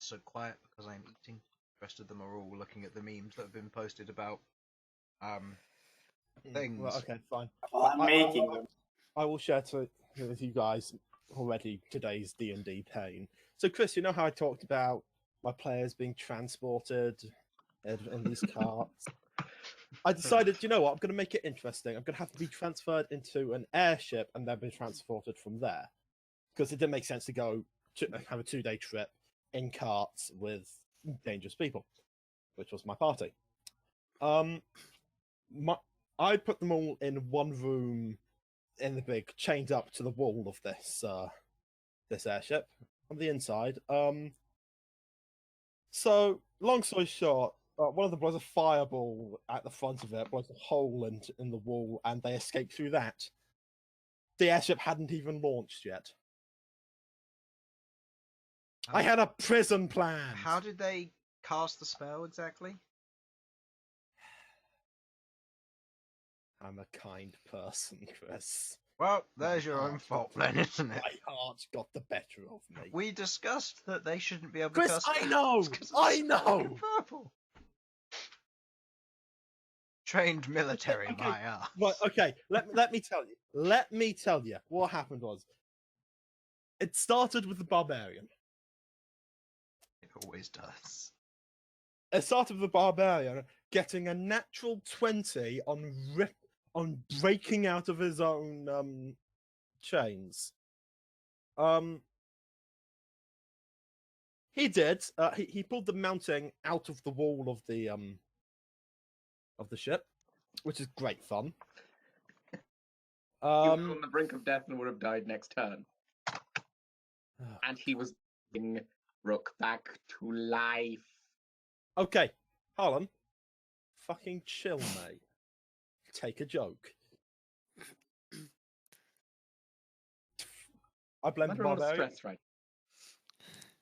so quiet because I am eating. The rest of them are all looking at the memes that have been posted about things. Well, okay, fine. Well, I'm making them. I will share with you guys already today's D&D pain. So, Chris, you know how I talked about my players being transported in these carts? I decided, you know what, I'm going to make it interesting. I'm going to have to be transferred into an airship and then be transported from there. Because it didn't make sense to go to have a 2-day trip in carts with dangerous people, which was my party. I put them all in one room in the big, chained up to the wall of this this airship on the inside. So, long story short, one of them blows a fireball at the front of it, blows a hole in the wall, and they escape through that. The airship hadn't even launched yet. I had a prison plan. How did they cast the spell exactly? I'm a kind person, Chris. Well, there's your own fault then, isn't it? My heart got the better of me. We discussed that they shouldn't be able to Chris, cast I know! I know! Purple. Trained military, Okay. my ass. Right, okay, let me tell you. Let me tell you what happened was. It started with the barbarian. It always does. It started with the barbarian getting a natural 20 on breaking out of his own chains. He did. He pulled the mounting out of the wall of the ship, which is great fun. He was on the brink of death and would have died next turn. And he was bringing Rook back to life. Okay, Harlan, fucking chill, mate. Take a joke. I blame the I'm under barbarian. stress, right?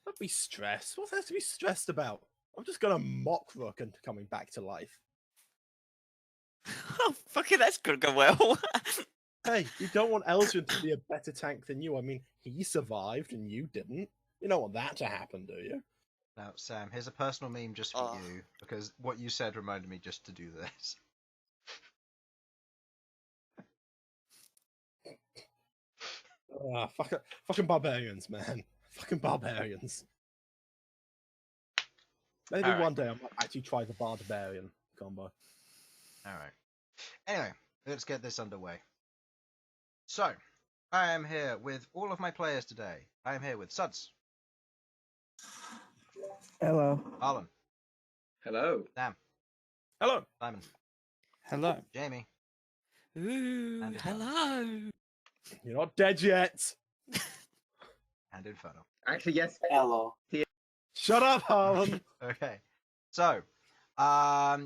Don't be stressed. What's there to be stressed about? I'm just gonna mock Rook into coming back to life. Oh, fucking, that's gonna go well. Hey, you don't want Elsyan to be a better tank than you. I mean, he survived and you didn't. You don't want that to happen, do you? Now, Sam, here's a personal meme just for you, because what you said reminded me just to do this. Fucking barbarians, man. Fucking barbarians. Maybe one day I might actually try the barbarian combo. Alright. Anyway, let's get this underway. So, I am here with all of my players today. I am here with Sudz. Hello. Harlan. Hello. Sam. Hello. Simon. Hello. Jamie. Ooh, And hello. You're not dead yet. And Infernal. Actually, yes. Hello. Shut up, Harlan. Okay. So,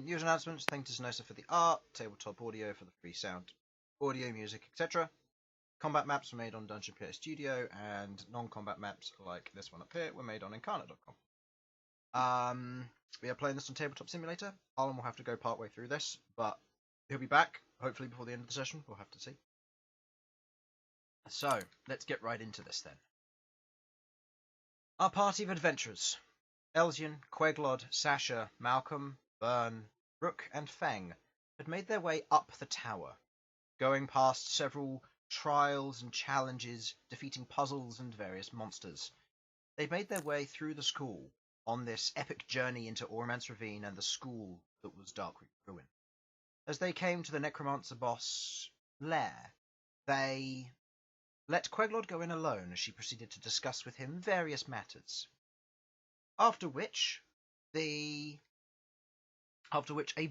user announcements. Thank you to Sasha for the art, tabletop audio for the free sound, audio, music, etc. Combat maps were made on Dungeon Creator Studio, and non-combat maps like this one up here were made on Incarnate.com. We are playing this on Tabletop Simulator. Harlan will have to go part way through this, but he'll be back, hopefully before the end of the session. We'll have to see. So, let's get right into this then. Our party of adventurers. Elsyan, Queglod, Sasha, Malcom, Bern, Rook, and Feng had made their way up the tower, going past several trials and challenges, defeating puzzles and various monsters. They made their way through the school on this epic journey into Ormance Ravine and the school that was Darkroot Ruin. As they came to the Necromancer boss' lair, they let Queglod go in alone as she proceeded to discuss with him various matters. After which a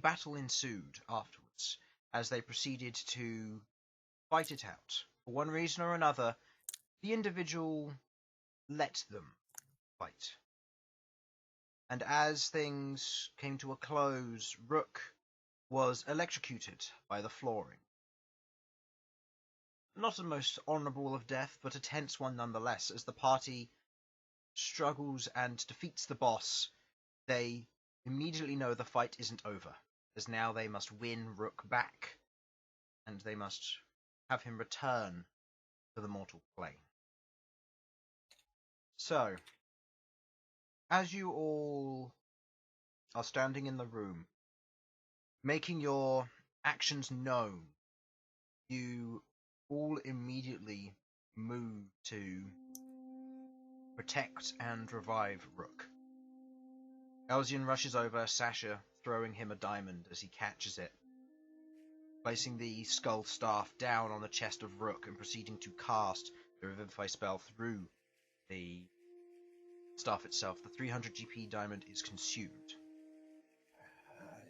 battle ensued afterwards, as they proceeded to fight it out. For one reason or another, the individual let them fight. And as things came to a close, Rook was electrocuted by the flooring. Not a most honourable of death, but a tense one nonetheless, as the party struggles and defeats the boss. They immediately know the fight isn't over, as now they must win Rook back, and they must have him return to the mortal plane. So, as you all are standing in the room, making your actions known, you all immediately move to protect and revive Rook. Elsyan rushes over, Sasha throwing him a diamond as he catches it, placing the skull staff down on the chest of Rook and proceeding to cast the Revivify spell through the staff itself. The 300 GP diamond is consumed.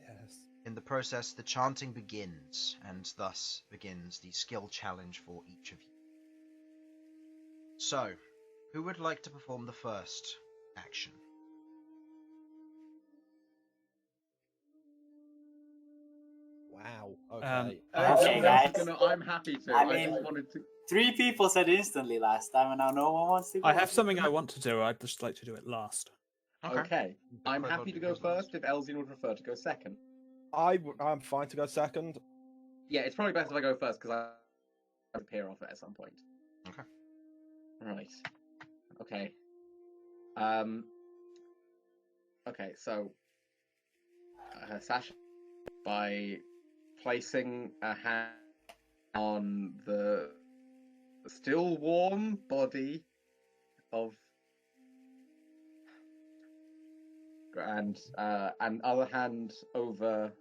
Yes. In the process, the chanting begins, and thus begins the skill challenge for each of you. So, who would like to perform the first action? Wow. Okay. Okay, guys. I'm happy to. I I mean- just wanted to. 3 people said instantly last time, and now no one wants to go. I have something I want to do. I'd just like to do it last. Okay. I'm Queglod happy to go goes last. first if Elsyan would prefer to go second. I'm fine to go second. Yeah, it's probably best if I go first because I appear off it at some point. Okay. Right. Okay. Okay, so Sasha, by placing a hand on the still warm body of and other hand over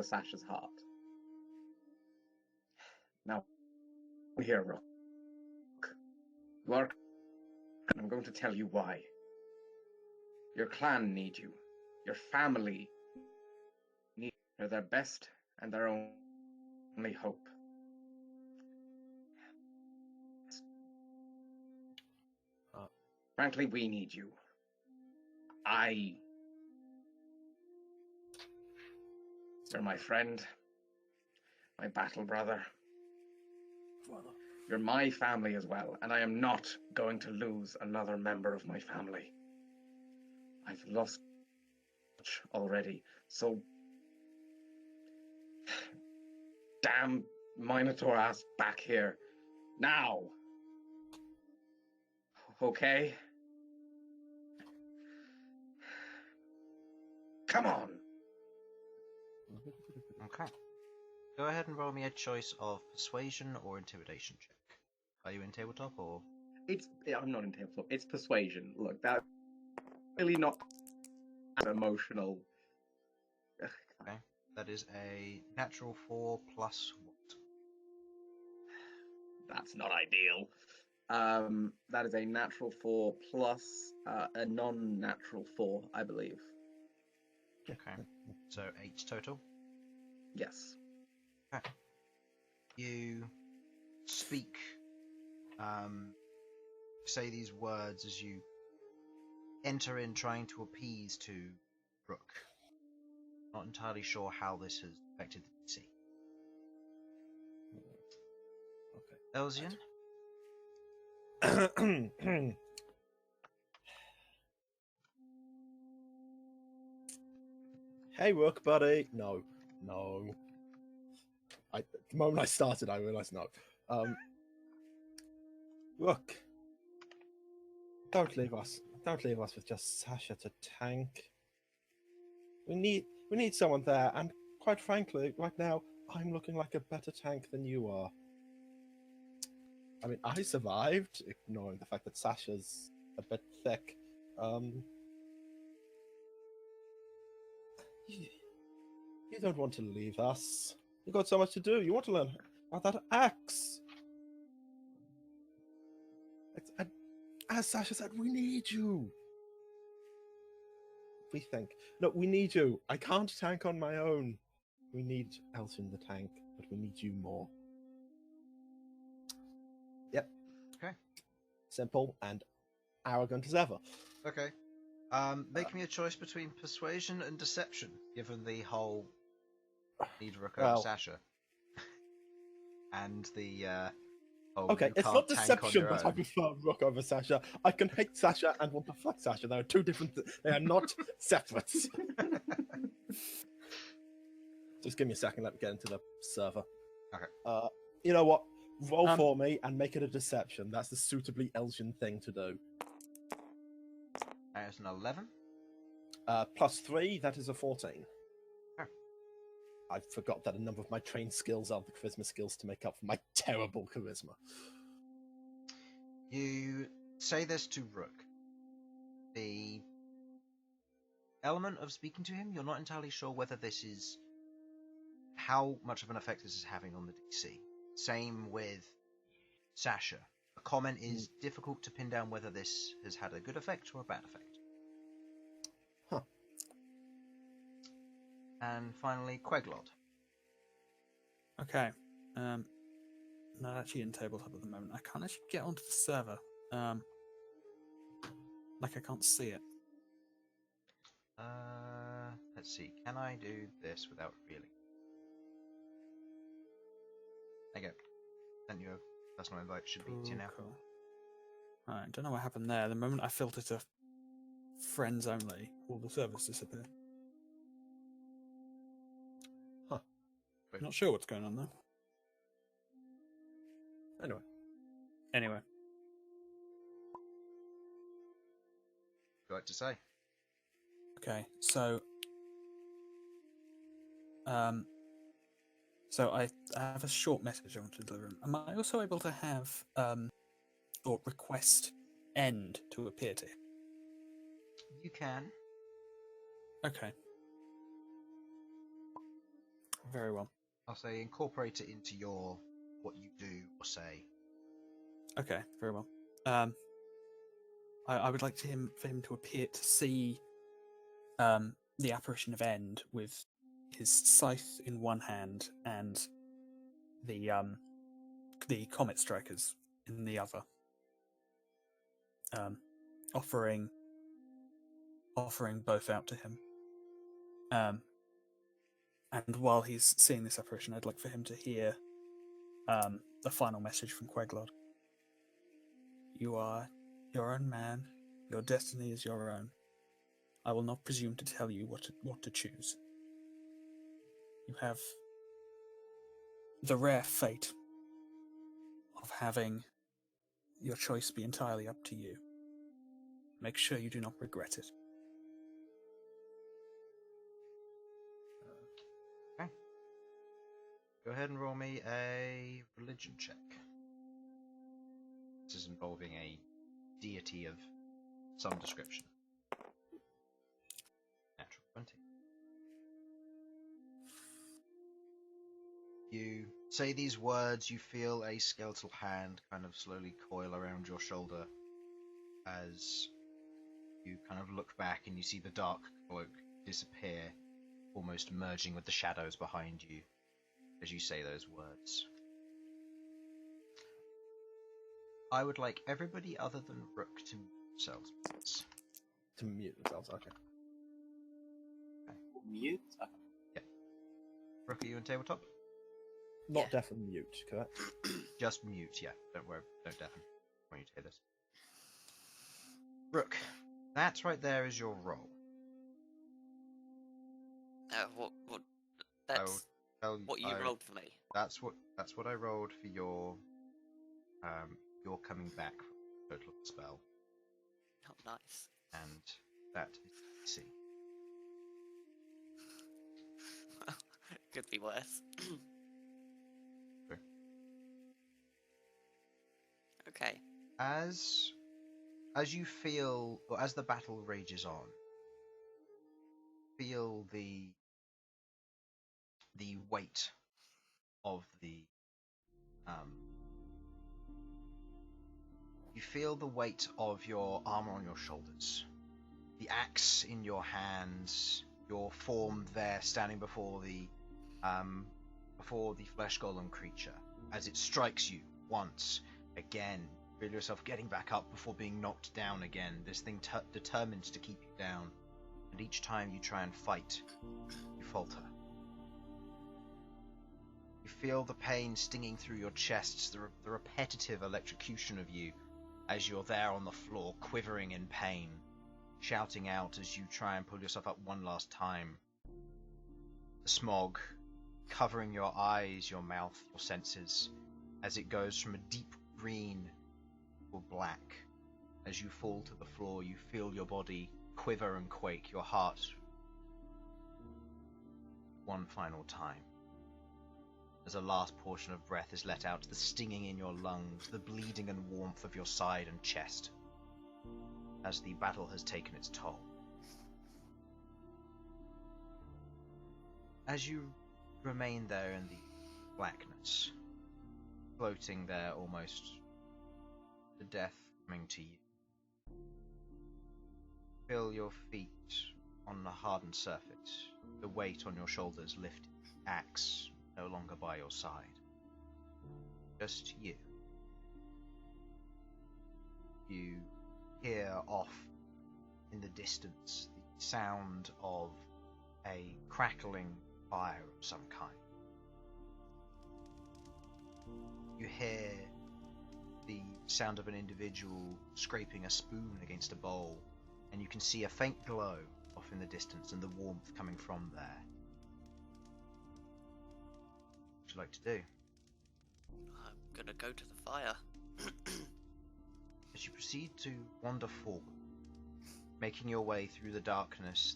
Sasha's heart. Now, here, Rook. You are. And I'm going to tell you why. Your clan need you. Your family need you. They're their best and their only hope. Frankly, we need you. You're my friend, my battle brother. You're my family as well, and I am not going to lose another member of my family. I've lost much already, so damn Minotaur ass back here now. Okay? Come on. Okay. Go ahead and roll me a choice of persuasion or intimidation check. Are you in tabletop or? I'm not in tabletop. It's persuasion. Look, that's really not as emotional. Okay. That is a natural 4 plus what? That's not ideal. That is a natural 4 plus a non-natural 4, I believe. Okay. So 8 total. Yes. Okay. You speak, say these words as you enter in trying to appease to Rook. Not entirely sure how this has affected the DC. Okay. Elsyan? Hey, Rook, buddy. No. The moment I started, I realised no. Rook, don't leave us. Don't leave us with just Sasha to tank. We need someone there, and quite frankly, right now, I'm looking like a better tank than you are. I mean, I survived, ignoring the fact that Sasha's a bit thick. You don't want to leave us. You've got so much to do. You want to learn about that axe. And as Sasha said, we need you. We need you. I can't tank on my own. We need Elsyan the tank, but we need you more. Yep. Okay. Simple and arrogant as ever. Okay. Make me a choice between persuasion and deception, given the whole need Rook over Sasha. And the whole Okay, you it's can't not tank on deception your that I own. prefer Rook over Sasha. I can hate Sasha and want to fuck Sasha. They are two different. They are not separate. Just give me a second. Let me get into the server. Okay. You know what? Roll for me and make it a deception. That's the suitably Elsyan thing to do. There's an 11. +3, that is a 14. Sure. I forgot that a number of my trained skills are the charisma skills to make up for my terrible charisma. You say this to Rook. The element of speaking to him, you're not entirely sure whether this is how much of an effect this is having on the DC. Same with Sasha. A comment is difficult to pin down whether this has had a good effect or a bad effect. Huh. And finally, Queglod. Okay. Not actually in tabletop at the moment. I can't actually get onto the server. Like I can't see it. Let's see. Can I do this without revealing? There you go. Sent you a personal invite. Should be to you now. Cool. Alright, don't know what happened there. The moment I filtered to friends only, all the servers disappeared. Huh. Not sure what's going on though. Anyway. What would you like to say? Okay, so I have a short message I want to deliver. Am I also able to have or request end to appear to him? You can. Okay. Very well. I'll say incorporate it into your what you do or say. Okay, very well. I would like for him to appear to see the apparition of End with his scythe in one hand and the comet strikers in the other, offering both out to him. And while he's seeing this apparition, I'd like for him to hear the final message from Queglod. You are your own man. Your destiny is your own. I will not presume to tell you what to choose. You have the rare fate of having your choice be entirely up to you. Make sure you do not regret it. Okay. Go ahead and roll me a religion check. This is involving a deity of some description. Natural 20. You say these words, you feel a skeletal hand kind of slowly coil around your shoulder as you kind of look back and you see the dark cloak disappear, almost merging with the shadows behind you as you say those words. I would like everybody other than Rook to mute themselves, please. To mute themselves, okay. Mute? Rook, are you on tabletop? Not Yeah. deaf and mute, correct? Just mute, yeah. Don't worry, don't deafen when you hear this. Rook, that right there is your roll. What? That's what you rolled for me. That's what I rolled for your coming back from the total of the spell, Oh, nice. and that is DC. Could be worse. Sure. Okay. As you feel, or as the battle rages on, feel the weight of the you feel the weight of your armor on your shoulders, the axe in your hands, your form there standing before the flesh golem creature as it strikes you once again. Feel yourself getting back up before being knocked down again. This thing determined to keep you down, and each time you try and fight, you falter. You feel the pain stinging through your chests, the repetitive electrocution of you as you're there on the floor, quivering in pain, shouting out as you try and pull yourself up one last time. The smog covering your eyes, your mouth, your senses, as it goes from a deep green to a black. As you fall to the floor, you feel your body quiver and quake, your heart one final time. As a last portion of breath is let out, the stinging in your lungs, the bleeding and warmth of your side and chest, as the battle has taken its toll. As you remain there in the blackness, floating there almost to death coming to you, feel your feet on the hardened surface, the weight on your shoulders lifted, axe no longer by your side. Just you. You hear off in the distance the sound of a crackling fire of some kind. You hear the sound of an individual scraping a spoon against a bowl, and you can see a faint glow off in the distance and the warmth coming from there. What would you like to do? I'm gonna go to the fire. As you proceed to wander forward, making your way through the darkness,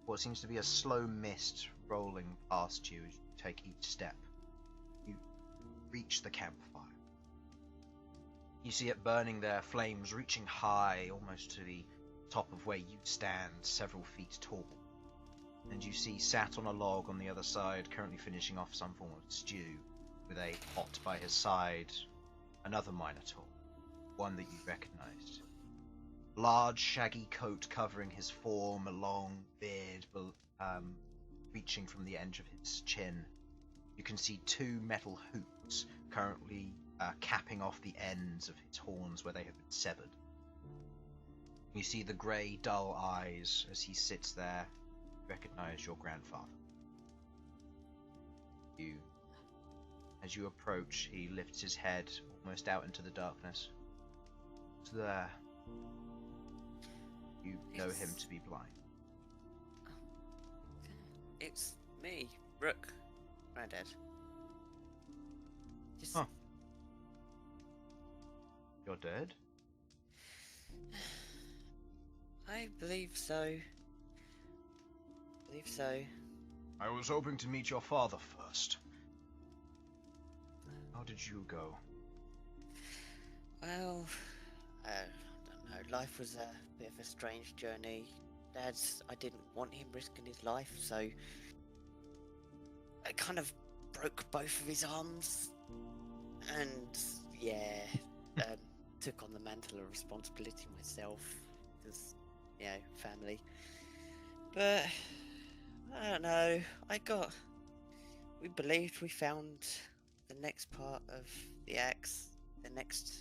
what seems to be a slow mist rolling past you as you take each step, you reach the campfire. You see it burning there, flames reaching high, almost to the top of where you stand, several feet tall. And you see, sat on a log on the other side, currently finishing off some form of stew, with a pot by his side, another Minotaur, one that you recognized. Large, shaggy coat covering his form, a long beard reaching from the edge of his chin. You can see two metal hoops currently capping off the ends of his horns where they have been severed. You see the grey, dull eyes as he sits there. Recognize your grandfather. As you approach, he lifts his head almost out into the darkness. It's there. You know him to be blind. It's me, Rook. Granddad. Just... Huh. You're dead? I believe so. I was hoping to meet your father first. How did you go? Well, I don't know. Life was a bit of a strange journey. I didn't want him risking his life, so I kind of broke both of his arms, and took on the mantle of responsibility myself, because, family. But I don't know. We believed we found the next part of the axe. The next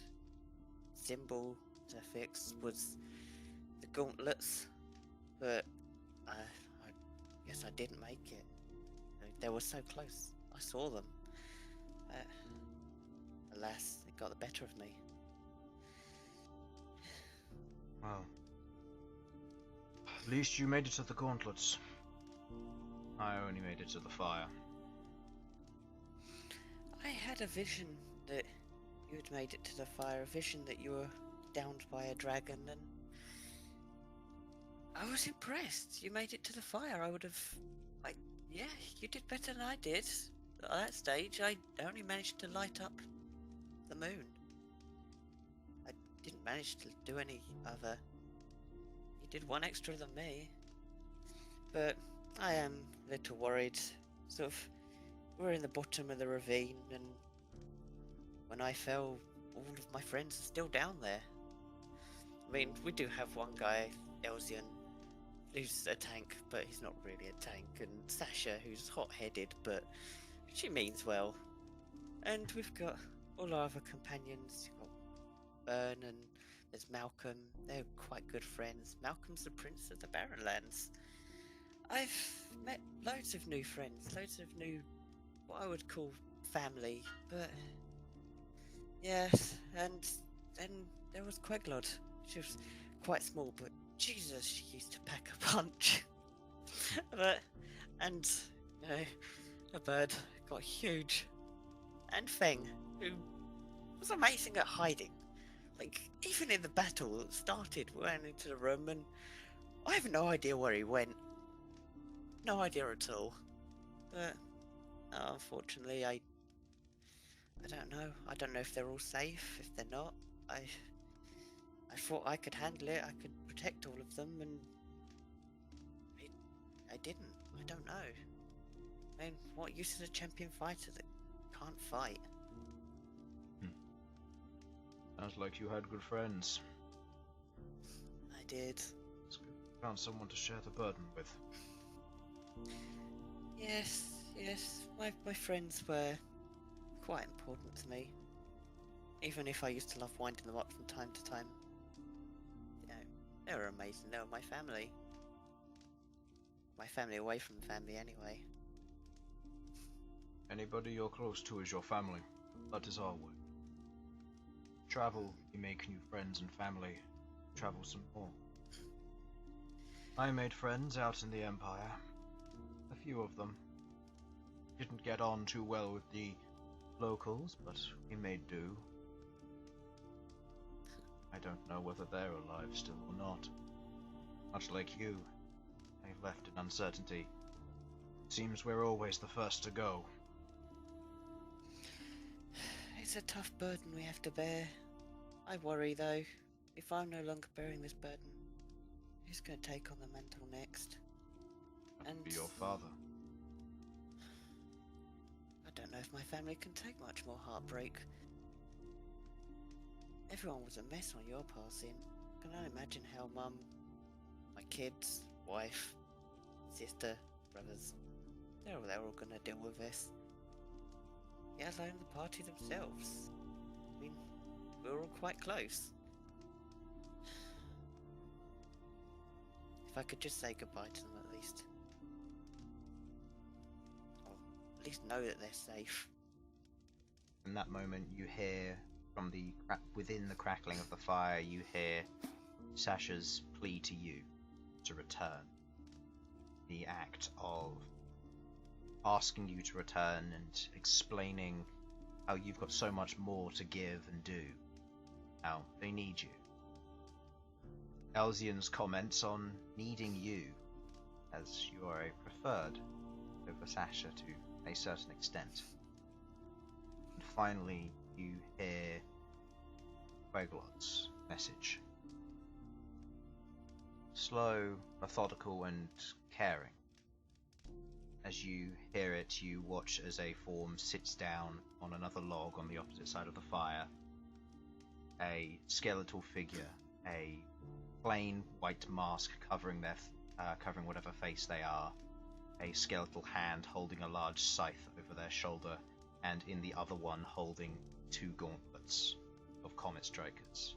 symbol to fix was the gauntlets, but I guess I didn't make it. They were so close. I saw them. Alas, it got the better of me. Well, at least you made it to the gauntlets. I only made it to the fire. I had a vision that you had made it to the fire, a vision that you were downed by a dragon, and I was impressed. You made it to the fire. I would have... you did better than I did. At that stage, I only managed to light up the moon. I didn't manage to do any other. You did one extra than me. But I am a little worried. Sort of, we're in the bottom of the ravine, and when I fell, all of my friends are still down there. I mean, we do have one guy, Elsyan, who's a tank, but he's not really a tank, and Sasha, who's hot-headed, but she means well. And we've got all our other companions. We've got Bern, and there's Malcom. They're quite good friends. Malcolm's the prince of the Barrenlands. I've met loads of new friends, loads of new, what I would call family, but yes, and then there was Queglod. She was quite small, but Jesus, she used to pack a punch. A bird got huge. And Feng, who was amazing at hiding. Like, even in the battle that started, we went into the room and I have no idea where he went. No idea at all. But unfortunately, I don't know. I don't know if they're all safe, if they're not. I thought I could handle it. I could protect all of them, and I didn't. I don't know. I mean, what use is a champion fighter that can't fight? Sounds like you had good friends. I did. It's good you found someone to share the burden with. Yes. My friends were quite important to me. Even if I used to love winding them up from time to time. You know, they were amazing. They were my family. My family away from family, anyway. Anybody you're close to is your family. That is our way. Travel, you make new friends and family. Travel some more. I made friends out in the Empire. A few of them. Didn't get on too well with the locals, but we made do. I don't know whether they're alive still or not. Much like you, they've left in uncertainty. Seems we're always the first to go. It's a tough burden we have to bear. I worry, though, if I'm no longer bearing this burden, who's going to take on the mantle next? That would be your father. I don't know if my family can take much more heartbreak. Everyone was a mess on your passing. I can only imagine how Mum, my kids, wife, sister, brothers, they're all going to deal with this. Let alone the party themselves. I mean, we were all quite close. If I could just say goodbye to them at least. Or at least know that they're safe. In that moment, you hear from the within the crackling of the fire, you hear Sasha's plea to you to return. The act of asking you to return and explaining how you've got so much more to give and do. How they need you. Elsyan's comments on needing you, as you are a preferred over Sasha to a certain extent. And finally, you hear Queglod's message. Slow, methodical, and caring. As you hear it, you watch as a form sits down on another log on the opposite side of the fire. A skeletal figure, a plain white mask covering covering whatever face they are. A skeletal hand holding a large scythe over their shoulder, and in the other one holding two gauntlets of comet strikers.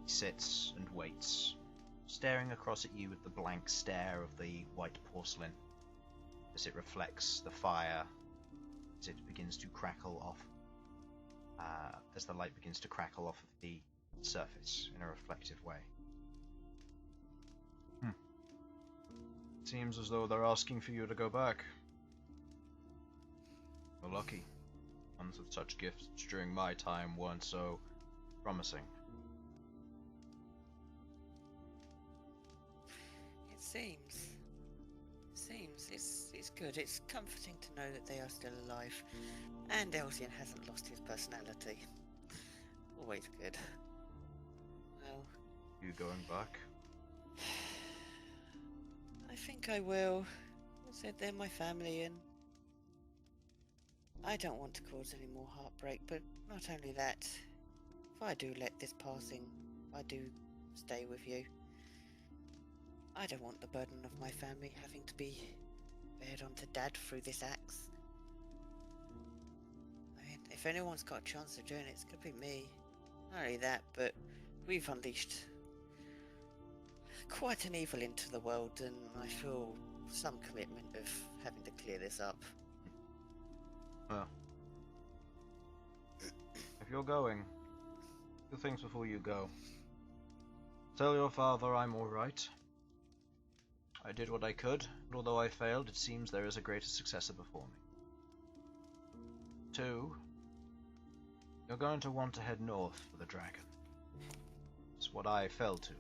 He sits and waits, staring across at you with the blank stare of the white porcelain as it reflects the fire, as it begins to crackle off, as the light begins to crackle off of the surface in a reflective way. Seems as though they're asking for you to go back. We're lucky. Ones with such gifts during my time weren't so promising. It seems. It's good. It's comforting to know that they are still alive. And Elsyan hasn't lost his personality. Always good. Well... You going back? I think I will. I said they're my family, and I don't want to cause any more heartbreak, but not only that, if I do let this passing, if I do stay with you, I don't want the burden of my family having to be bared onto Dad through this axe. I mean, if anyone's got a chance of doing it, it's gonna be me. Not only that, but we've unleashed quite an evil into the world, and I feel some commitment of having to clear this up. Well, if you're going, do things before you go. Tell your father I'm alright. I did what I could, and although I failed, it seems there is a greater successor before me. 2, You're going to want to head north for the dragon. It's what I fell to.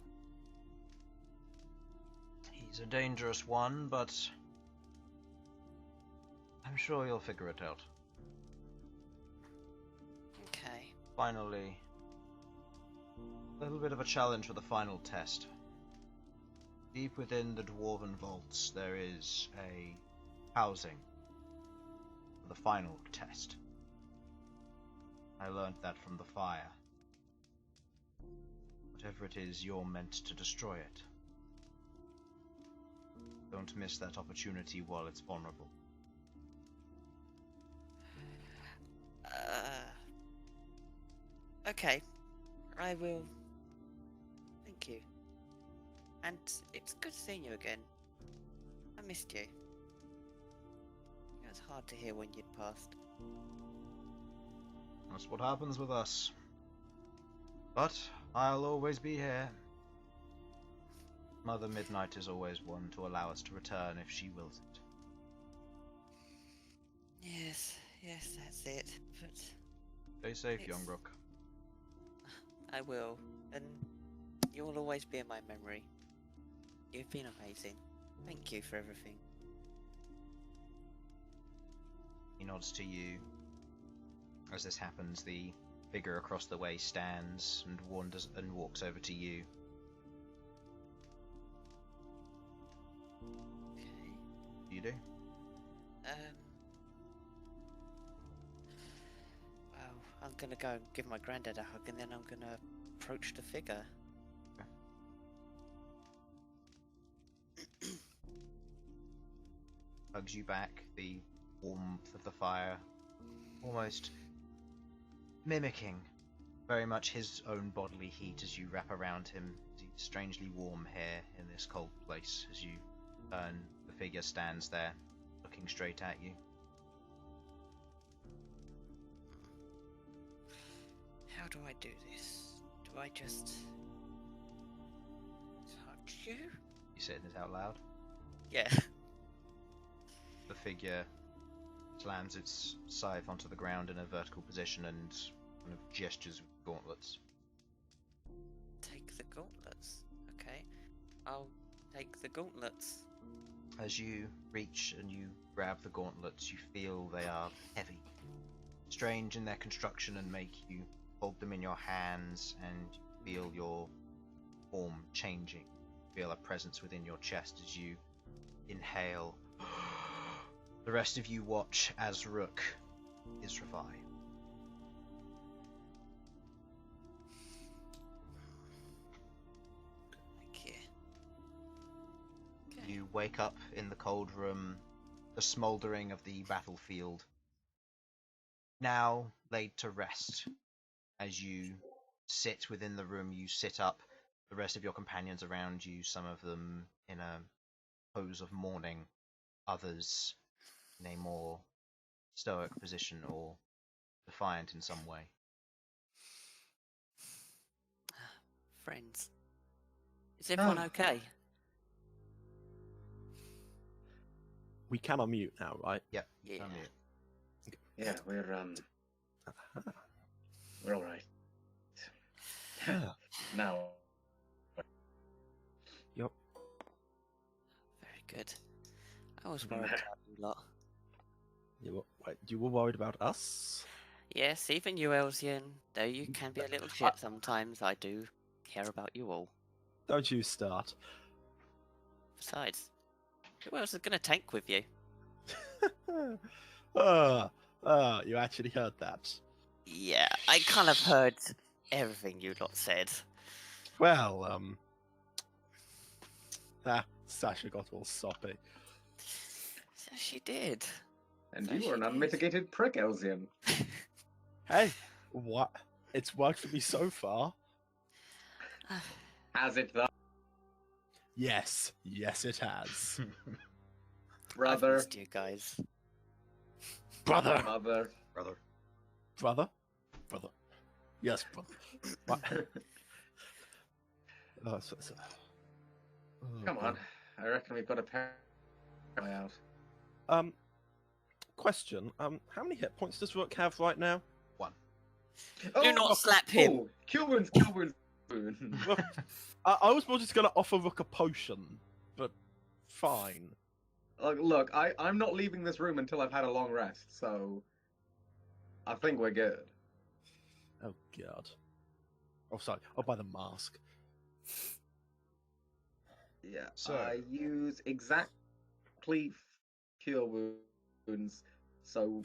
He's a dangerous one, but I'm sure you'll figure it out. Okay. Finally, a little bit of a challenge for the final test. Deep within the dwarven vaults, there is a housing for the final test. I learned that from the fire. Whatever it is, you're meant to destroy it. Don't miss that opportunity while it's vulnerable. Okay. I will. Thank you. And it's good seeing you again. I missed you. It was hard to hear when you'd passed. That's what happens with us. But I'll always be here. Mother Midnight is always one to allow us to return if she wills it. Yes, that's it. But Stay safe, young Rook. I will, and you'll always be in my memory. You've been amazing. Thank you for everything. He nods to you. As this happens, the figure across the way stands and wanders and walks over to you. Okay. What do you do? Well, I'm gonna go and give my granddad a hug, and then I'm gonna approach the figure. Hugs you back, the warmth of the fire almost mimicking very much his own bodily heat as you wrap around him, the strangely warm hair in this cold place. As you turn, the figure stands there, looking straight at you. How do I do this? Do I just touch you? You saying this out loud? Yeah. The figure slams its scythe onto the ground in a vertical position and kind of gestures with gauntlets. Take the gauntlets. Okay. I'll take the gauntlets. As you reach and you grab the gauntlets, you feel they are heavy, strange in their construction, and make you hold them in your hands and feel your form changing. Feel a presence within your chest as you inhale. The rest of you watch as Rook is revived. Thank you. Okay. You wake up in the cold room, the smouldering of the battlefield, now laid to rest. As you sit within the room, you sit up, the rest of your companions around you, some of them in a pose of mourning, others in a more stoic position or defiant in some way. Friends. Is everyone okay? We can unmute now, right? Yep. Yeah. Unmute. Yeah, we're all right. Now. Yep. Very good. I was worried about you lot. You were worried about us? Yes, even you, Elsyan. Though you can be a little shit sometimes, I do care about you all. Don't you start. Besides, who else is going to tank with you? You actually heard that. Yeah, I kind of heard everything you lot said. Well, Sasha got all soppy. So she did. And So you she are an did. unmitigated prick, Elsyan. Hey, what? It's worked for me so far. Has it though? Yes, it has. I've Brother, missed you guys. Brother! mother. Brother? Yes, brother. What? Oh, Come on. I reckon we've got a pair out. Question. How many hit points does Rook have right now? 1. Do not slap him. Oh, kill wounds, kill wounds. Well, I was more just going to offer Rook a potion, but fine. Look, I'm not leaving this room until I've had a long rest, so I think we're good. Oh, God. Oh, sorry. I'll buy the mask. Yeah, So- I use exactly cure wounds, so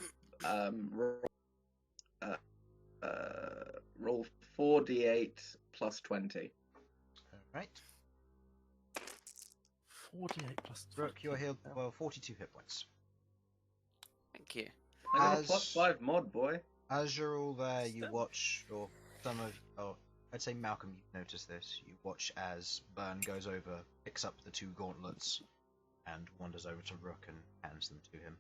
roll 4d8 plus 20. Alright. 48 plus 20. Rook, you're healed, well, 42 hit points. Thank you. I got a As- plus 5 mod, boy. As you're all there, you watch, or some of, oh, I'd say Malcolm, you've noticed this. You watch as Bern goes over, picks up the 2 gauntlets, and wanders over to Rook and hands them to him.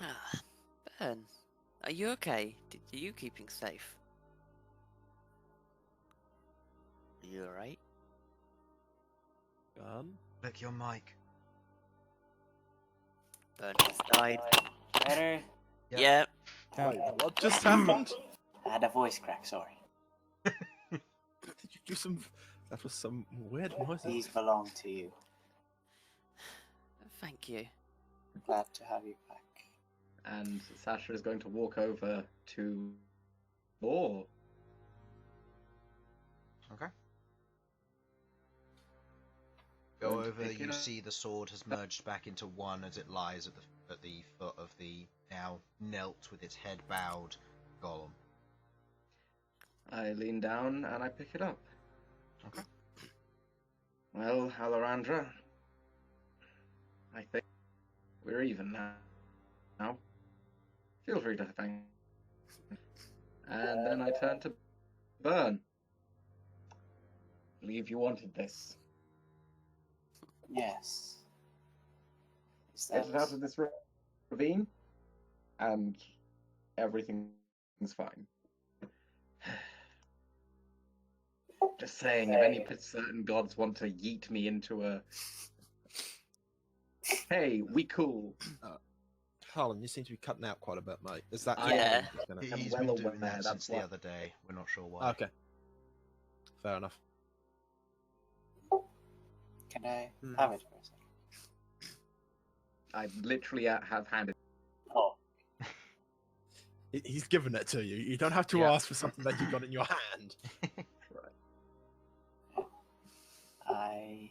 Ah, Bern, are you okay? Are you keeping safe? Are you alright? Click your mic. Bern has died. Better. Yep. Yeah. Wait, what just happened? I had a voice crack, sorry. Did you do some... That was some weird noise. These belong to you. Thank you. Glad to have you back. And Sasha is going to walk over to Boar. Okay. Go Going to over, pick it you up. see the sword has merged back into one as it lies at the foot of the now knelt with its head bowed golem. I lean down and I pick it up. Okay. Well, Alejandra, I think we're even now. Feel free to thank. And then I turn to Bern. Believe you wanted this. Yes. Is Get it out of this ravine, and everything's fine. Just saying, if any certain gods want to yeet me into a... Hey, we cool. Harlan, you seem to be cutting out quite a bit, mate. Is that... Yeah. I'm He's well been doing aware, that that's since the why. other day. We're not sure why. Okay. Fair enough. Can I have it for a second? I literally have handed... Oh, He's given it to you. You don't have to Yeah. ask for something that you got in your hand. I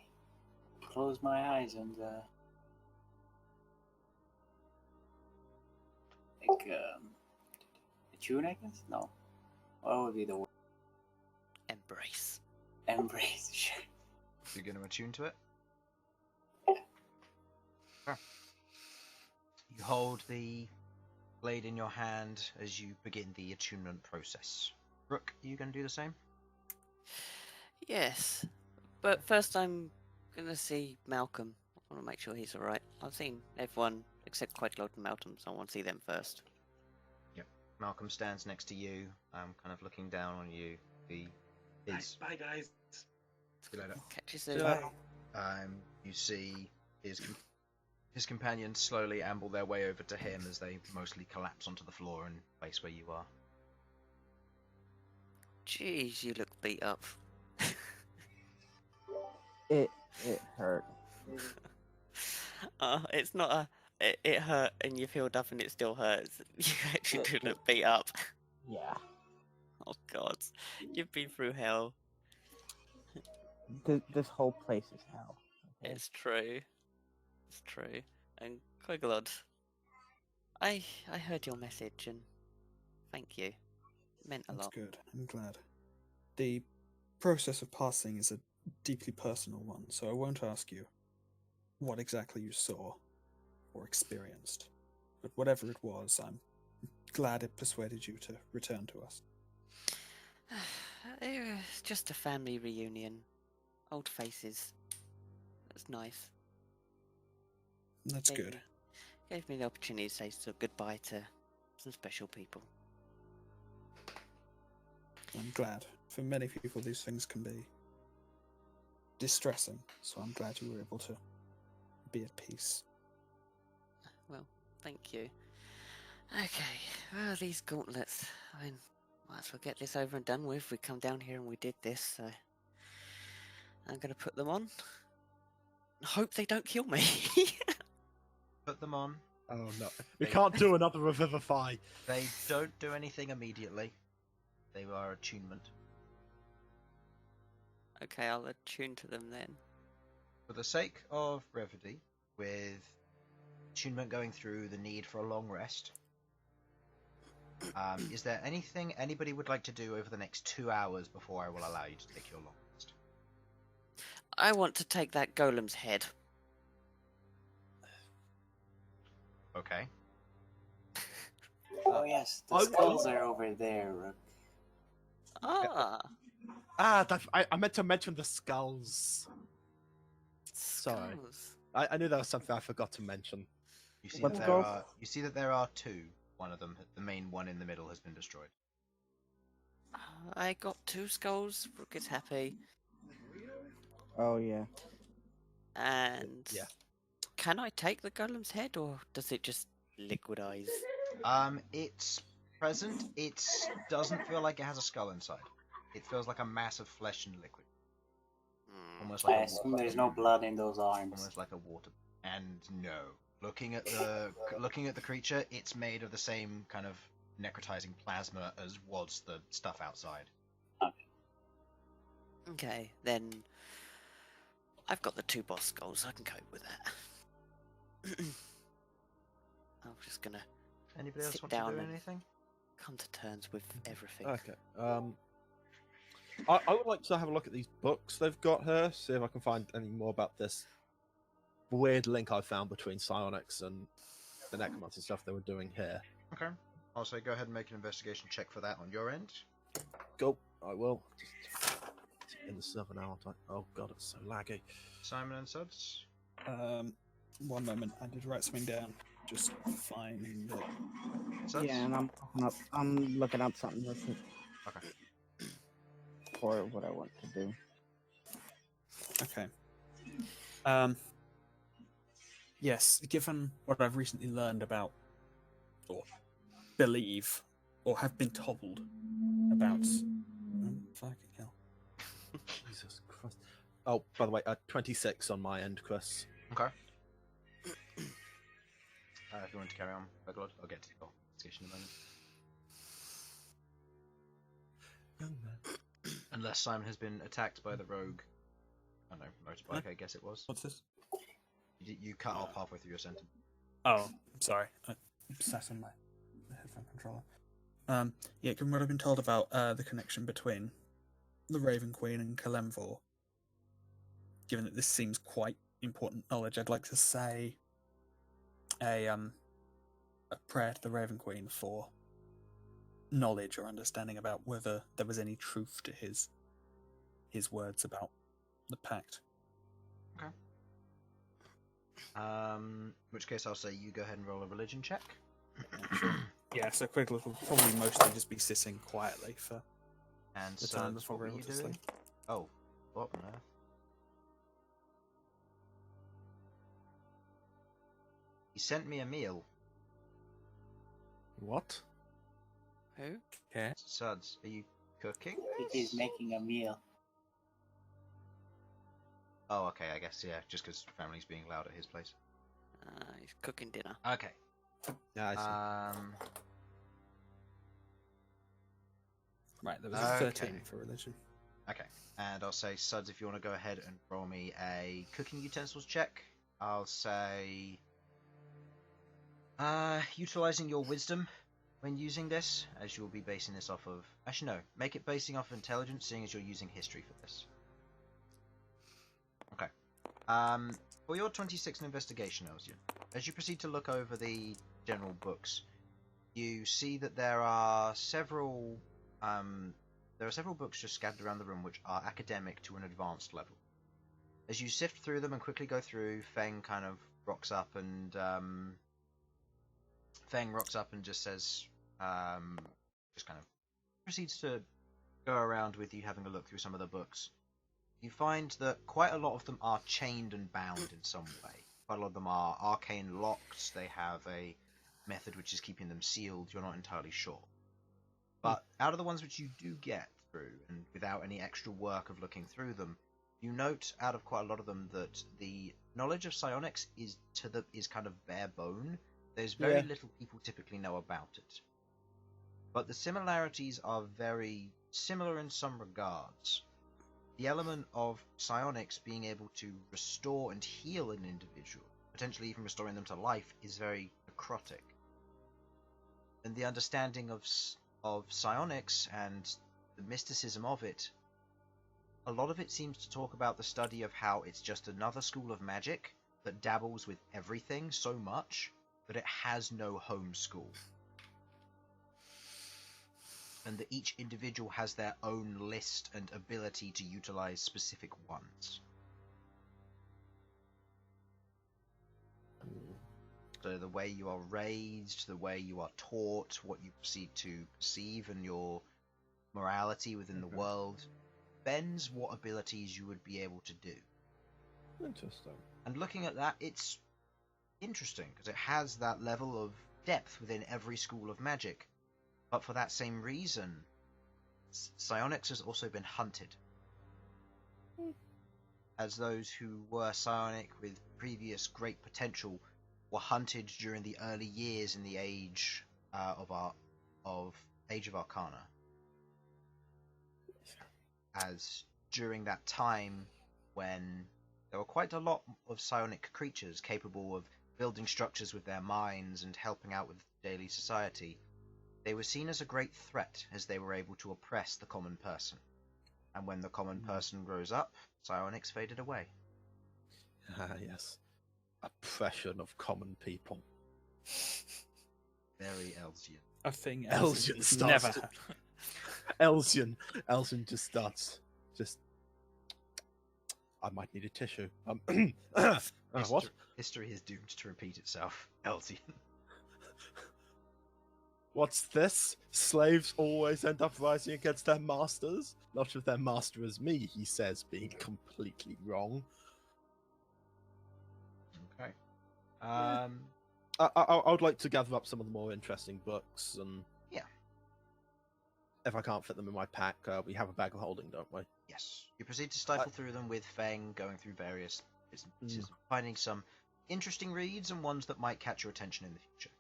close my eyes and like a tune, I guess. No, what would be the word? Embrace. Embrace. Sure. You're going to attune to it? Yeah. Sure. You hold the blade in your hand as you begin the attunement process. Rook, are you going to do the same? Yes. But first I'm gonna see Malcolm. I want to make sure he's alright. I've seen everyone except Queglod and Malcolm, so I want to see them first. Malcolm stands next to you, kind of looking down on you. Bye, guys. See you later. Catch you soon. Yeah. You see his companions slowly amble their way over to him as they mostly collapse onto the floor and face where you are. Jeez, you look beat up. It hurt. It's not a. It hurt and you've healed up and it still hurts. You actually do look beat up. Yeah. Oh god, you've been through hell. This whole place is hell. okay? It's true. It's true. And Queglod, I heard your message and thank you. It meant a That's lot. good. I'm glad. The process of passing is a deeply personal one, so I won't ask you what exactly you saw or experienced. But whatever it was, I'm glad it persuaded you to return to us. It was just a family reunion. Old faces. That's nice. That's Gave good. me- Gave me the opportunity to say goodbye to some special people. I'm glad. For many people, these things can be distressing, so I'm glad you were able to be at peace. Well, thank you. Okay, well, these gauntlets. I mean, might as well get this over and done with. We come down here and we did this, so I'm going to put them on. Hope they don't kill me. Put them on. Oh no, we They- can't do another revivify. They don't do anything immediately. They are attunement. Okay, I'll attune to them then. For the sake of brevity, with attunement going through the need for a long rest, is there anything anybody would like to do over the next 2 hours before I will allow you to take your long rest? I want to take that golem's head. Okay. Oh yes, the skulls are over there, Rook. Ah, I meant to mention the skulls. Sorry. skulls. I knew that was something I forgot to mention. You see What that skulls? there are two. One of them, the main one in the middle, has been destroyed. I got 2 skulls. Rook is happy. Oh yeah. And Yeah. can I take the golem's head, or does it just liquidize? It's present. It doesn't feel like it has a skull inside. It feels like a mass of flesh and liquid, almost I like assume there's no blood in those arms. almost like a water. And no, looking at the creature, it's made of the same kind of necrotizing plasma as was the stuff outside. Okay, then I've got the 2 boss skulls. I can cope with that. I'm just gonna Anybody else Sit want down to do and- anything? come to terms with everything. Okay. I would like to have a look at these books they've got here, see if I can find any more about this weird link I found between psionics and the necromancy stuff they were doing here. Okay. I'll say go ahead and make an investigation check for that on your end. Go. I will. Just in the server now, aren't I? Oh god, it's so laggy. Simon and Sudz. One moment, I did write something down. Just find it. Sudz? Yeah, and I'm looking up something Okay. for what I want to do. Okay. Yes, given what I've recently learned about, or believe, or have been told about. Fucking hell. Jesus Christ. Oh, by the way, 26 on my end, Chris. Okay. If you want to carry on, Queglod, I'll get to your investigation in a moment. Young man. Unless Simon has been attacked by the rogue. I don't know, motorbike, I guess it was. What's this? You cut off halfway through your sentence. Oh, I'm sorry. I sat on my headphone controller. Yeah, given what I've been told about the connection between the Raven Queen and Kalemvor, given that this seems quite important knowledge, I'd like to say a prayer to the Raven Queen for knowledge or understanding about whether there was any truth to his words about the pact. Okay. Which case I'll say you go ahead and roll a religion check. Yeah, so Queglod will probably mostly just be sitting quietly for And the time Sudz, before what we're were able you to doing? sleep. Oh, what on earth? He sent me a meal. What? Who? Okay. Sudz, are you cooking? He's making a meal. Oh, okay, I guess, yeah, just because family's being loud at his place. He's cooking dinner. Okay. Yeah, I see. Right, there was Okay. 13 for religion. Okay, and I'll say, Sudz, if you want to go ahead and roll me a cooking utensils check, I'll say, utilizing your wisdom when using this, as you'll be basing this off of, actually no, make it basing off of intelligence, seeing as you're using history for this. Okay. For your 26 in investigation, Elsyan, as you proceed to look over the general books, you see that there are several books just scattered around the room which are academic to an advanced level. As you sift through them and quickly go through, Feng kind of rocks up and just says, just kind of proceeds to go around with you, having a look through some of the books. You find that quite a lot of them are chained and bound in some way. Quite a lot of them are arcane locked. They have a method which is keeping them sealed, you're not entirely sure. But out of the ones which you do get through, and without any extra work of looking through them, you note out of quite a lot of them that the knowledge of psionics is kind of bare bone. There's very little people typically know about it. But the similarities are very similar in some regards. The element of psionics being able to restore and heal an individual, potentially even restoring them to life, is very necrotic. And the understanding of psionics and the mysticism of it, a lot of it seems to talk about the study of how it's just another school of magic that dabbles with everything so much that it has no home school. And that each individual has their own list and ability to utilize specific ones. So the way you are raised, the way you are taught, what you proceed to perceive, and your morality within the world bends what abilities you would be able to do. Interesting. And looking at that, it's interesting, because it has that level of depth within every school of magic. But for that same reason, psionics has also been hunted. As those who were psionic with previous great potential were hunted during the early years in the Age of Arcana. As during that time when there were quite a lot of psionic creatures capable of building structures with their minds and helping out with daily society, they were seen as a great threat as they were able to oppress the common person. And when the common person rose up, psionics faded away. Ah, yes. Oppression of common people. Very Elsyan. A thing Elsyan Elsyan's starts never to- happened. Elsyan just starts. I might need a tissue. What? History is doomed to repeat itself. Elsyan. What's this? Slaves always end up rising against their masters? Not if their master is me, he says, being completely wrong. Okay. I would like to gather up some of the more interesting books, and Yeah. if I can't fit them in my pack, we have a bag of holding, don't we? Yes. You proceed to stifle through them with Feng, going through various bits and pieces, finding some interesting reads and ones that might catch your attention in the future.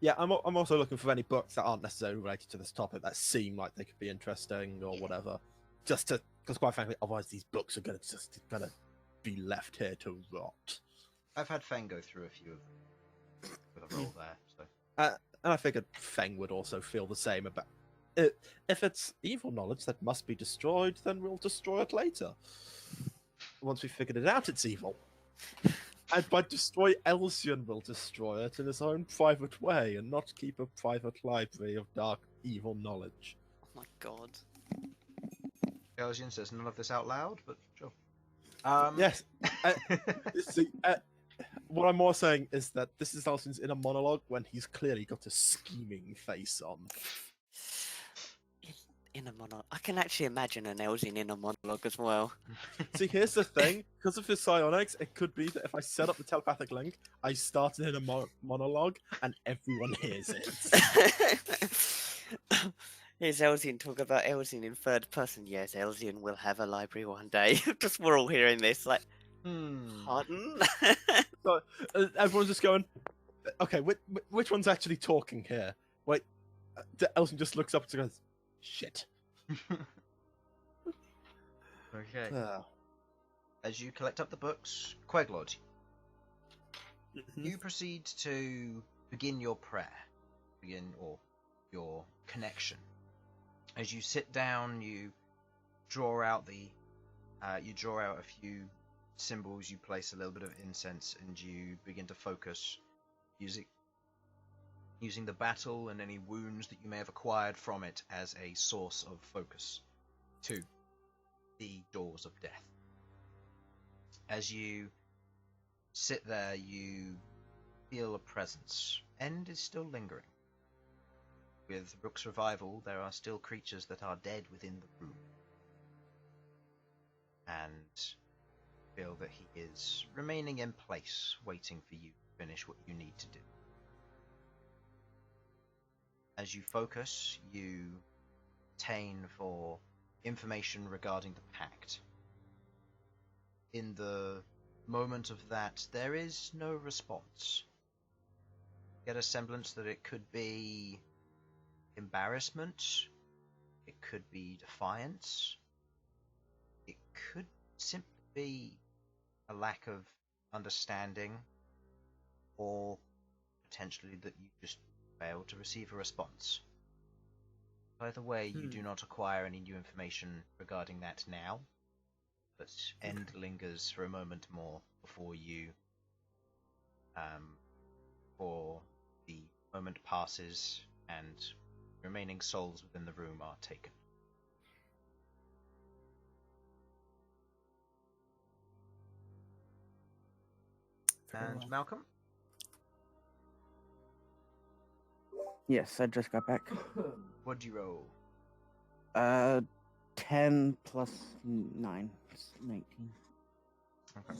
Yeah, I'm also looking for any books that aren't necessarily related to this topic that seem like they could be interesting or whatever. Just to, because quite frankly, otherwise these books are gonna be left here to rot. I've had Feng go through a few of them with a roll there, so. And I figured Feng would also feel the same about it. If it's evil knowledge that must be destroyed, then we'll destroy it later. Once we figured it out, it's evil. And by destroy, Elsyan will destroy it in his own private way and not keep a private library of dark, evil knowledge. Oh my god. Elsyan says none of this out loud, but sure. Yes. See, what I'm more saying is that this is Elsyan's inner monologue when he's clearly got a scheming face on. Inner monologue. I can actually imagine an Elsyan inner monologue as well. See, here's the thing. Because of his psionics, it could be that if I set up the telepathic link, I start an inner monologue and everyone hears it. Here's Elsyan talk about Elsyan in third person. Yes, Elsyan will have a library one day. Just we're all hearing this, like, pardon? So, everyone's just going, okay, which one's actually talking here? Wait, Elsyan just looks up and goes, shit. Okay. As you collect up the books, Queglod, you proceed to begin your prayer, or your connection. As you sit down, you draw out a few symbols. You place a little bit of incense, and you begin to focus, using the battle and any wounds that you may have acquired from it as a source of focus to the doors of death. As you sit there, you feel a presence. End is still lingering. With Rook's revival, there are still creatures that are dead within the room. And feel that he is remaining in place, waiting for you to finish what you need to do. As you focus, you obtain for information regarding the pact. In the moment of that, there is no response. Get a semblance that it could be embarrassment, it could be defiance, it could simply be a lack of understanding, or potentially that you just failed to receive a response. Either way, you do not acquire any new information regarding that now, but end lingers for a moment more before you, for the moment passes and remaining souls within the room are taken. And Malcom? Yes, I just got back. What'd you roll? 10 plus 9, 19. Okay.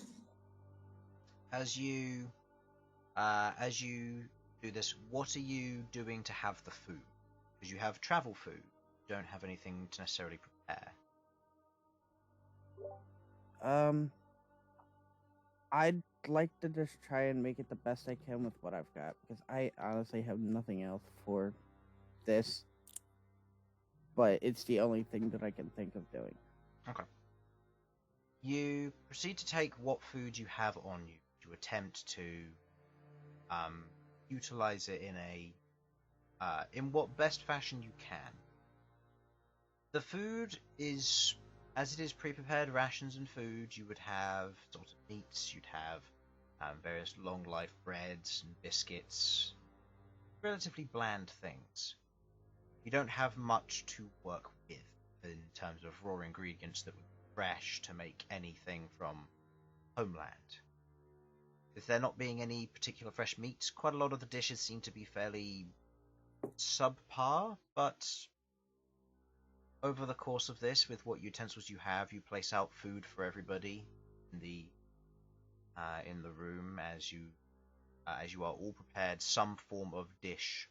As you do this, what are you doing to have the food? Because you have travel food, you don't have anything to necessarily prepare. I'd like to just try and make it the best I can with what I've got, because I honestly have nothing else for this. But it's the only thing that I can think of doing. Okay. You proceed to take what food you have on you. You attempt to utilize it in what best fashion you can. The food is, as it is pre-prepared rations and food, you would have sort of meats, you'd have various long life breads and biscuits, relatively bland things. You don't have much to work with in terms of raw ingredients that would be fresh to make anything from homeland. With there not being any particular fresh meats, quite a lot of the dishes seem to be fairly subpar, but over the course of this, with what utensils you have, you place out food for everybody in the room as you are all prepared some form of dish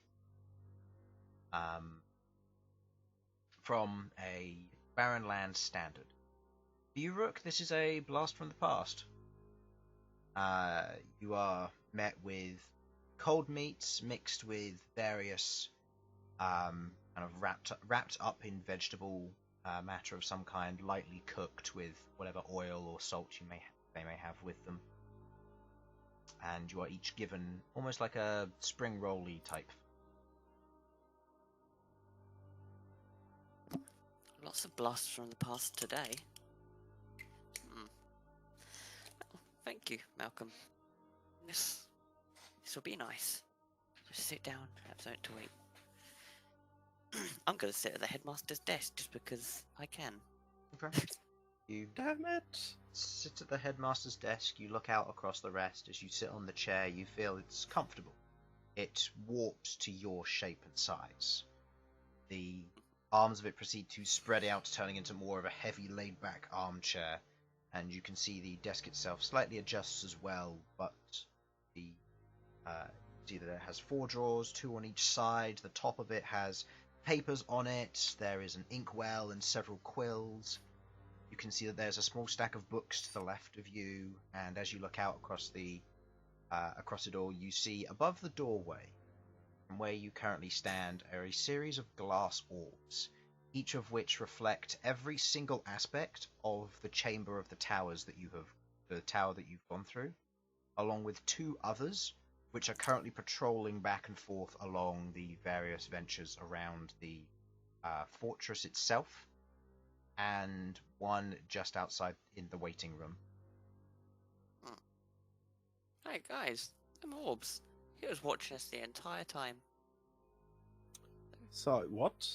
from a Barrenland standard. For you, Rook, this is a blast from the past. You are met with cold meats mixed with various kind of wrapped up in vegetable matter of some kind, lightly cooked with whatever oil or salt they may have with them. And you are each given almost like a spring roll-y type. Lots of blasts from the past today. Well, thank you, Malcom. This will be nice. Just sit down, have something to eat. I'm going to sit at the headmaster's desk just because I can. Okay. You Damn it! sit at the headmaster's desk, you look out across the rest. As you sit on the chair, you feel it's comfortable. It warps to your shape and size. The arms of it proceed to spread out, turning into more of a heavy, laid-back armchair, and you can see the desk itself slightly adjusts as well, but the see that it has 4 drawers, 2 on each side. The top of it has papers on it. There is an inkwell and several quills. You can see that there's a small stack of books to the left of you, and as you look out across it all, you see above the doorway, from where you currently stand, are a series of glass orbs, each of which reflect every single aspect of the chamber of the tower that you've gone through, along with 2 others, which are currently patrolling back and forth along the various ventures around the fortress itself, and one just outside in the waiting room. Hey guys, them orbs. He was watching us the entire time. So, what?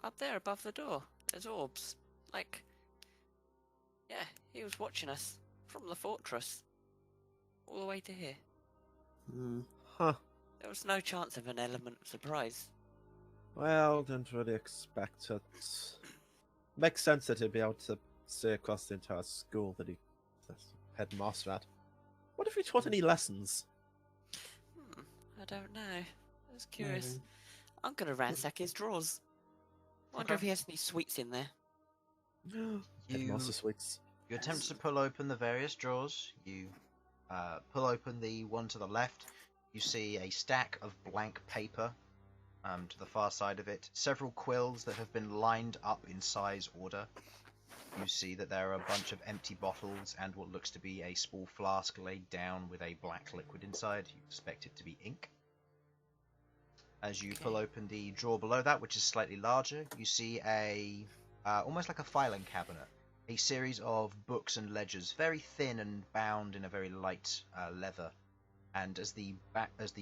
Up there above the door, there's orbs. Yeah, he was watching us from the fortress all the way to here. Huh. There was no chance of an element of surprise. Well, didn't really expect it. Makes sense that he'd be able to see across the entire school that he's headmaster at. What if he taught any lessons? I don't know. Just curious. Maybe. I'm gonna ransack his drawers. Wonder if he has any sweets in there. Headmaster Sweets. You attempt to pull open the various drawers. You pull open the one to the left. You see a stack of blank paper to the far side of it. Several quills that have been lined up in size order. You see that there are a bunch of empty bottles and what looks to be a small flask laid down with a black liquid inside. You expect it to be ink. As you pull open the drawer below that, which is slightly larger, you see a almost like a filing cabinet. A series of books and ledgers, very thin and bound in a very light leather. And as the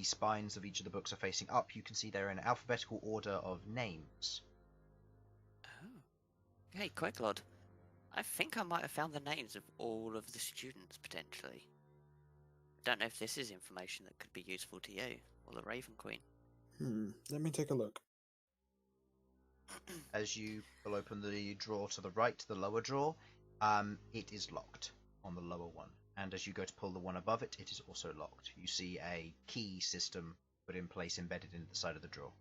spines of each of the books are facing up, you can see they're in alphabetical order of names. Oh. Hey, Queglod. I think I might have found the names of all of the students, potentially. Don't know if this is information that could be useful to you, or the Raven Queen. Let me take a look. As you pull open the drawer to the right, the lower drawer, it is locked on the lower one. And as you go to pull the one above it, it is also locked. You see a key system put in place embedded into the side of the drawer.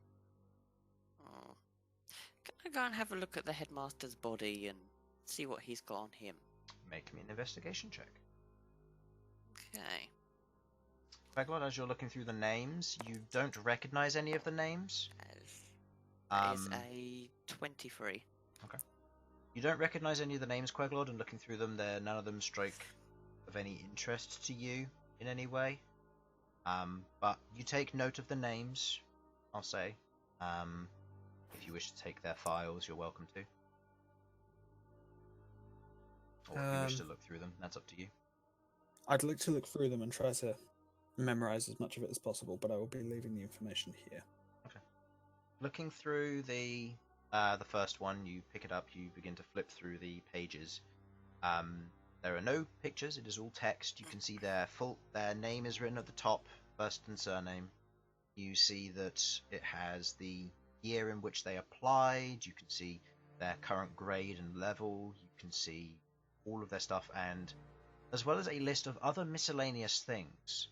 Oh. Can I go and have a look at the headmaster's body and see what he's got on him? Make me an investigation check. Okay. Queglod, as you're looking through the names, you don't recognize any of the names. That is a 23. You don't recognize any of the names, Queglod, and looking through them, none of them strike of any interest to you in any way. But you take note of the names, I'll say. If you wish to take their files, you're welcome to. Or if you wish to look through them, that's up to you. I'd like to look through them and try to memorize as much of it as possible, but I will be leaving the information here. Looking through the first one, you pick it up, you begin to flip through the pages. There are no pictures, it is all text. You can see their name is written at the top, first and surname. You see that it has the year in which they applied, you can see their current grade and level, you can see all of their stuff, and as well as a list of other miscellaneous things.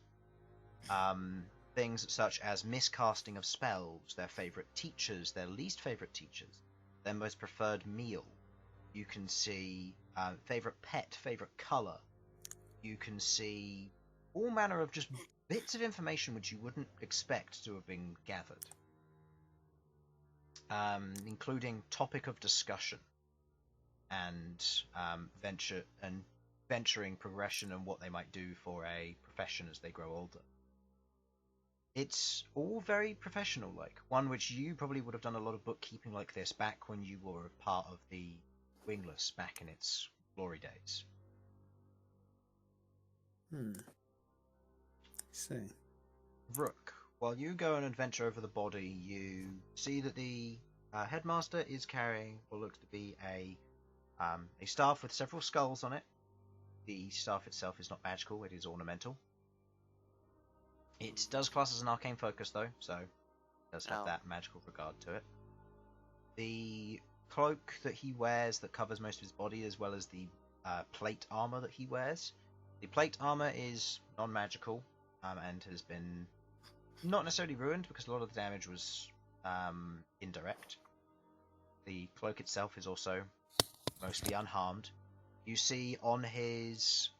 Things such as miscasting of spells, their favourite teachers, their least favourite teachers, their most preferred meal. You can see favourite pet, favourite colour. You can see all manner of just bits of information which you wouldn't expect to have been gathered. Including topic of discussion and venturing progression and what they might do for a profession as they grow older. It's all very professional-like. One which you probably would have done a lot of bookkeeping like this back when you were a part of the Wingless back in its glory days. See. Rook, while you go and adventure over the body, you see that the headmaster is carrying what looks to be a staff with several skulls on it. The staff itself is not magical, it is ornamental. It does class as an arcane focus though, so it does have that magical regard to it. The cloak that he wears that covers most of his body, as well as the plate armor that he wears. The plate armor is non-magical and has been not necessarily ruined because a lot of the damage was indirect. The cloak itself is also mostly unharmed. You see on his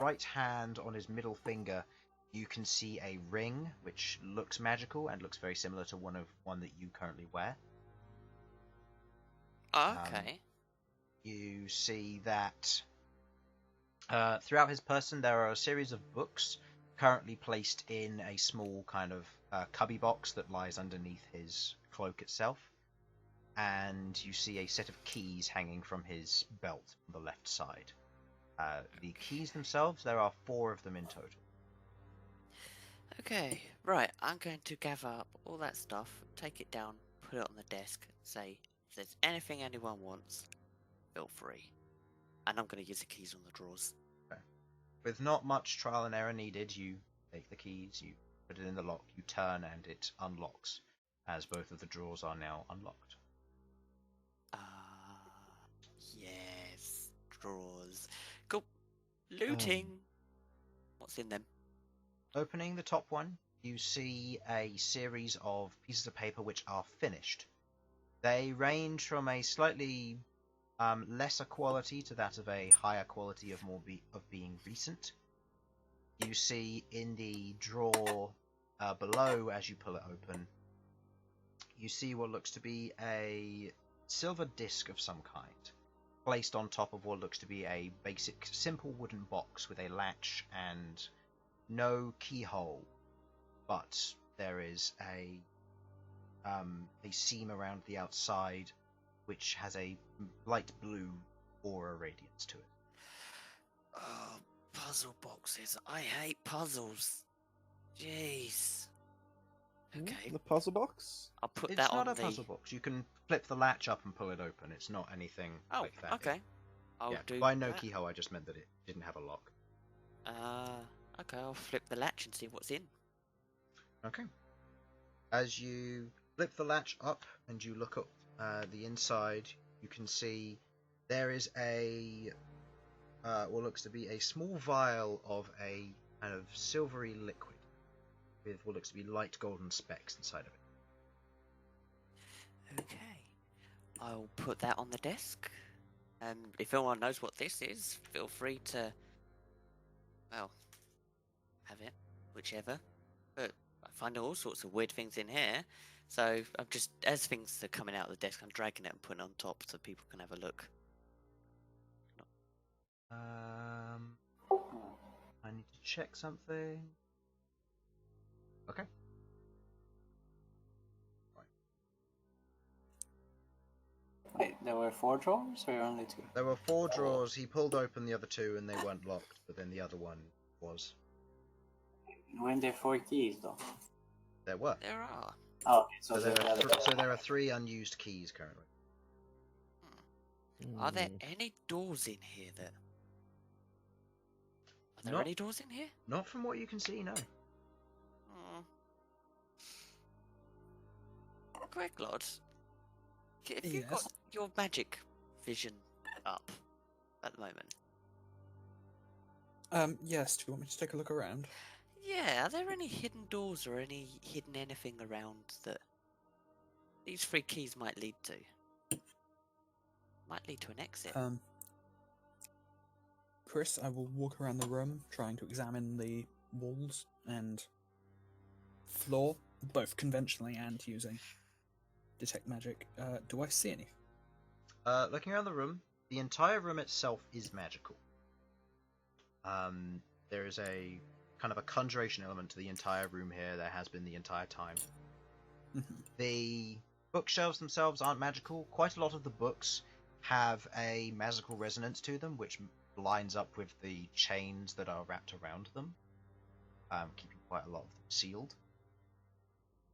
right hand, on his middle finger, you can see a ring which looks magical and looks very similar to one that you currently wear. Okay. You see that throughout his person there are a series of books currently placed in a small kind of cubby box that lies underneath his cloak itself. And you see a set of keys hanging from his belt on the left side. The keys themselves, there are 4 of them in total. Okay, right, I'm going to gather up all that stuff, take it down, put it on the desk, say, if there's anything anyone wants, feel free. And I'm going to use the keys on the drawers. Okay. With not much trial and error needed, you take the keys, you put it in the lock, you turn, and it unlocks, as both of the drawers are now unlocked. Yes, drawers. Cool. Looting. What's in them? Opening the top one, you see a series of pieces of paper which are finished. They range from a slightly lesser quality to that of a higher quality of being recent. You see in the drawer below, as you pull it open, you see what looks to be a silver disc of some kind, placed on top of what looks to be a basic, simple wooden box with a latch and no keyhole, but there is a seam around the outside which has a light blue aura radiance to it. Oh, puzzle boxes. I hate puzzles. Jeez. Okay, The puzzle box? I'll put It's that not on a the... puzzle box. You can flip the latch up and pull it open. It's not anything Oh, like that. okay. I'll do By no that. keyhole, I just meant that it didn't have a lock. Okay, I'll flip the latch and see what's in. Okay. As you flip the latch up and you look at the inside, you can see there is a what looks to be a small vial of a kind of silvery liquid with what looks to be light golden specks inside of it. Okay. I'll put that on the desk. If anyone knows what this is, feel free to, well, have it, whichever. But I find all sorts of weird things in here, so I'm just, as things are coming out of the desk, I'm dragging it and putting it on top so people can have a look. I need to check something. Okay. Wait, there were 4 drawers or only 2? There were 4 drawers. He pulled open the other 2 and they weren't locked, but then the other one was. Weren't there 4 keys though? There were. There are. Oh, okay, so There are 3 unused keys currently. Are there any doors in here that... Are there Not- any doors in here? Not from what you can see, no. Queglod, have you got Yes? your magic vision up at the moment? Yes, do you want me to take a look around? Yeah, are there any hidden doors or any hidden anything around that these 3 keys might lead to? Might lead to an exit. Chris, I will walk around the room, trying to examine the walls and floor, both conventionally and using detect magic. Do I see any? Looking around the room, the entire room itself is magical. There is a kind of a conjuration element to the entire room here. There has been the entire time. The bookshelves themselves aren't magical. Quite a lot of the books have a magical resonance to them, which lines up with the chains that are wrapped around them, keeping quite a lot of them sealed.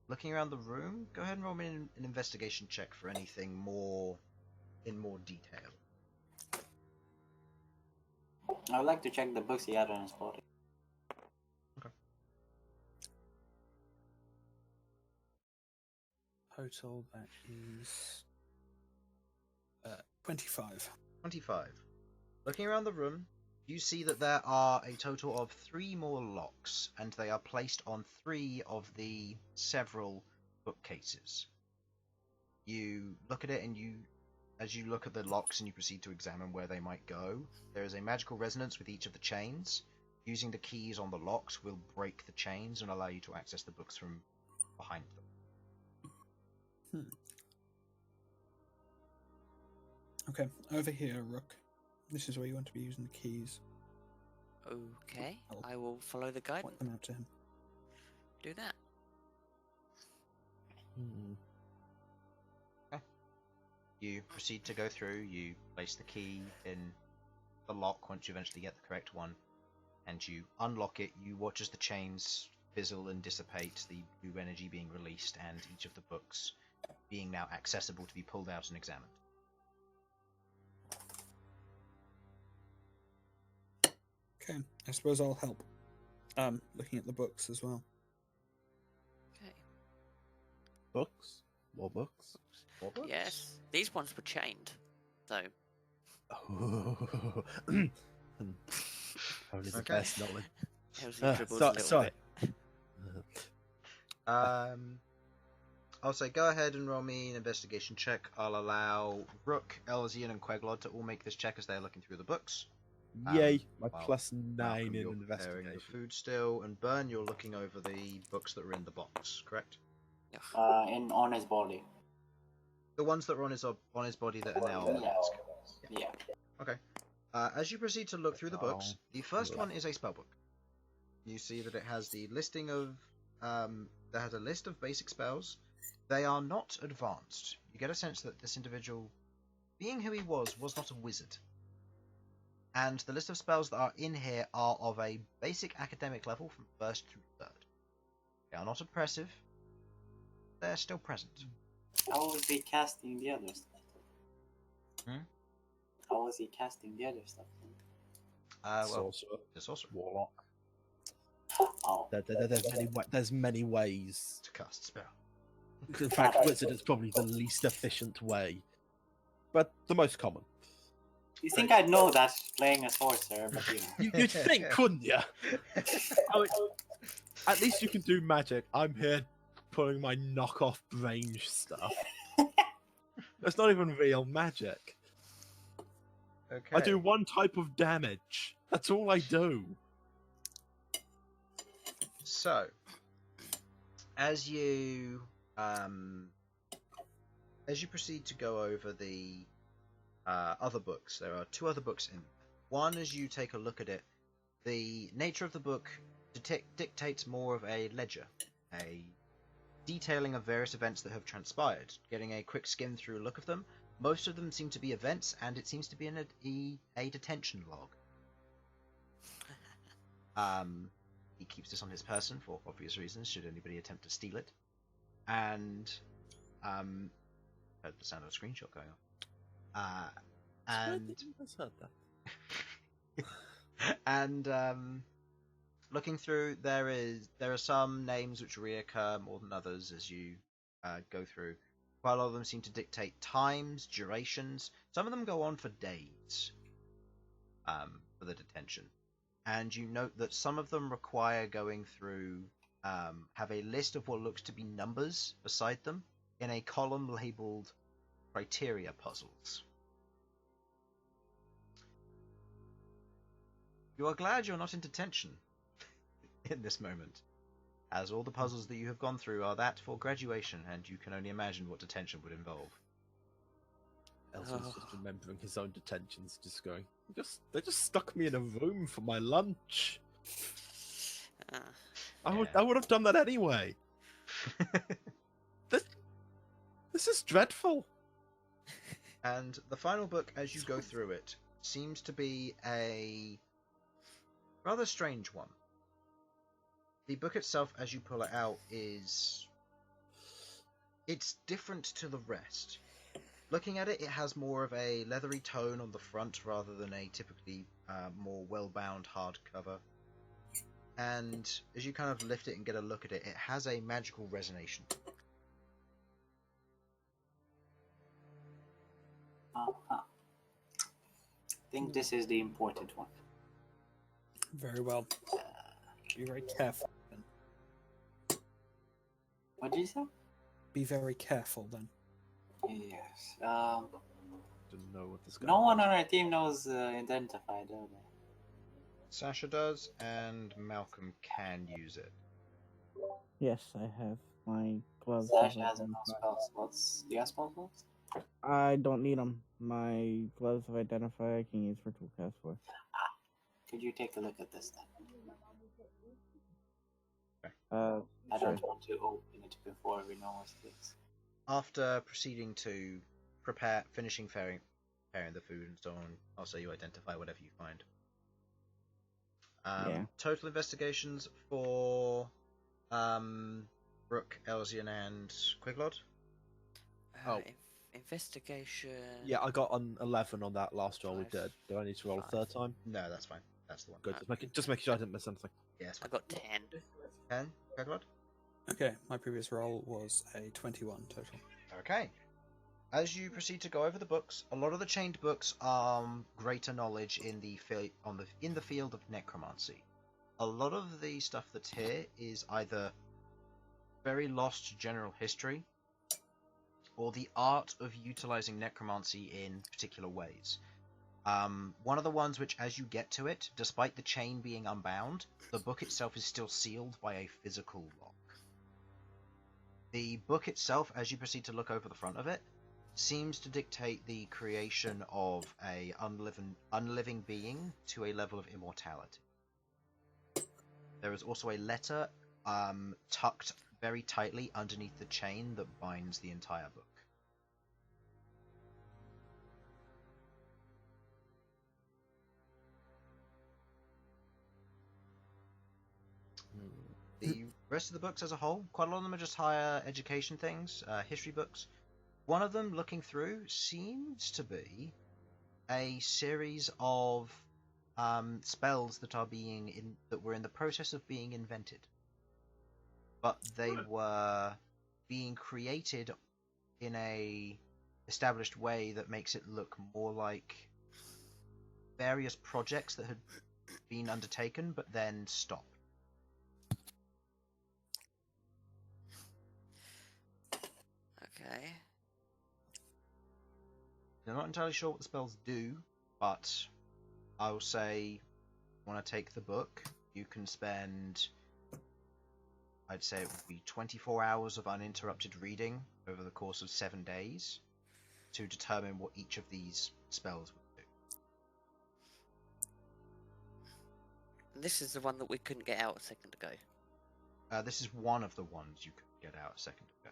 Looking around the room, go ahead and roll me an investigation check for anything in more detail. I would like to check the books he had on his body. Okay. Total, that is 25. 25. Looking around the room, you see that there are a total of 3 more locks, and they are placed on 3 of the several bookcases. You look at it, and as you look at the locks and you proceed to examine where they might go, there is a magical resonance with each of the chains. Using the keys on the locks will break the chains and allow you to access the books from behind them. Okay, over here, Rook. This is where you want to be using the keys. Okay, I'll I will follow the guidance. Point them out to him. Do that. Okay. You proceed to go through, you place the key in the lock once you eventually get the correct one, and you unlock it. You watch as the chains fizzle and dissipate, the blue energy being released, and each of the books being now accessible to be pulled out and examined. Okay, I suppose I'll help. Looking at the books as well. Okay. Books? More books? More books? Yes, these ones were chained, so Oh. Only the Okay. best knowledge. Elsyan dribbles a little Sorry. bit. I'll say go ahead and roll me an investigation check. I'll allow Rook, Elsyan, and Queglod to all make this check as they're looking through the books. Yay! My Well, +9 Malcom, in you're preparing investigation. the food still, and Bern, you're looking over the books that are in the box, correct? On his body. The ones that are on his body that are now on the desk. Yeah. Okay. As you proceed to look through the books, the first one is a spellbook. You see that it has the listing of that has a list of basic spells. They are not advanced. You get a sense that this individual, being who he was not a wizard. And the list of spells that are in here are of a basic academic level from first through third. They are not oppressive. They're still present. How was he casting the other stuff? How was he casting the other stuff? Sorcerer. The sorcerer. Warlock. Oh. There's many ways. To cast spell. In fact, wizard is probably the least efficient way, but the most common. You think I'd know that playing a sorcerer, but you know. You'd think, couldn't you? I mean, at least you can do magic. I'm here pulling my knockoff range stuff. That's not even real magic. Okay. I do one type of damage. That's all I do. So, as you proceed to go over the other books, there are two other books in. One, as you take a look at it, the nature of the book dictates more of a ledger, a detailing of various events that have transpired. Getting a quick skim through look of them, most of them seem to be events, and it seems to be a detention log. He keeps this on his person for obvious reasons, should anybody attempt to steal it. And heard the sound of a screenshot going on. And looking through, there are some names which reoccur more than others as you go through. Quite a lot of them seem to dictate times, durations. Some of them go on for days for the detention. And you note that some of them require going through, have a list of what looks to be numbers beside them in a column labeled criteria puzzles. You are glad you're not in detention in this moment, as all the puzzles that you have gone through are that for graduation, and you can only imagine what detention would involve. Elsyan's just remembering his own detentions, just going, they just stuck me in a room for my lunch. I would have done that anyway. This is dreadful. And the final book, as you go through it, seems to be a rather strange one. The book itself, as you pull it out, it's different to the rest. Looking at it, it has more of a leathery tone on the front rather than a typically more well-bound hardcover. And as you kind of lift it and get a look at it, it has a magical resonation. I think this is the important one. Very well. Be very careful then. What did you say? Be very careful then. Yes. Didn't know what this guy No one on our team knows identify, do they? Sasha does, and Malcom can use it. Yes, I have my gloves. Sasha has no spell slots. Do you have spell slots? I don't need them. My gloves of identify I can use for tool cast for. Could you take a look at this then? I Sure. don't want to open it before we know what it is. After proceeding to finishing preparing the food and so on, I'll say you identify whatever you find. Yeah. Total investigations for Rook, Elsyan, and Queglod. Investigation. Yeah, I got an 11 on that last roll we did. Do I need to roll a third time? No, that's fine. That's the one. Good. Just making sure I didn't miss anything. Yes. I got 10. 10, Queglod? Okay, my previous roll was a 21 total. Okay. As you proceed to go over the books, a lot of the chained books are greater knowledge in the field of necromancy. A lot of the stuff that's here is either very lost to general history, or the art of utilizing necromancy in particular ways. One of the ones which, as you get to it, despite the chain being unbound, the book itself is still sealed by a physical lock. The book itself, as you proceed to look over the front of it, seems to dictate the creation of a unliving being to a level of immortality. There is also a letter tucked very tightly underneath the chain that binds the entire book. The rest of the books as a whole, quite a lot of them are just higher education things, history books. One of them, looking through, seems to be a series of spells that were in the process of being invented, but they were being created in a established way that makes it look more like various projects that had been undertaken but then stopped. Okay. I'm not entirely sure what the spells do, but I will say, want to take the book, you can spend, I'd say it would be 24 hours of uninterrupted reading over the course of 7 days to determine what each of these spells would do. This is the one that we couldn't get out a second ago. This is one of the ones you could get out a second ago.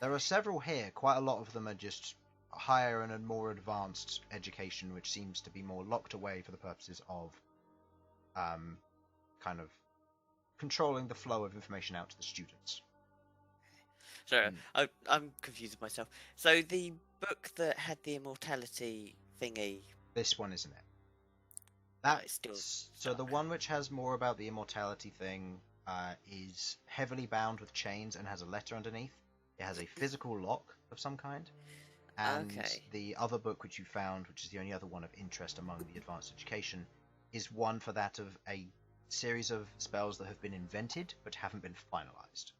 There are several here. Quite a lot of them are just higher and a more advanced education, which seems to be more locked away for the purposes of kind of controlling the flow of information out to the students. Sorry, I'm confusing myself. So the book that had the immortality thingy... This one isn't it. It's still So the one which has more about the immortality thing is heavily bound with chains and has a letter underneath. It has a physical lock of some kind. And the other book which you found, which is the only other one of interest among the advanced education, is one for that of a series of spells that have been invented but haven't been finalized.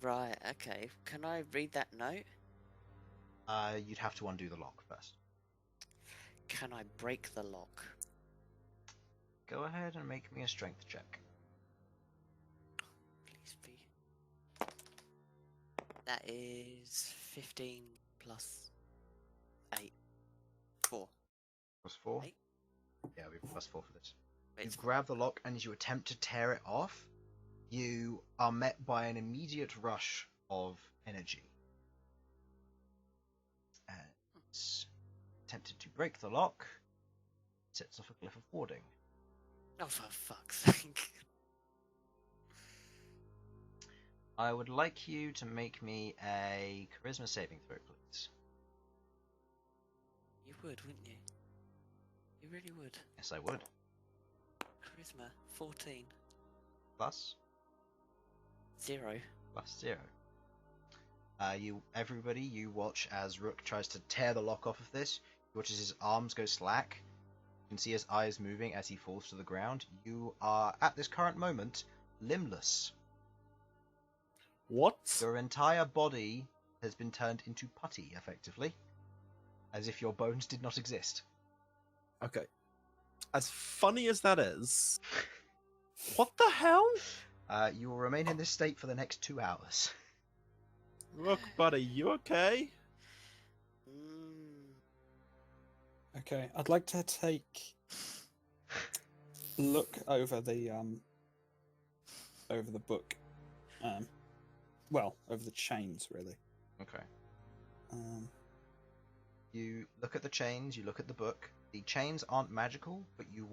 Right, okay. Can I read that note? You'd have to undo the lock first. Can I break the lock? Go ahead and make me a strength check. Please be. That is 15 plus 8. 4. Plus 4? 8? Yeah, we have plus 4 for this. It's You grab the lock, and as you attempt to tear it off, you are met by an immediate rush of energy. And it's attempted to break the lock, sets off a glyph of warding. Oh, for fuck's sake. I would like you to make me a charisma saving throw, please. You would, wouldn't you? You really would. Yes, I would. Charisma, 14. Plus? 0. Plus 0. Everybody, you watch as Rook tries to tear the lock off of this. You watch as his arms go slack. You can see his eyes moving as he falls to the ground. You are, at this current moment, limbless. What? Your entire body has been turned into putty, effectively. As if your bones did not exist. Okay. As funny as that is, what the hell? You will remain in this state for the next 2 hours. Rook, buddy, you okay? Okay, I'd like to take look over the book. Well, over the chains, really. Okay. You look at the chains, you look at the book. The chains aren't magical, but you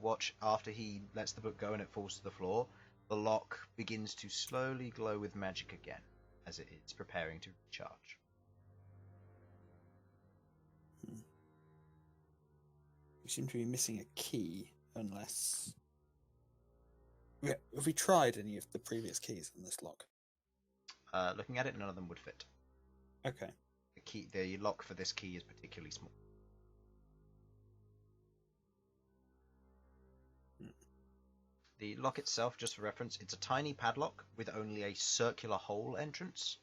watch after he lets the book go and it falls to the floor. The lock begins to slowly glow with magic again, as it is preparing to recharge. We seem to be missing a key, unless... Have we tried any of the previous keys in this lock? Looking at it, none of them would fit. Okay. The lock for this key is particularly small. The lock itself, just for reference, it's a tiny padlock with only a circular hole entrance.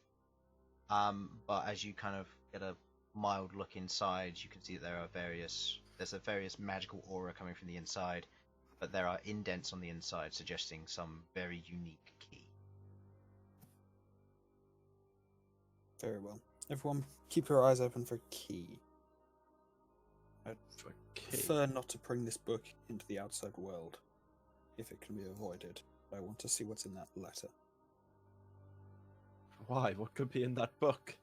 But as you kind of get a mild look inside, you can see that there's a various magical aura coming from the inside, but there are indents on the inside suggesting some very unique key. Very well. Everyone, keep your eyes open for key. I'd prefer not to bring this book into the outside world, if it can be avoided. I want to see what's in that letter. Why? What could be in that book?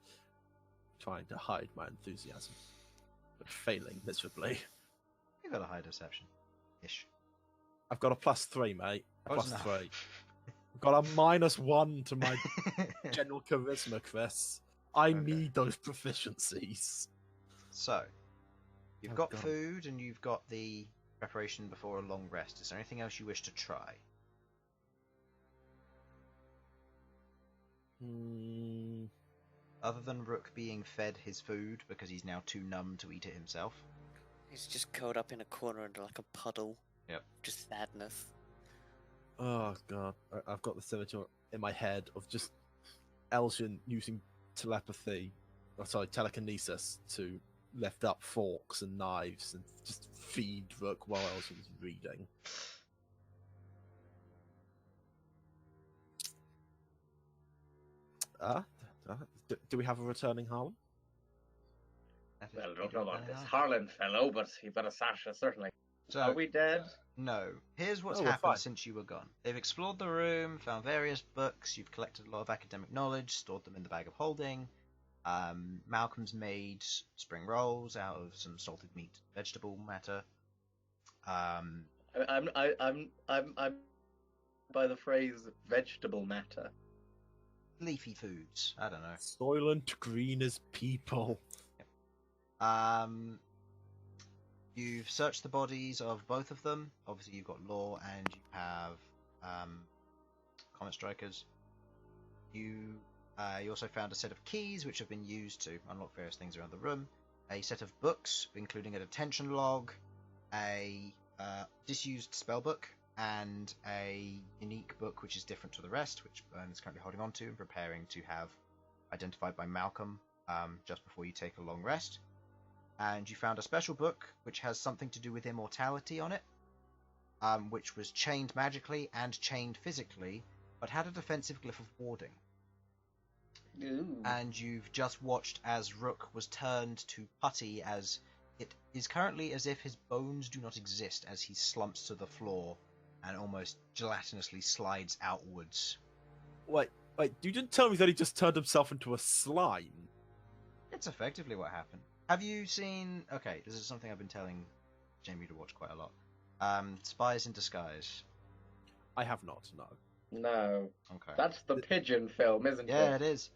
Trying to hide my enthusiasm, but failing miserably. You got a high deception. Ish. I've got a +3, mate. A Close +3. enough. I've got a -1 to my general charisma, Chris. I Okay. need those proficiencies. So, you've Oh, got God. food and you've got the preparation before a long rest. Is there anything else you wish to try? Other than Rook being fed his food because he's now too numb to eat it himself. He's just curled up in a corner under like a puddle. Yep. Just sadness. Oh god, I've got this image in my head of just Elsyan using telekinesis to lift up forks and knives and just feed Rook while Elsyan's reading. Do we have a returning Harlan? Well, I don't know about this Harlan fellow, but he better Sasha, certainly. So, Are we dead? No. Here's what's Oh, we're happened fine. since you were gone. They've explored the room, found various books, you've collected a lot of academic knowledge, stored them in the bag of holding. Malcolm's made spring rolls out of some salted meat vegetable matter. I'm by the phrase vegetable matter. Leafy foods. I don't know. Soylent Green as people. You've searched the bodies of both of them. Obviously, you've got Law and you have Comet Strikers. You also found a set of keys which have been used to unlock various things around the room. A set of books, including a detention log, a disused spellbook, and a unique book which is different to the rest, which Bern is currently holding on to and preparing to have identified by Malcom just before you take a long rest. And you found a special book which has something to do with immortality on it, which was chained magically and chained physically, but had a defensive glyph of warding. Ooh. And you've just watched as Rook was turned to putty, as it is currently as if his bones do not exist, as he slumps to the floor and almost gelatinously slides outwards. Wait, you didn't tell me that he just turned himself into a slime. It's effectively what happened. Have you seen... Okay, this is something I've been telling Jamie to watch quite a lot. Spies in Disguise. I have not, no. No. Okay. That's the pigeon film, isn't it? Yeah, it is.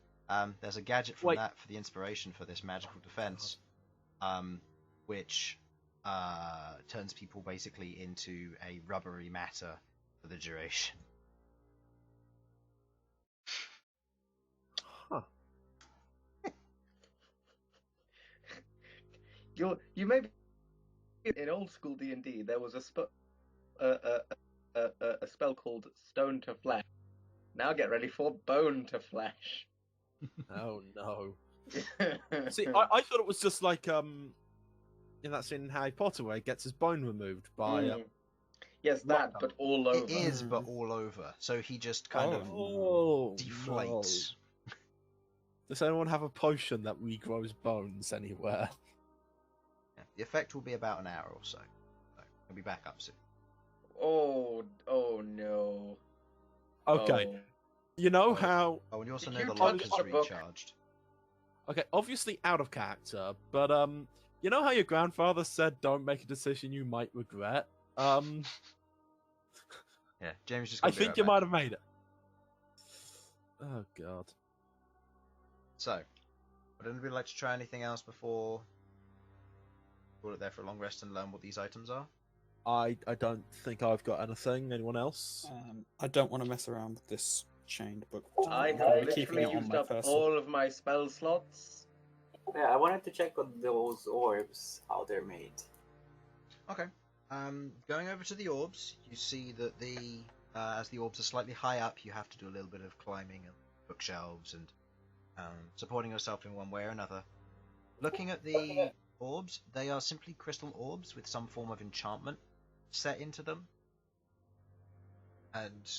There's a gadget from Wait. that for the inspiration for this magical defense, which turns people basically into a rubbery matter for the duration. Huh. You may be... In old school D&D, there was a spell called Stone to Flesh. Now get ready for Bone to Flesh. Oh no. See, I thought it was just like in that scene in Harry Potter where he gets his bone removed by Yes, that, but all over. It is, but all over. So he just kind of oh, deflates. no. Does anyone have a potion that regrows bones anywhere? Yeah, the effect will be about an hour or so. He'll be back up soon. Oh no. Okay. Oh. You know Oh. how... Oh, and you also Did know you the touch lock is the book? recharged. Okay, obviously out of character, but you know how your grandfather said don't make a decision you might regret? Yeah, James just. I think you might have made it. Oh god. So, would anybody like to try anything else before call it there for a long rest and learn what these items are? I don't think I've got anything. Anyone else? I don't want to mess around with this chained book. I I'm have keeping literally it on used my up person. all of my spell slots. Yeah, I wanted to check on those orbs, how they're made. Okay. Going over to the orbs, you see that as the orbs are slightly high up, you have to do a little bit of climbing and bookshelves and supporting yourself in one way or another. Looking at the orbs, they are simply crystal orbs with some form of enchantment set into them. And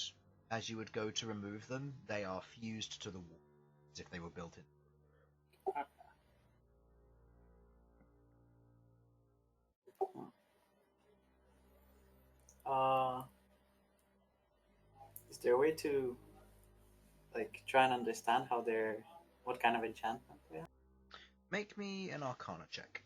as you would go to remove them, they are fused to the wall, as if they were built in. Is there a way to try and understand what kind of enchantment they have? Make me an Arcana check.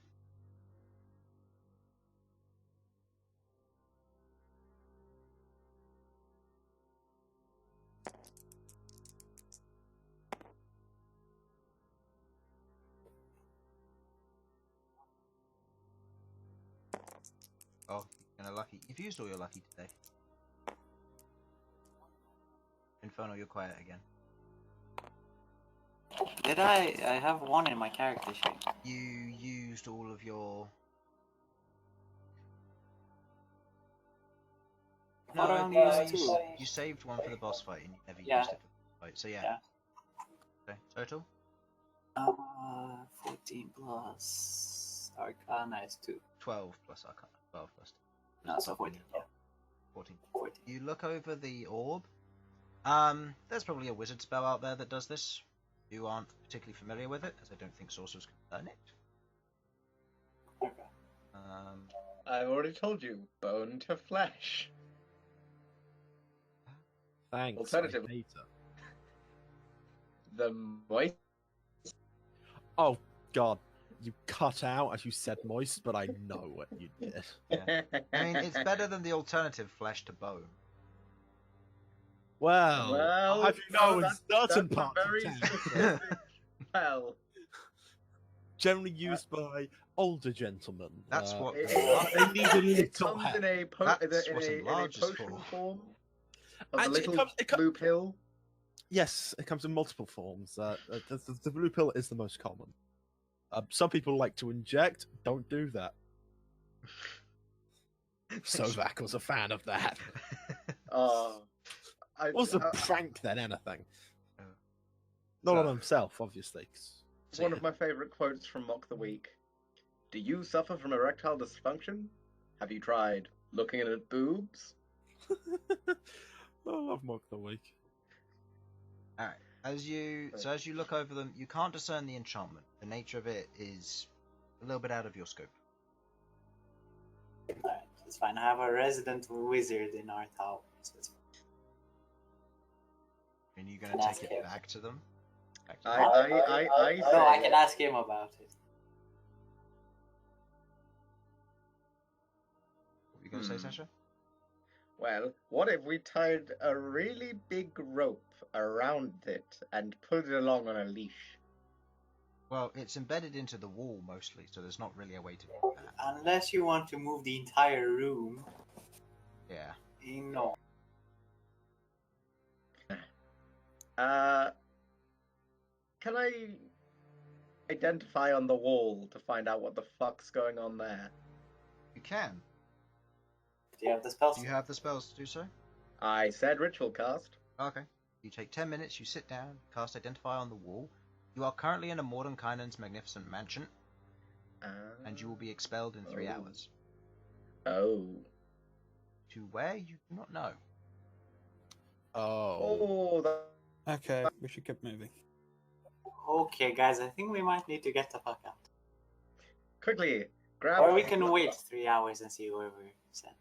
Oh, you're gonna lucky. You've used all your lucky today. Infernal, you're quiet again. Did I? I have one in my character sheet. You used all of your... I thought I only used two. You saved one for the boss fight and you never Yeah. used it for the fight, so yeah. Okay, total? 14 plus Arcana is 2. 12 plus Arcana. 12 plus 2. No, so 14. Yeah. 14. 14. You look over the orb. There's probably a wizard spell out there that does this. You aren't particularly familiar with it, as I don't think sorcerers can learn it. Okay. I've already told you, bone to flesh. Thanks. Alternative. Peter. The moist. Oh God, you cut out as you said moist, but I know what you did. Yeah. I mean, it's better than the alternative flesh to bone. Well, have you know, in certain that's parts a very of town, specific spell. generally used by older gentlemen. That's what It, They need a it little comes help. in a, That's in what a enlarge is potion for. form of a Actually, little blue pill. Yes, it comes in multiple forms. The blue pill is the most common. Some people like to inject. Don't do that. Sovak was a fan of that. It was a prank than anything. Not on himself, obviously. One of my favourite quotes from Mock the Week. Do you suffer from erectile dysfunction? Have you tried looking at boobs? I love Mock the Week. Alright, as you look over them, you can't discern the enchantment. The nature of it is a little bit out of your scope. Alright, it's fine. I have a resident wizard in our tower, so it's fine. And you're going to take it back to them? I No, I can ask him about it. What were you going to say, Sasha? Well, what if we tied a really big rope around it and put it along on a leash? Well, it's embedded into the wall mostly, so there's not really a way to do that. Unless you want to move the entire room. Yeah. No. Can I identify on the wall to find out what the fuck's going on there? You can. Do you have the spells? Do you have the spells to do so? I said ritual cast. Okay. You take 10 minutes, you sit down, cast Identify on the wall. You are currently in a Mordenkainen's magnificent mansion, and you will be expelled in 3 hours. Oh. To where, you do not know. Oh, Okay, we should get moving. Okay, guys, I think we might need to get the fuck out. quickly, grab... Or we can wait 3 hours and see where we're sent.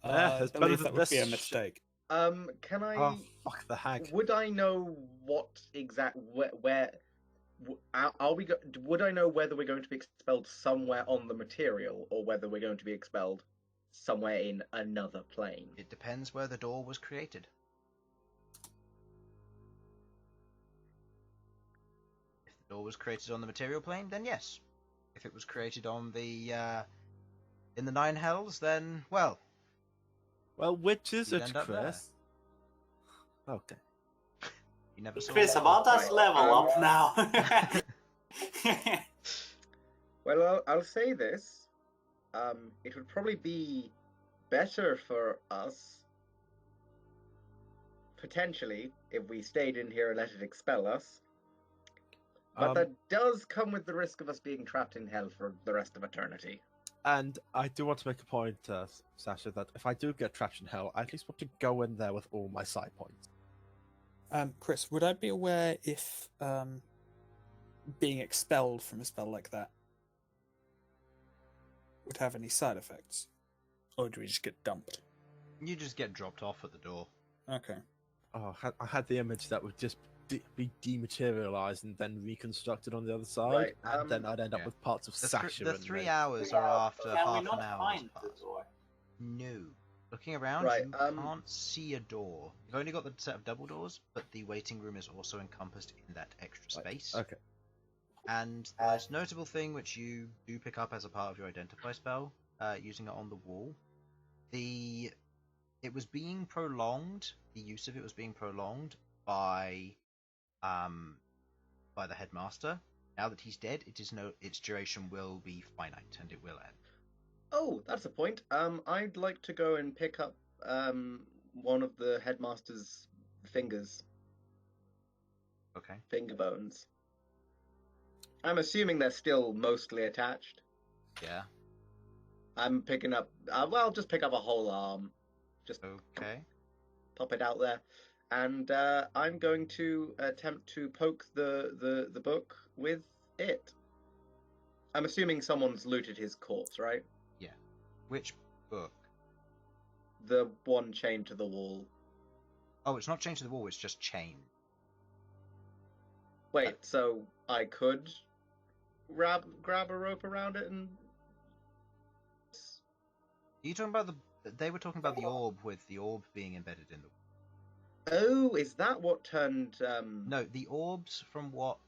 That's I better believe than that would be a this mistake. Can I... Oh, fuck the hag. Would I know what exact... where are we... Would I know whether we're going to be expelled somewhere on the material, or whether we're going to be expelled somewhere in another plane? It depends where the door was created. If the door was created on the material plane, then yes. If it was created on the in the Nine Hells, then well. Well, which is You'd it, end up there. Chris? Okay. You never saw Chris, that. about us level up now. Well, I'll say this. it would probably be better for us, potentially, if we stayed in here and let it expel us. But that does come with the risk of us being trapped in hell for the rest of eternity. And I do want to make a point, Sasha, that if I do get trapped in hell, I at least want to go in there with all my side points. Chris, would I be aware if being expelled from a spell like that would have any side effects? Or do we just get dumped? You just get dropped off at the door. Okay. Oh, I had the image that would just be dematerialized and then reconstructed on the other side, Right, and then I'd end up yeah. with parts of The Sasha. the and 3 me. hours are after Can half we not an hour. find has the passed. door? No. Looking around, Right, you can't see a door. You've only got the set of double doors, but the waiting room is also encompassed in that extra Right, space. Okay. And the most notable thing, which you do pick up as a part of your identify spell, using it on the wall, it was being prolonged. The use of it was being prolonged by the headmaster. Now that he's dead, its duration will be finite and it will end. Oh, that's a point. I'd like to go and pick up one of the headmaster's fingers, Okay. finger bones. I'm assuming they're still mostly attached. Yeah. I'm picking up. Well, just pick up a whole arm. Just Okay. pop it out there, and I'm going to attempt to poke the book with it. I'm assuming someone's looted his corpse, right? Yeah. Which book? The one chained to the wall. Oh, it's not chained to the wall. It's just chained. Wait, so I could grab a rope around it and. Are you talking about They were talking about the orb, with the orb being embedded in the. Oh, is that what turned? No, the orbs from what?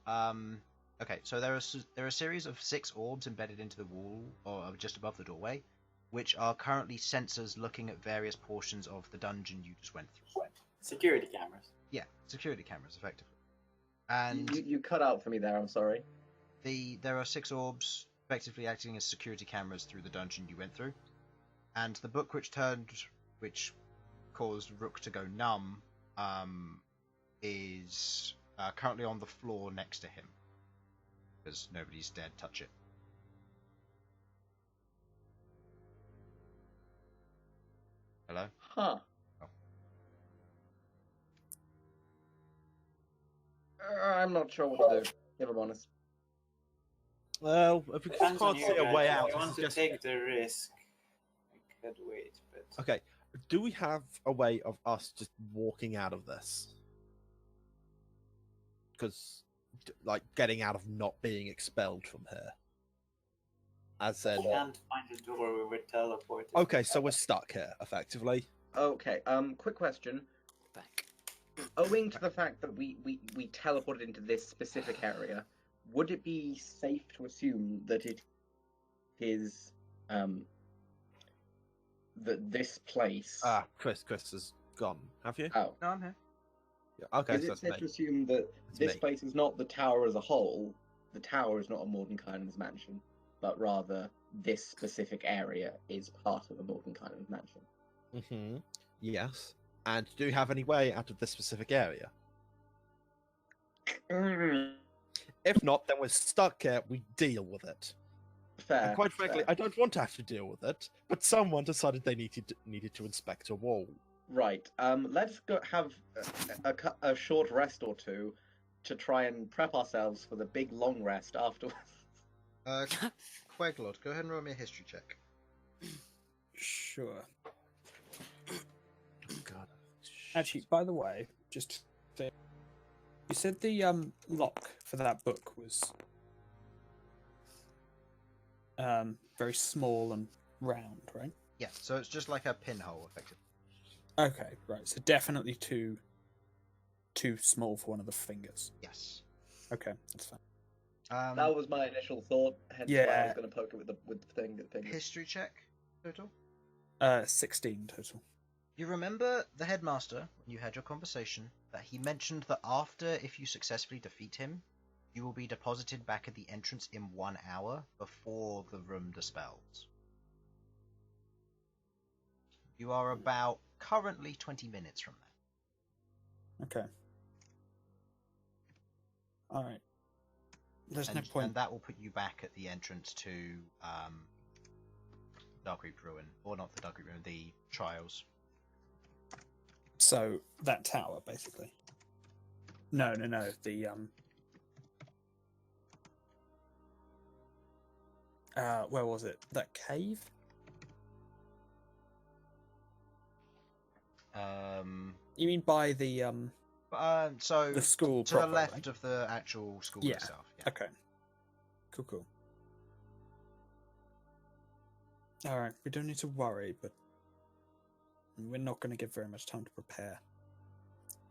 Okay, so there are a series of 6 orbs embedded into the wall or just above the doorway, which are currently sensors looking at various portions of the dungeon you just went through. Security cameras. Yeah, security cameras, effectively. And You cut out for me there. I'm sorry. there are 6 orbs effectively acting as security cameras through the dungeon you went through, and the book which caused Rook to go numb is currently on the floor next to him because nobody's dared touch it. Hello? Huh. Oh. I'm not sure what to do, if I'm honest. Well, if we Depends on can't you see a guys. way If out, you want to just... take the risk, I could wait, but Okay, do we have a way of us just walking out of this? Because, like, getting out of not being expelled from here. As in... we can't find the door. We were teleported. Okay, so we're stuck here, effectively. Okay. Quick question. Back. Owing to the fact that we teleported into this specific area, would it be safe to assume that it is that this place? Ah, Chris has gone. Have you? Oh. No, I'm here. Yeah, okay, Is so it it's safe me. to assume that It's this me. place is not the tower as a whole? The tower is not a Mordenkainen's mansion, but rather this specific area is part of a Mordenkainen's mansion. Mm-hmm. Yes. And do you have any way out of this specific area? If not, then we're stuck here. We deal with it. Fair. And quite frankly, fair. I don't want to have to deal with it. But someone decided they needed to inspect a wall. Right. Let's go have a short rest or two to try and prep ourselves for the big long rest afterwards. Queglod, go ahead and roll me a history check. Sure. Oh, God. Actually, by the way, just to say, you said the lock for that book was very small and round, right? Yeah, so it's just like a pinhole, effectively. Okay, right. So definitely too small for one of the fingers. Yes. Okay, that's fine. That was my initial thought. Hence why I Yeah. was going to poke it with the thing. History check total. 16 total. You remember the headmaster, when you had your conversation, that he mentioned that if you successfully defeat him, you will be deposited back at the entrance in 1 hour before the room dispels. You are about currently 20 minutes from there. Okay. All right. There's no point. And that will put you back at the entrance to Darkreap Ruin, or not the Darkreap Ruin, the Trials. So that tower, basically. No. The where was it? That cave? You mean by the So the school to proper, the left right? of the actual school Yeah. itself. Yeah. Okay. Cool. All right. We don't need to worry, but we're not going to give very much time to prepare.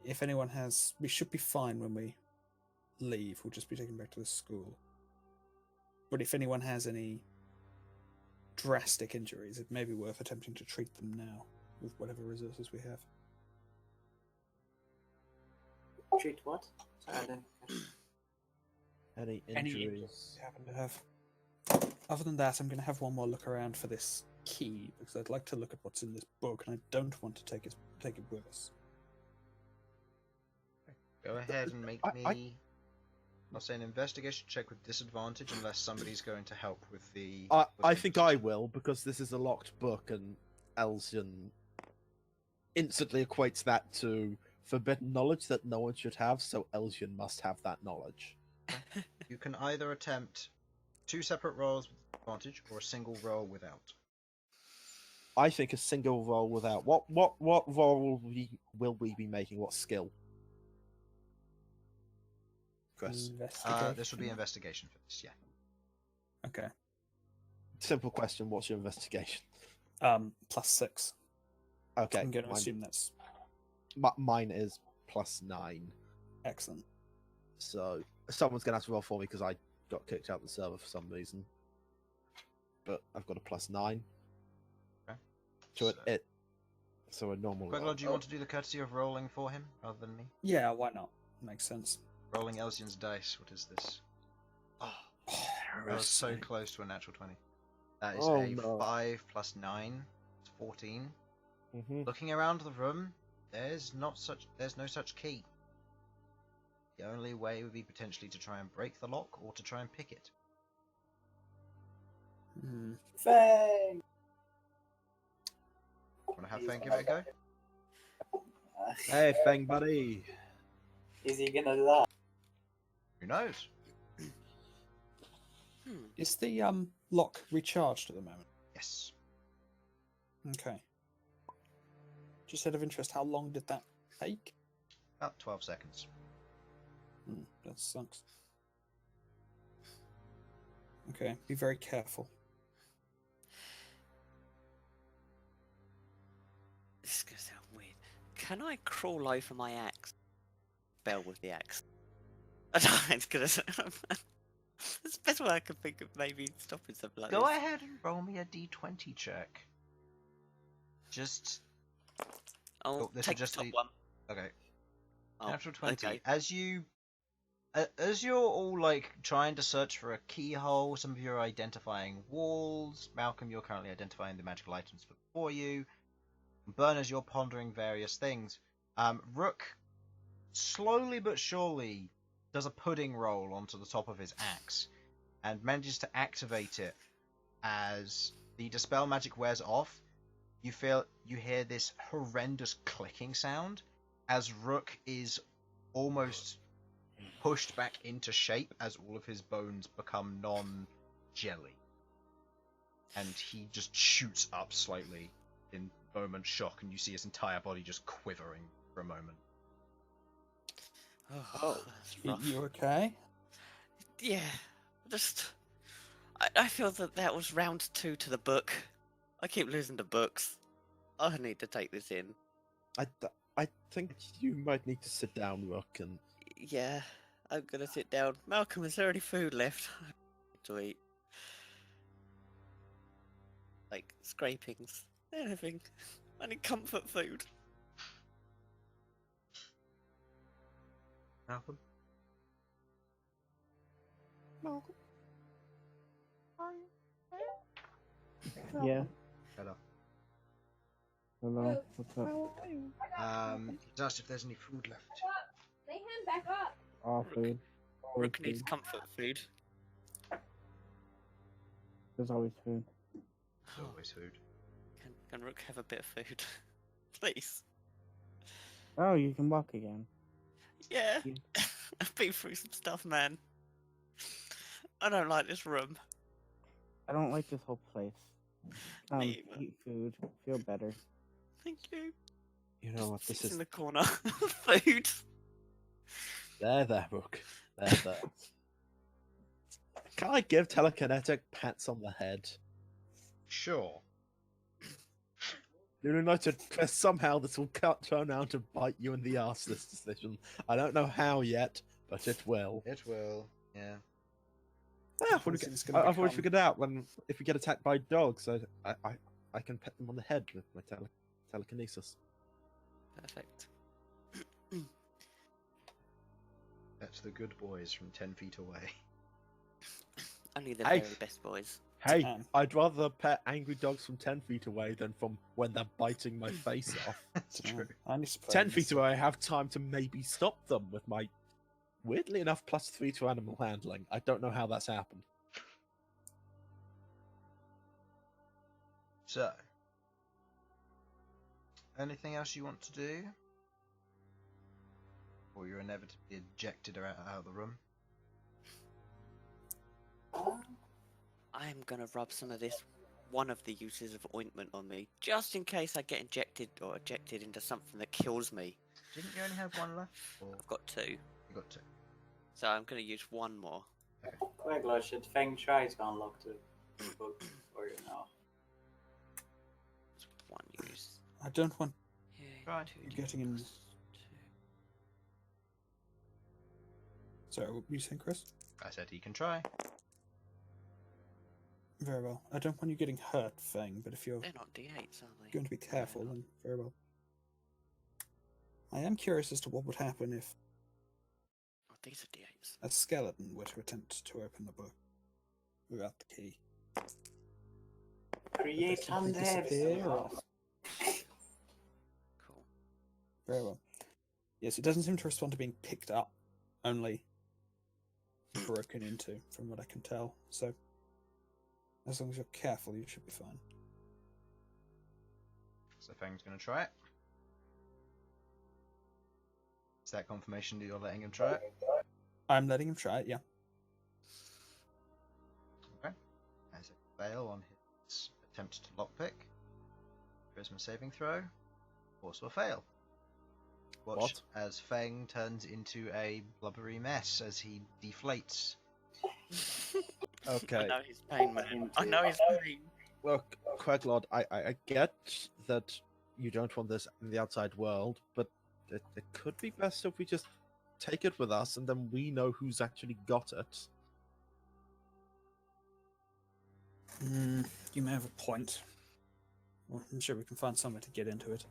If anyone has, we should be fine when we leave. We'll just be taken back to the school. But if anyone has any drastic injuries, it may be worth attempting to treat them now with whatever resources we have. Treat what? Sorry, I didn't catch. Any Any injuries? we happen to have. Other than that, I'm going to have one more look around for this key because I'd like to look at what's in this book, and I don't want to take it with us. Go ahead and make me. I'll say an investigation check with disadvantage unless somebody's going to help with the. I think I will, because this is a locked book, and Elsyan instantly equates that to forbidden knowledge that no one should have, so Elsyan must have that knowledge. You can either attempt 2 separate rolls with advantage or a single roll without. I think a single roll without. What roll will we be making? What skill? Chris. This would be investigation for this, yeah. Okay. Simple question. What's your investigation? +6. Okay. I'm going to assume that's mine is +9. excellent. So someone's going to have to roll for me because I got kicked out of the server for some reason. But I've got a +9. Okay. So a normal roll. Queglod, do you want to do the courtesy of rolling for him rather than me? Yeah, why not? Makes sense. Rolling Elsyan's dice. What is this? Oh, that was so close to a natural 20. That is a 5 plus 9. It's 14. Mm-hmm. Looking around the room, there's no such key. The only way would be potentially to try and break the lock or to try and pick it. Fang! Want to have Fang give it a go? Hey, Fang buddy. Is he gonna die? Who knows? Is the lock recharged at the moment? Yes. Okay. Just out of interest, how long did that take? About 12 seconds. That sucks. Okay, be very careful. This is gonna sound weird. Can I crawl over my axe? Spell with the axe. It's gonna. That's the best way I can think of maybe stopping something like Go this. ahead and roll me a d20 check. Just. I'll this take is just the top the- one. Okay. Oh, Natural 20. okay. As you're all like trying to search for a keyhole, some of you are identifying walls. Malcom, you're currently identifying the magical items before you. Bern, as you're pondering various things. Rook, slowly but surely, does a pudding roll onto the top of his axe and manages to activate it. As the dispel magic wears off, you hear this horrendous clicking sound as Rook is almost pushed back into shape as all of his bones become non-jelly. And he just shoots up slightly in moment shock, and you see his entire body just quivering for a moment. Oh, that's rough. You okay? Yeah, I feel that was round 2 to the book. I keep losing the books. I need to take this in. I think you might need to sit down, Rook, and Yeah, I'm gonna sit down. Malcom, is there any food left? I need to eat. Like scrapings, anything. I need comfort food. Malcolm? Yeah. Hello. Hello, what's up? He's asked if there's any food left. All food. Always Rook needs food. comfort food. There's always food. There's always food. Can Rook have a bit of food? Please. Oh, you can walk again. Yeah. Yeah. I've been through some stuff, man. I don't like this room. I don't like this whole place. Me either. Eat food. Feel better. Thank you. You know what this Sits in is? the corner. Food. There, Rook. There. Can I give telekinetic pats on the head? Sure. You noted, Chris, somehow this will turn out to bite you in the arse, this decision. I don't know how yet, but it will. It will. Yeah. I've already figured out if we get attacked by dogs, I can pet them on the head with my telekinesis. Perfect. That's the good boys from 10 feet away. Only the Hey. very best boys. Hey, Um. I'd rather pet angry dogs from 10 feet away than from when they're biting my face off. That's true. I only suppose 10 feet away, I have time to maybe stop them with my, weirdly enough, +3 to animal handling. I don't know how that's happened. So, anything else you want to do? Or you're inevitably ejected out of the room? I'm gonna rub some of this, one of the uses of ointment on me, just in case I get injected or ejected into something that kills me. Didn't you only have one left? Or I've got 2, you got 2? so I'm gonna use one more. Queglod, should Feng try to unlock the book for you now? It's one use. I don't want Yeah, Right. you getting in. Sorry, what were you saying, Chris? I said he can try. Very well. I don't want you getting hurt, Fang, but if you're They're not D8s, are they? going to be careful, then very well. I am curious as to what would happen if Oh, these are D8s. a skeleton were to attempt to open the book without the key. Create Simply undead. disappear or- Cool. Very well. Yes, it doesn't seem to respond to being picked up, only broken into, from what I can tell. So, as long as you're careful, you should be fine. So Fang's going to try it. Is that confirmation that you're letting him try it? I'm letting him try it, yeah. Okay. As a fail on his attempt to lockpick. Charisma saving throw. Also a fail. Watch What? as Fang turns into a blubbery mess as he deflates. I Okay. know his pain, man. I know his pain. Look, Queglod, I get that you don't want this in the outside world, but it could be best if we just take it with us and then we know who's actually got it. You may have a point. Well, I'm sure we can find somewhere to get into it.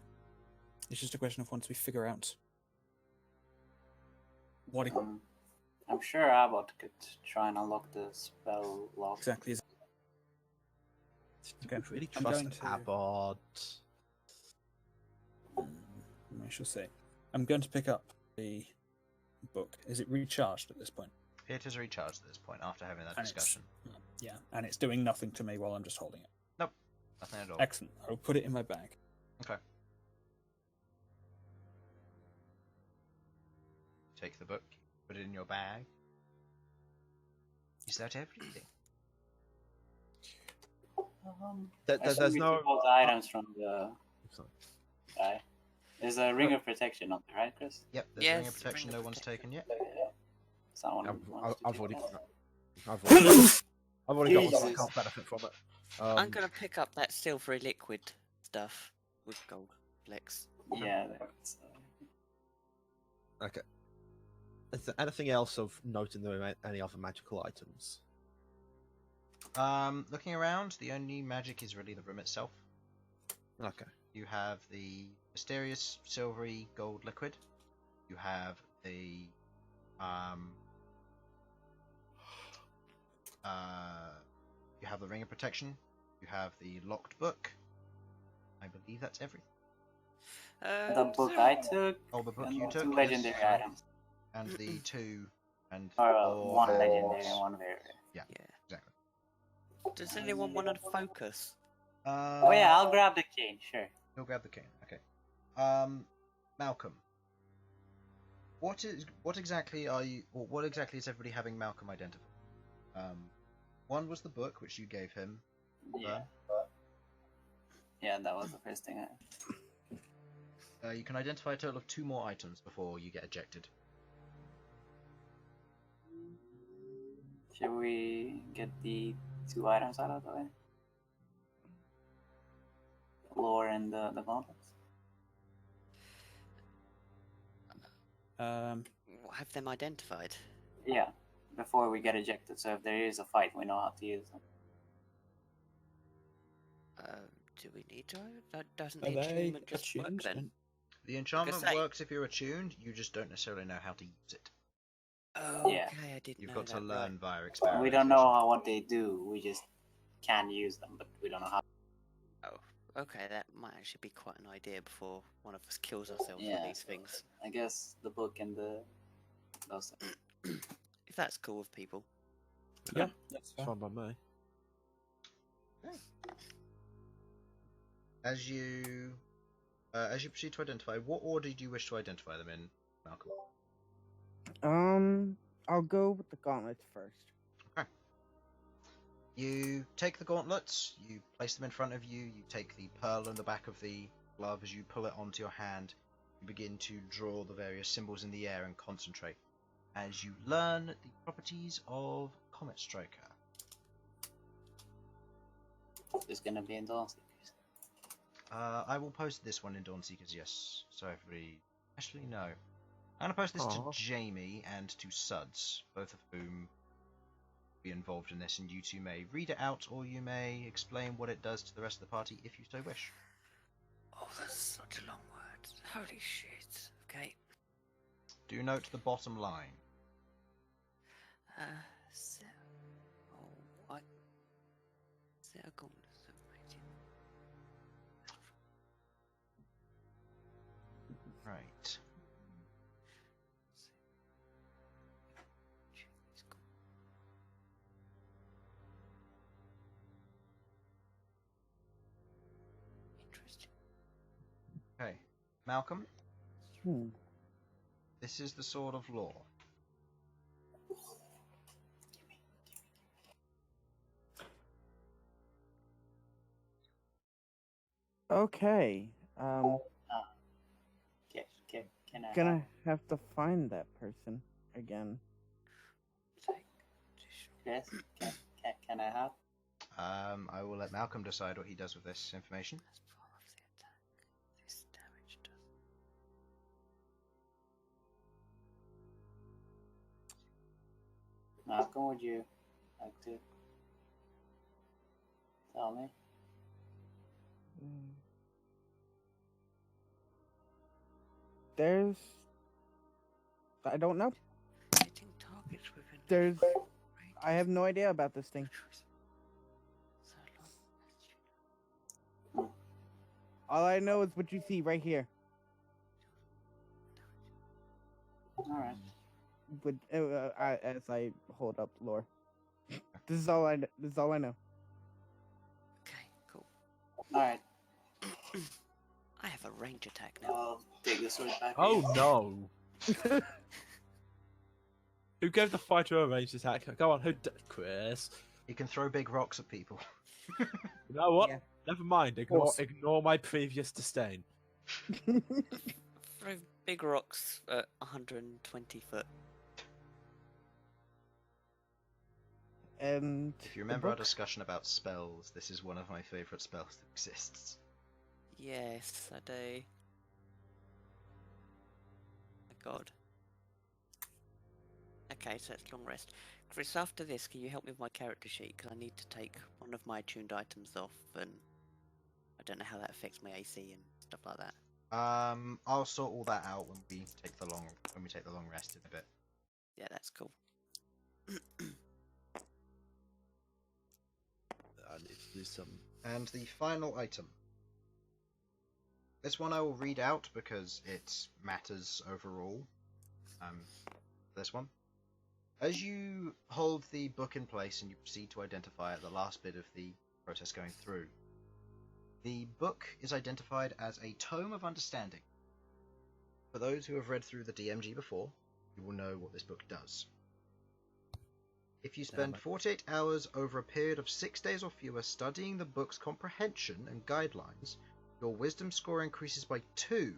It's just a question of once we figure out what I'm sure Abbott could try and unlock the spell lock. exactly is. Do you really I'm trust going to- Abbott? I shall say. I'm going to pick up the book. Is it recharged at this point? It is recharged at this point after having that And it's- discussion. Yeah, and it's doing nothing to me while I'm just holding it. Nothing at all. Excellent. I'll put it in my bag. Okay. Take the book, put it in your bag. Is that everything? There's no. All the items from the Sorry. guy. There's a ring of protection on there, right, Chris? Yep, there's a ring of Yes, protection ring of no one's taken yet. Someone I've wants to already. take that? I've already got one, so I Jesus. can't benefit from it. I'm gonna pick up that silvery liquid stuff with gold flecks. Yeah, that's, Okay. Is there anything else of note in the any other magical items? Looking around, the only magic is really the room itself. Okay. You have the mysterious silvery gold liquid. You have the you have the ring of protection. You have the locked book. I believe that's everything. The book I took, Oh, the book and you took? two Yes, legendary sorry. items. And the two and Or four one and- legendary and one rare. Yeah, Yeah. exactly. Does anyone want to focus? Oh yeah, I'll grab the cane, sure. You'll grab the cane. Okay. Malcolm. What exactly are you? Or what exactly is everybody having Malcolm identify? One was the book which you gave him. Yeah. Yeah, that was the first thing You can identify a total of 2 more items before you get ejected. Should we get the 2 items out of the way? The lore and the gauntlets? Have them identified? Yeah, before we get ejected, so if there is a fight, we know how to use them. Do we need to? Doesn't Are the they attunement just work attuned? then? The enchantment say- works if you're attuned, you just don't necessarily know how to use it. Oh, Yeah. okay, I didn't You've know got to that, learn right. via experimentation. We don't know what they do, we just can use them, but we don't know how. Oh, okay, that might actually be quite an idea before one of us kills ourselves Yeah. with these things. I guess the book and those things. If that's cool with people. Yeah, that's Fine by me. As you proceed to identify, what order do you wish to identify them in, Malcolm? I'll go with the gauntlets first. You take the gauntlets, you place them in front of you, you take the pearl on the back of the glove, as you pull it onto your hand, you begin to draw the various symbols in the air and concentrate, as you learn the properties of Comet Striker. It's gonna be in Dawn Seekers. I will post this one in Dawn Seekers, yes, so everybody... Actually, no. I'm going to post this to Aw. Jamie and to Sudz, both of whom be involved in this, and you two may read it out, or you may explain what it does to the rest of the party if you so wish. Oh, that's such a long word. Holy shit. Okay. Do note the bottom line. So... Oh, what? Circle. Right. Interesting. Okay. Malcolm, Hmm. this is the Sword of Law. Okay. Can I? Gonna have to find that person again. Yes. Can I have? I will let Malcolm decide what he does with this information. As part of the attack, this damage does. Malcolm, would you like to tell me? There's... I don't know. Hitting targets within There's... radius I have no idea about this thing. so long as you All I know is what you see right here. Alright. With as I hold up lore. This is all I know. This is all I know. Okay, cool. Alright. I have a range attack now. I'll take the sword back. Oh no! Who gave the fighter a ranged attack? Go on, Chris. He can throw big rocks at people. You know what? Yeah. Never mind. Ignore my previous disdain. Throw big rocks at 120 foot. And If you the remember our book? discussion about spells, this is one of my favourite spells that exists. Yes, I do. My god. Okay, so it's long rest. Chris, after this, can you help me with my character sheet? Because I need to take one of my attuned items off, and I don't know how that affects my AC and stuff like that. I'll sort all that out when we take the long rest in a bit. Yeah, that's cool. I need to do some. And the final item. This one I will read out because it matters overall. This one. As you hold the book in place and you proceed to identify the last bit of the process going through, the book is identified as a tome of understanding. For those who have read through the DMG before, you will know what this book does. If you spend 48 hours over a period of 6 days or fewer studying the book's comprehension and guidelines, your wisdom score increases by 2,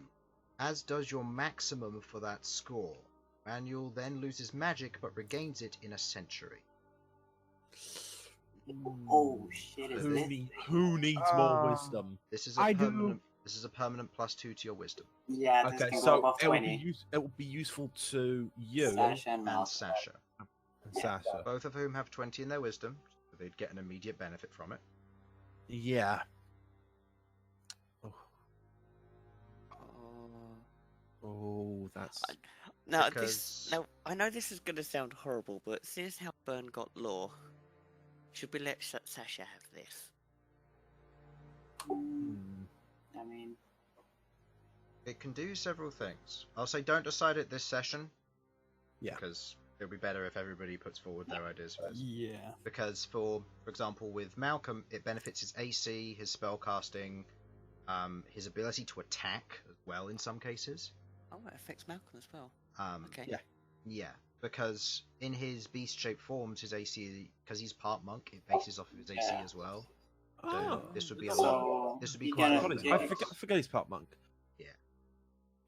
as does your maximum for that score. Manual then loses magic but regains it in a century. Oh shit! Is this? Who needs more wisdom? This is a permanent. This is a permanent +2 to your wisdom. Yeah, this Okay, can go so above it will 20. be useful to you Sasha and And Malcom. Sasha, and Sasha. both of whom have 20 in their wisdom, so they'd get an immediate benefit from it. Yeah. Oh, that's. Now, Because- now, I know this is going to sound horrible, but seeing as how Bern got law, should we let Sasha have this? I mean, It can do several things. I'll say don't decide it this session. Yeah. Because it'll be better if everybody puts forward their ideas first. Yeah. Because for example, with Malcom, it benefits his AC, his spellcasting, his ability to attack as well in some cases. Oh, it affects Malcolm as well. Okay. Yeah. Yeah, because in his beast-shaped forms, his AC, because he's part monk, it bases off of his AC Yeah. as well. So Oh. this would be a lot. so This would be you quite a can- lot of yeah, I forget he's part monk.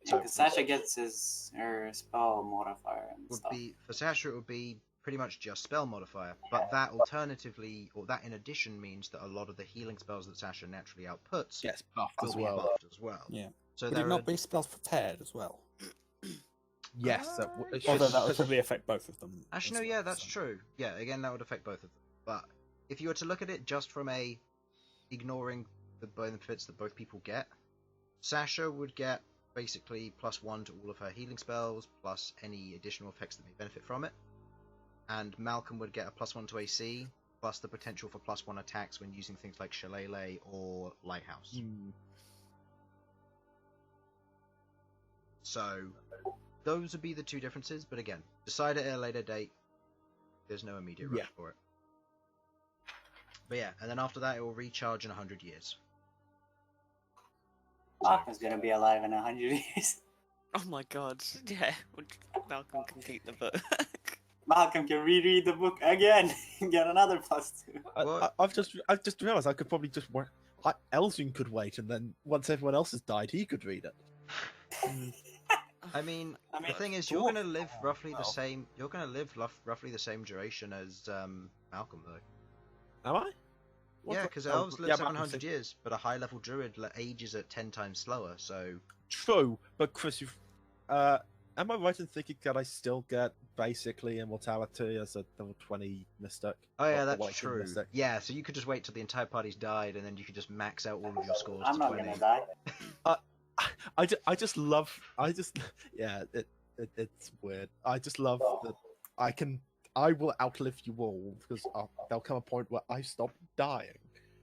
So- because Sasha gets her spell modifier and Would stuff. be for Sasha, it would be pretty much just spell modifier. But that alternatively, or that in addition, means that a lot of the healing spells that Sasha naturally outputs Yes, buffed will as be well. buffed as well. Yeah. So Would there it are not be spells prepared as well? Yes. It should- Although that would probably affect both of them. Actually, as no, well, yeah, that's so. true. Yeah, again, that would affect both of them. But if you were to look at it just from a ignoring the benefits that both people get, Sasha would get basically +1 to all of her healing spells, plus any additional effects that may benefit from it. And Malcolm would get a +1 to AC, plus the potential for +1 attacks when using things like Shillelagh or Lighthouse. Hmm. So, those would be the two differences, but again, decide it at a later date. There's no immediate rush Yeah. for it. But yeah, and then after that it will recharge in 100 years. Malcolm's gonna be alive in 100 years. Oh my god. Yeah. Malcolm can keep the book. Malcolm can reread the book again and get another +2. I've just realised I could probably just wait. Elsyan could wait, and then once everyone else has died, he could read it. I mean, I mean, the thing is, Dwarf- you're going to live roughly the well. same. You're going to live roughly the same duration as Malcolm, though. Am I? What Yeah, the- because oh, elves live yeah, but 700 years, but a high-level druid ages at 10 times slower. So True, but Chris, am I right in thinking that I still get basically immortality as a level 20 mystic? oh yeah, Or that's like a true. mystic? Yeah, so you could just wait till the entire party's died, and then you could just max out all of your scores I'm to not 20. gonna die. I just love yeah it's weird. I just love that I will outlive you all because there'll come a point where I stop dying.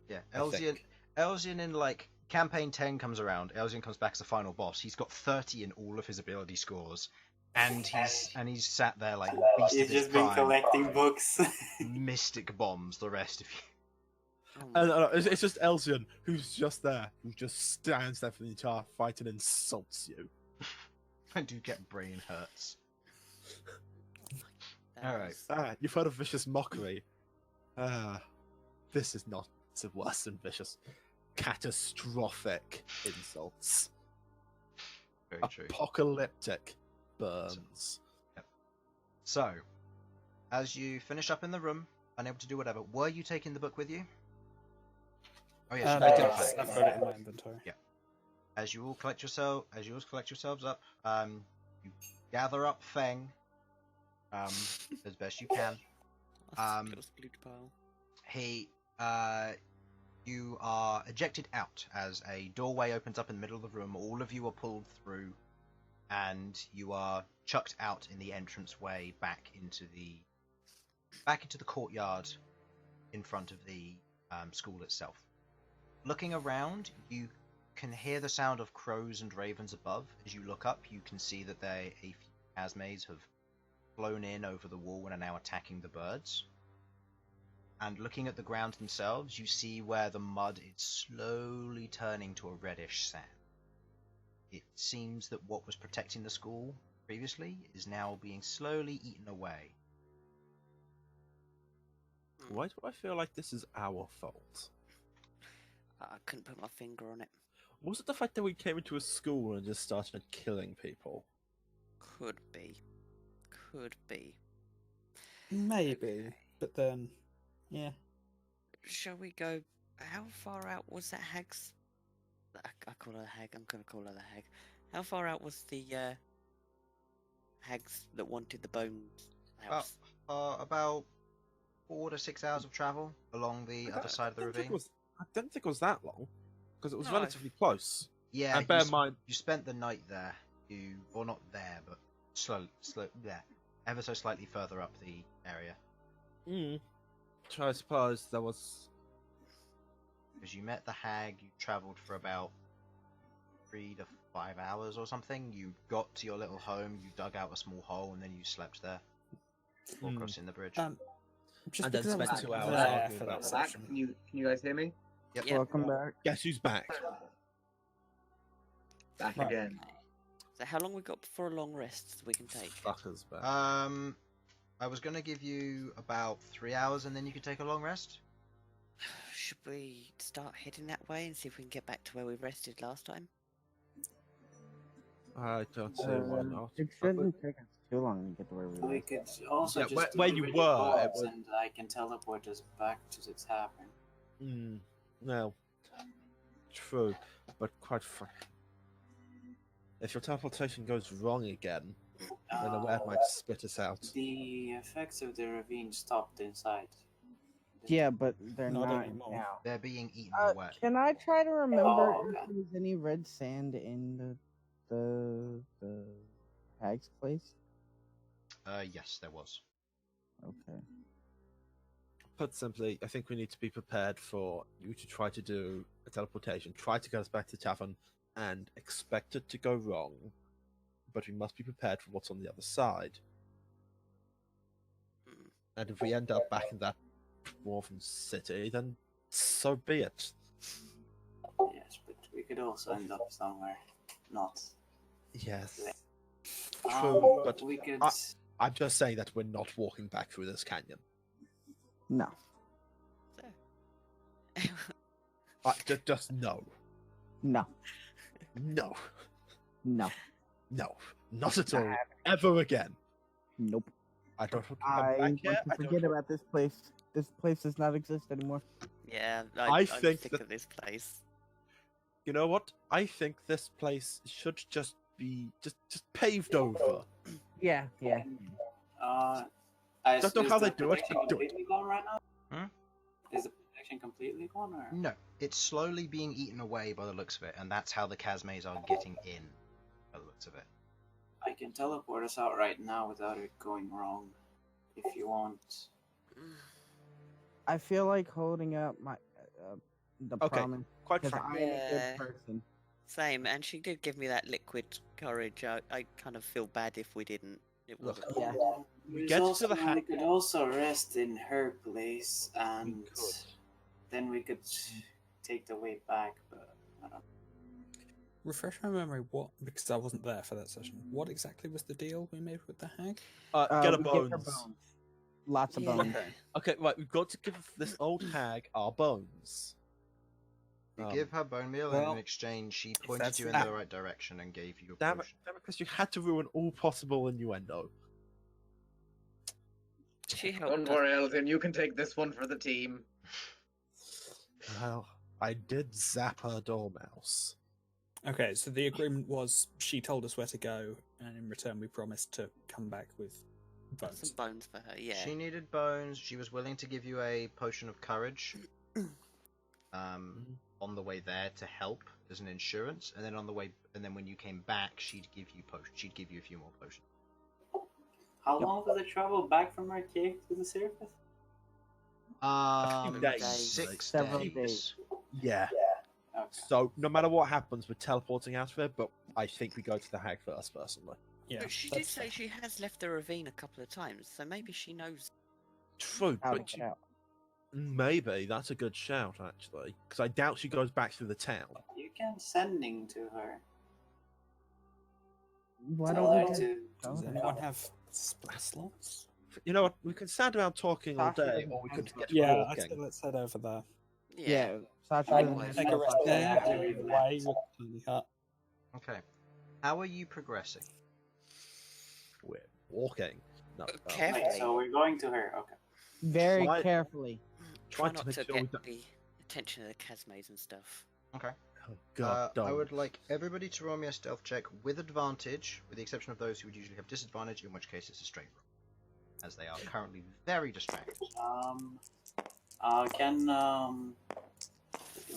Yeah, I think. Elsyan in like campaign 10 comes around. Elsyan comes back as the final boss. He's got 30 in all of his ability scores, and he's sat there like beast He's of his just been prime. collecting books. Mystic bombs the rest of you. Oh my And it's God. just Elsyan who's just there, who just stands there for the entire fight and insults you. I do get brain hurts. That Alright. was- You've heard of vicious mockery. This is not worse than vicious. Catastrophic insults. Very true. Apocalyptic burns. So, as you finish up in the room, unable to do whatever, were you taking the book with you? Oh yes, you I did, did. in fact. I've got it in my inventory. As you all collect yourselves up, you gather up Feng, as best you can. I've got a split pile. You are ejected out as a doorway opens up in the middle of the room. All of you are pulled through, and you are chucked out in the entranceway back into the courtyard in front of the school itself. Looking around, you can hear the sound of crows and ravens above. As you look up, you can see that a few Chasmes have flown in over the wall and are now attacking the birds. And looking at the ground themselves, you see where the mud is slowly turning to a reddish sand. It seems that what was protecting the school previously is now being slowly eaten away. Why do I feel like this is our fault? I couldn't put my finger on it. Was it the fact that we came into a school and just started killing people? Could be. Could be. Maybe, but then, yeah. Shall we go? How far out was that hag's? I call her a hag. I'm gonna call her the hag. How far out was the hags that wanted the bones house? About 4 to 6 hours of travel along the other side of the ravine. I don't think it was that long, because it was No, relatively close. Yeah, And bear in mind, you spent the night there. Or not there, but ever so slightly further up the area. so I suppose there was. Because you met the hag, you travelled for about 3 to 5 hours or something. You got to your little home, you dug out a small hole, and then you slept there before crossing the bridge. Just And then because I spent was 2 hours there arguing for about that what- Back? session. Can you guys hear me? Yep. Yeah. Welcome back. Guess who's back? Back Right. again. So how long we got for a long rest we can take? Fuckers back. I was going to give you about 3 hours, and then you could take a long rest. Should we start heading that way and see if we can get back to where we rested last time? I don't see why not. It shouldn't take us too long to get to where we We were. could also Yeah, just where do you really were, close it was- and I can teleport us back to the tavern. No. True, but quite frankly, if your teleportation goes wrong again, then the red might spit us out. The effects of the ravine stopped inside. Yeah, but they're Not not anymore. now. They're being eaten away. Can I try to remember Oh, if okay. there was any red sand in the hag's place? Yes, there was. Okay. Put simply, I think we need to be prepared for you to try to do a teleportation, try to get us back to the tavern, and expect it to go wrong. But we must be prepared for what's on the other side. And if we end up back in that dwarven city, then so be it. Yes, but we could also end up somewhere not. Yes. Um, True, but we could. I'm just saying that we're not walking back through this canyon. No. Just no. No. No. No. No. Not at all. Ever again. Nope. I don't want to I come back want here. to I don't forget want- about this place. This place does not exist anymore. Yeah, I I'm think sick that- of this place. You know what? I think this place should just be just paved over. Yeah, yeah. I Don't know is how the they do it, protection but do it. completely gone right now? Hmm? Is the protection completely gone, or? No, it's slowly being eaten away by the looks of it, and that's how the Chasmes are getting in, by the looks of it. I can teleport us out right now without it going wrong, if you want. I feel like holding up my the Okay, promise Quite because frankly, I'm a Yeah. good person. Same, and she did give me that liquid courage. I kind of feel bad if we didn't. It Look, wasn't. Yeah. There's get to also, the we could also rest in her place, and could. then we could take the way back. But I don't. Refresh my memory, because I wasn't there for that session. What exactly was the deal we made with the hag? get a We give her bones. Lots of Yeah. bones. Okay, right. We've got to give this old hag our bones. You Um, give her bone meal, and well, in exchange, she pointed that's you in that- the right direction and gave you a Damn it, potion. Chris! You had to ruin all possible innuendo. She helped Don't us. worry, Elsyan, you can take this one for the team. Well, I did zap her dormouse. Okay, so the agreement was she told us where to go, and in return we promised to come back with bones. Some bones for her, yeah. She needed bones. She was willing to give you a potion of courage. On the way there to help as an insurance, and then on the way, and then when you came back, she'd give you She'd give you a few more potions. How long was the travel back from our cave to the surface? few days. 6 Several days. days. Yeah. Okay. So no matter what happens, we're teleporting out of it. But I think we go to the hag first, personally. Yeah. But she did that's say fair. she has left the ravine a couple of times, so maybe she knows. True, How to but get out. maybe that's a good shout, actually, because I doubt she goes back through the town. You can sending to her. Why Tell don't we her just to? go Does there? anyone have splash slots? You know what? We can stand around talking all Sasha day, doesn't or we could have get Yeah, I'd walking. say let's head over there. Yeah, Sasha I doesn't can have Take a Take rest a day, rest do day. it away with Tiny Hut. Okay. How are you progressing? We're walking. No, Carefully. Wait, so we're going to her. Okay. very Try- carefully. Try to not make to sure we get don't- the attention of the Casmades and stuff. Okay. Oh God, I don't. would like everybody to roll me a stealth check with advantage, with the exception of those who would usually have disadvantage, in which case it's a straight roll, as they are currently very distracted. Can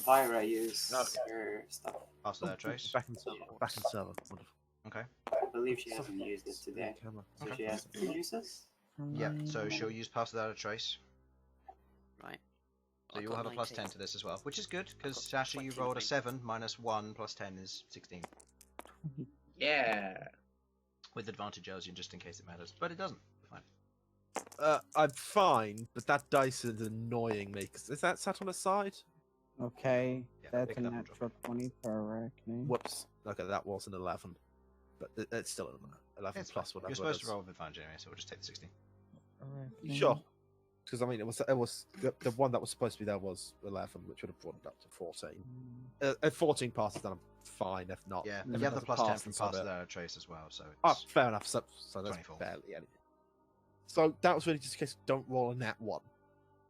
Vira use Okay. her stuff? Pass that trace. Back in server. Back in server. Wonderful. Okay. I believe she hasn't used it today, Camera. so Okay. she has to use this. Yeah, so she'll use pass without a trace. Right. So I've you'll got have a plus 10 19. to this as well, which is good, because got Sasha, you 20, rolled a I think. 7, minus 1 plus 10 is 16. Yeah. With advantage, Elsyan, just in case it matters. But it doesn't. Fine. I'm fine, but that dice is annoying me. Is that sat on the side? Okay, Yeah, that's pick a it up and drop natural 20 per reckoning. Whoops. Okay, that was an 11. But it's still an 11 It's plus fine. whatever. You're supposed it to roll with advantage anyway, so we'll just take the 16. is. Sure. Because I mean, it was the one that was supposed to be there was 11, which would have brought it up to 14. If 14 passes, then I'm fine. If not, Yeah, if you it have the doesn't plus 10 pass, from then so pass be it. without a trace as well, so Oh, it's... fair enough. So that's 24. barely anything. So that was really just in case don't roll a nat 1.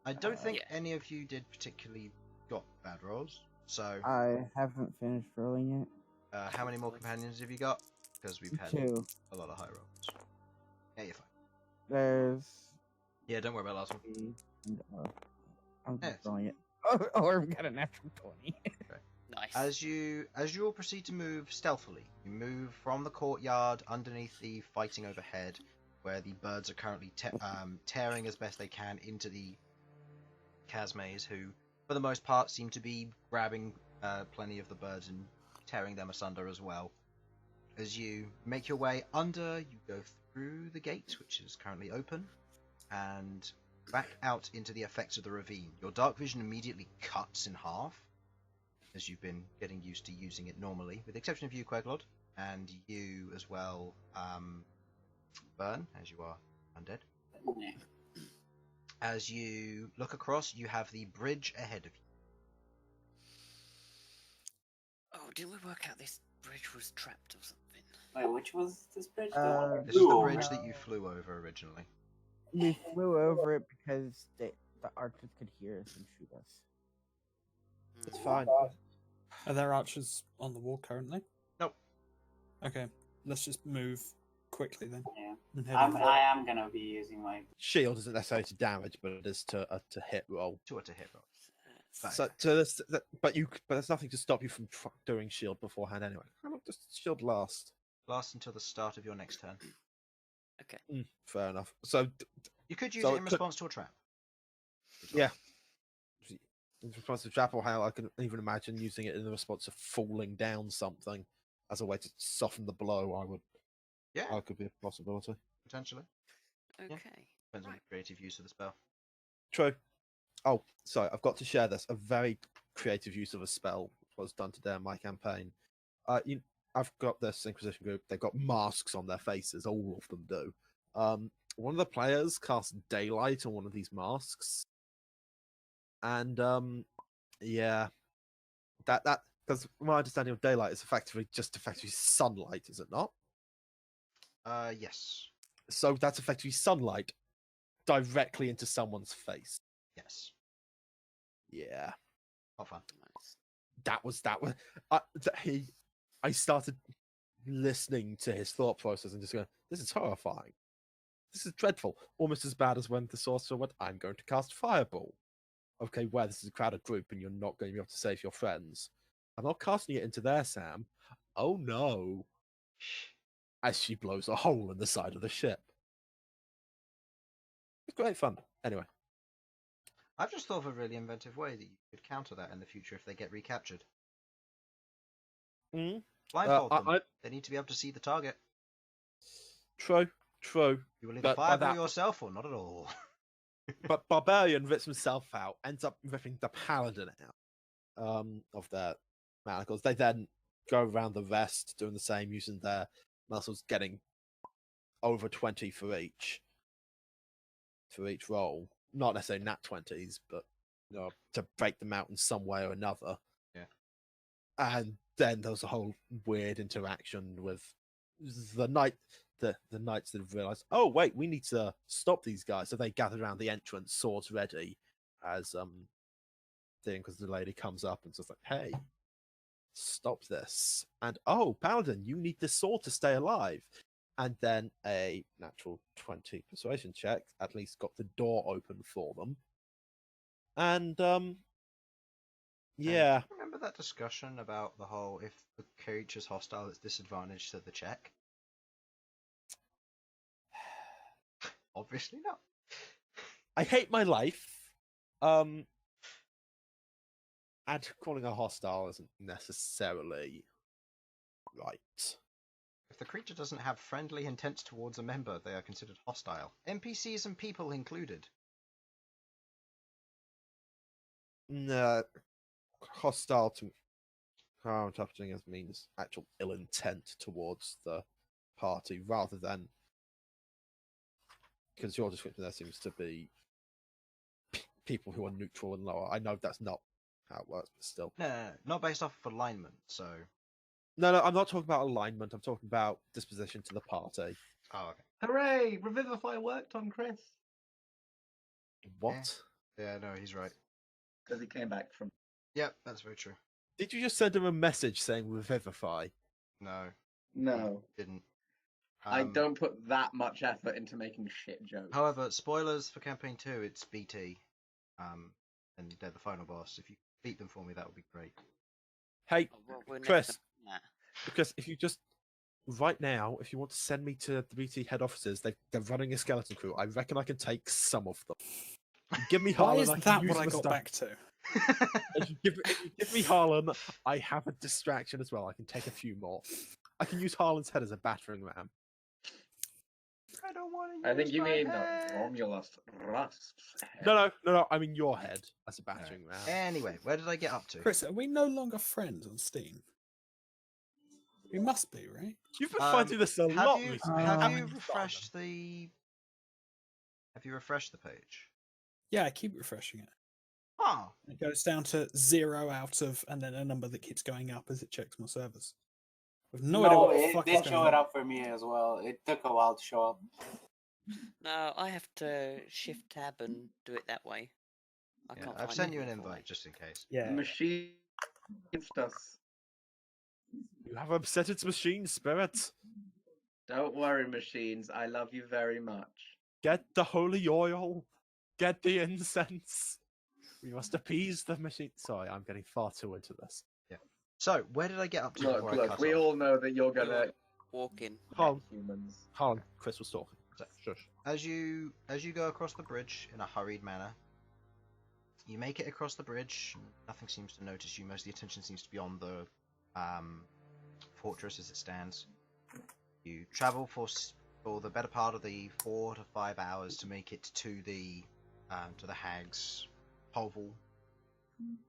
I don't think Yeah. any of you did particularly got bad rolls, so I haven't finished rolling yet. how many more companions have you got? Because we've had 2. a lot of high rolls. Yeah, you're fine. There's Yeah, don't worry about the last one. 3 and I'm Yeah. just rolling it. Oh, I've got a natural 20. Nice. As you all proceed to move stealthily, you move from the courtyard underneath the fighting overhead, where the birds are currently tearing as best they can into the Casmaes, who, for the most part, seem to be grabbing plenty of the birds and tearing them asunder as well. As you make your way under, you go through the gate, which is currently open, and back out into the effects of the ravine. Your dark vision immediately cuts in half, as you've been getting used to using it normally, with the exception of you, Queglod, and you as well, Bern, as you are undead. Yeah. As you look across, you have the bridge ahead of you. Oh, didn't we work out this bridge was trapped or something? Wait, which was this bridge? The Uh, one we This is flew the over? bridge that you flew over originally. We flew over it because the archers could hear us and shoot us. It's fine. Are there archers on the wall currently? Nope. Okay, let's just move quickly then. Yeah. And head in. I am gonna be using my. Shield isn't necessarily to damage, but it is to hit roll. To hit roll. Uh, So this, but there's nothing to stop you from doing shield beforehand anyway. How long does shield last? Last until the start of your next turn. Okay. Fair enough. So You could use So it it in could- response to a trap. yeah, in response to trap or how I can even imagine using it in the response to falling down something as a way to soften the blow. Yeah, That could be a possibility. potentially. Okay. Depends on Right. the creative use of the spell. True. Oh, sorry, I've got to share this. A very creative use of a spell was done today in my campaign. I've got this Inquisition group. They've got masks on their faces. All of them do. One of the players casts daylight on one of these masks, and yeah, that because my understanding of daylight is effectively sunlight, is it not? Yes. So that's effectively sunlight directly into someone's face. Yes. Yeah. Not fun. Nice. That was I started listening to his thought process and just going, this is horrifying. This is dreadful. Almost as bad as when the sorcerer went, I'm going to cast Fireball. Okay, where this is a crowded group and you're not going to be able to save your friends. I'm not casting it into there, Sam. Oh no. As she blows a hole in the side of the ship. It's great fun. Anyway. I've just thought of a really inventive way that you could counter that in the future if they get recaptured. Mm? Blindfold them. They need to be able to see the target. True. You will either But by fireball that- yourself or not at all. But Barbarian rips himself out, ends up ripping the Paladin out of their manacles. They then go around the rest, doing the same, using their muscles, getting over 20 for each roll. Not necessarily nat 20s, but to break them out in some way or another. Yeah. And then there was a whole weird interaction with the knight. The knights that have realised, oh wait, we need to stop these guys. So they gather around the entrance, swords ready, as thing, because the lady comes up and says like, hey, stop this. And oh, Paladin, you need this sword to stay alive. And then a natural 20 persuasion check at least got the door open for them. And yeah. Remember that discussion about the whole if the creature's hostile, it's disadvantaged to the check? Obviously not. I hate my life. And calling her hostile isn't necessarily right. If the creature doesn't have friendly intent towards a member, they are considered hostile. NPCs and people included. No, hostile to interpreting as means actual ill intent towards the party, rather than, because your description there seems to be people who are neutral and lower. I know that's not how it works, but still. No, not based off of alignment, so... No, I'm not talking about alignment. I'm talking about disposition to the party. Oh, okay. Hooray! Revivify worked on Chris. What? Yeah, no, he's right. Because he came back from... Yep, that's very true. Did you just send him a message saying revivify? No. No. Didn't. I don't put that much effort into making shit jokes. However, spoilers for Campaign 2, it's BT. And they're the final boss. If you beat them for me, that would be great. Hey, Well, we're never Chris, gonna- Nah. because if you just, right now, if you want to send me to the BT head offices, they're running a skeleton crew. I reckon I can take some of them. Give me Why Harlan. is I can that use what I my got stuff. back to? If you give me Harlan, I have a distraction as well. I can take a few more. I can use Harlan's head as a battering ram. I don't want to use I think you my mean head. Romulus Rust's head. No. I mean your head as a battering ram. Anyway, where did I get up to? Chris, are we no longer friends on Steam? We must be, right? You've been finding this a lot recently. Have haven't you you, refreshed the... Have you refreshed the page? Yeah, I keep refreshing it. Oh, It goes down to 0 out of, and then a number that keeps going up as it checks my servers. With no idea what the it fuck did is show going it on. up for me as well. It took a while to show up. No, I have to shift tab and do it that way. I yeah, can't I've find sent you an anything for invite it. just in case. Yeah. Machine us. You have upset its machine spirit. Don't worry, machines. I love you very much. Get the holy oil. Get the incense. We must appease the machine. Sorry, I'm getting far too into this. So, where did I get up to before I Look, cut we off? all know that you're gonna Walk in. Harlan, humans. Chris was talking. Shush. As you go across the bridge in a hurried manner, you make it across the bridge. Nothing seems to notice you. Most of the attention seems to be on the fortress as it stands. You travel for the better part of the 4 to 5 hours to make it to the hag's hovel.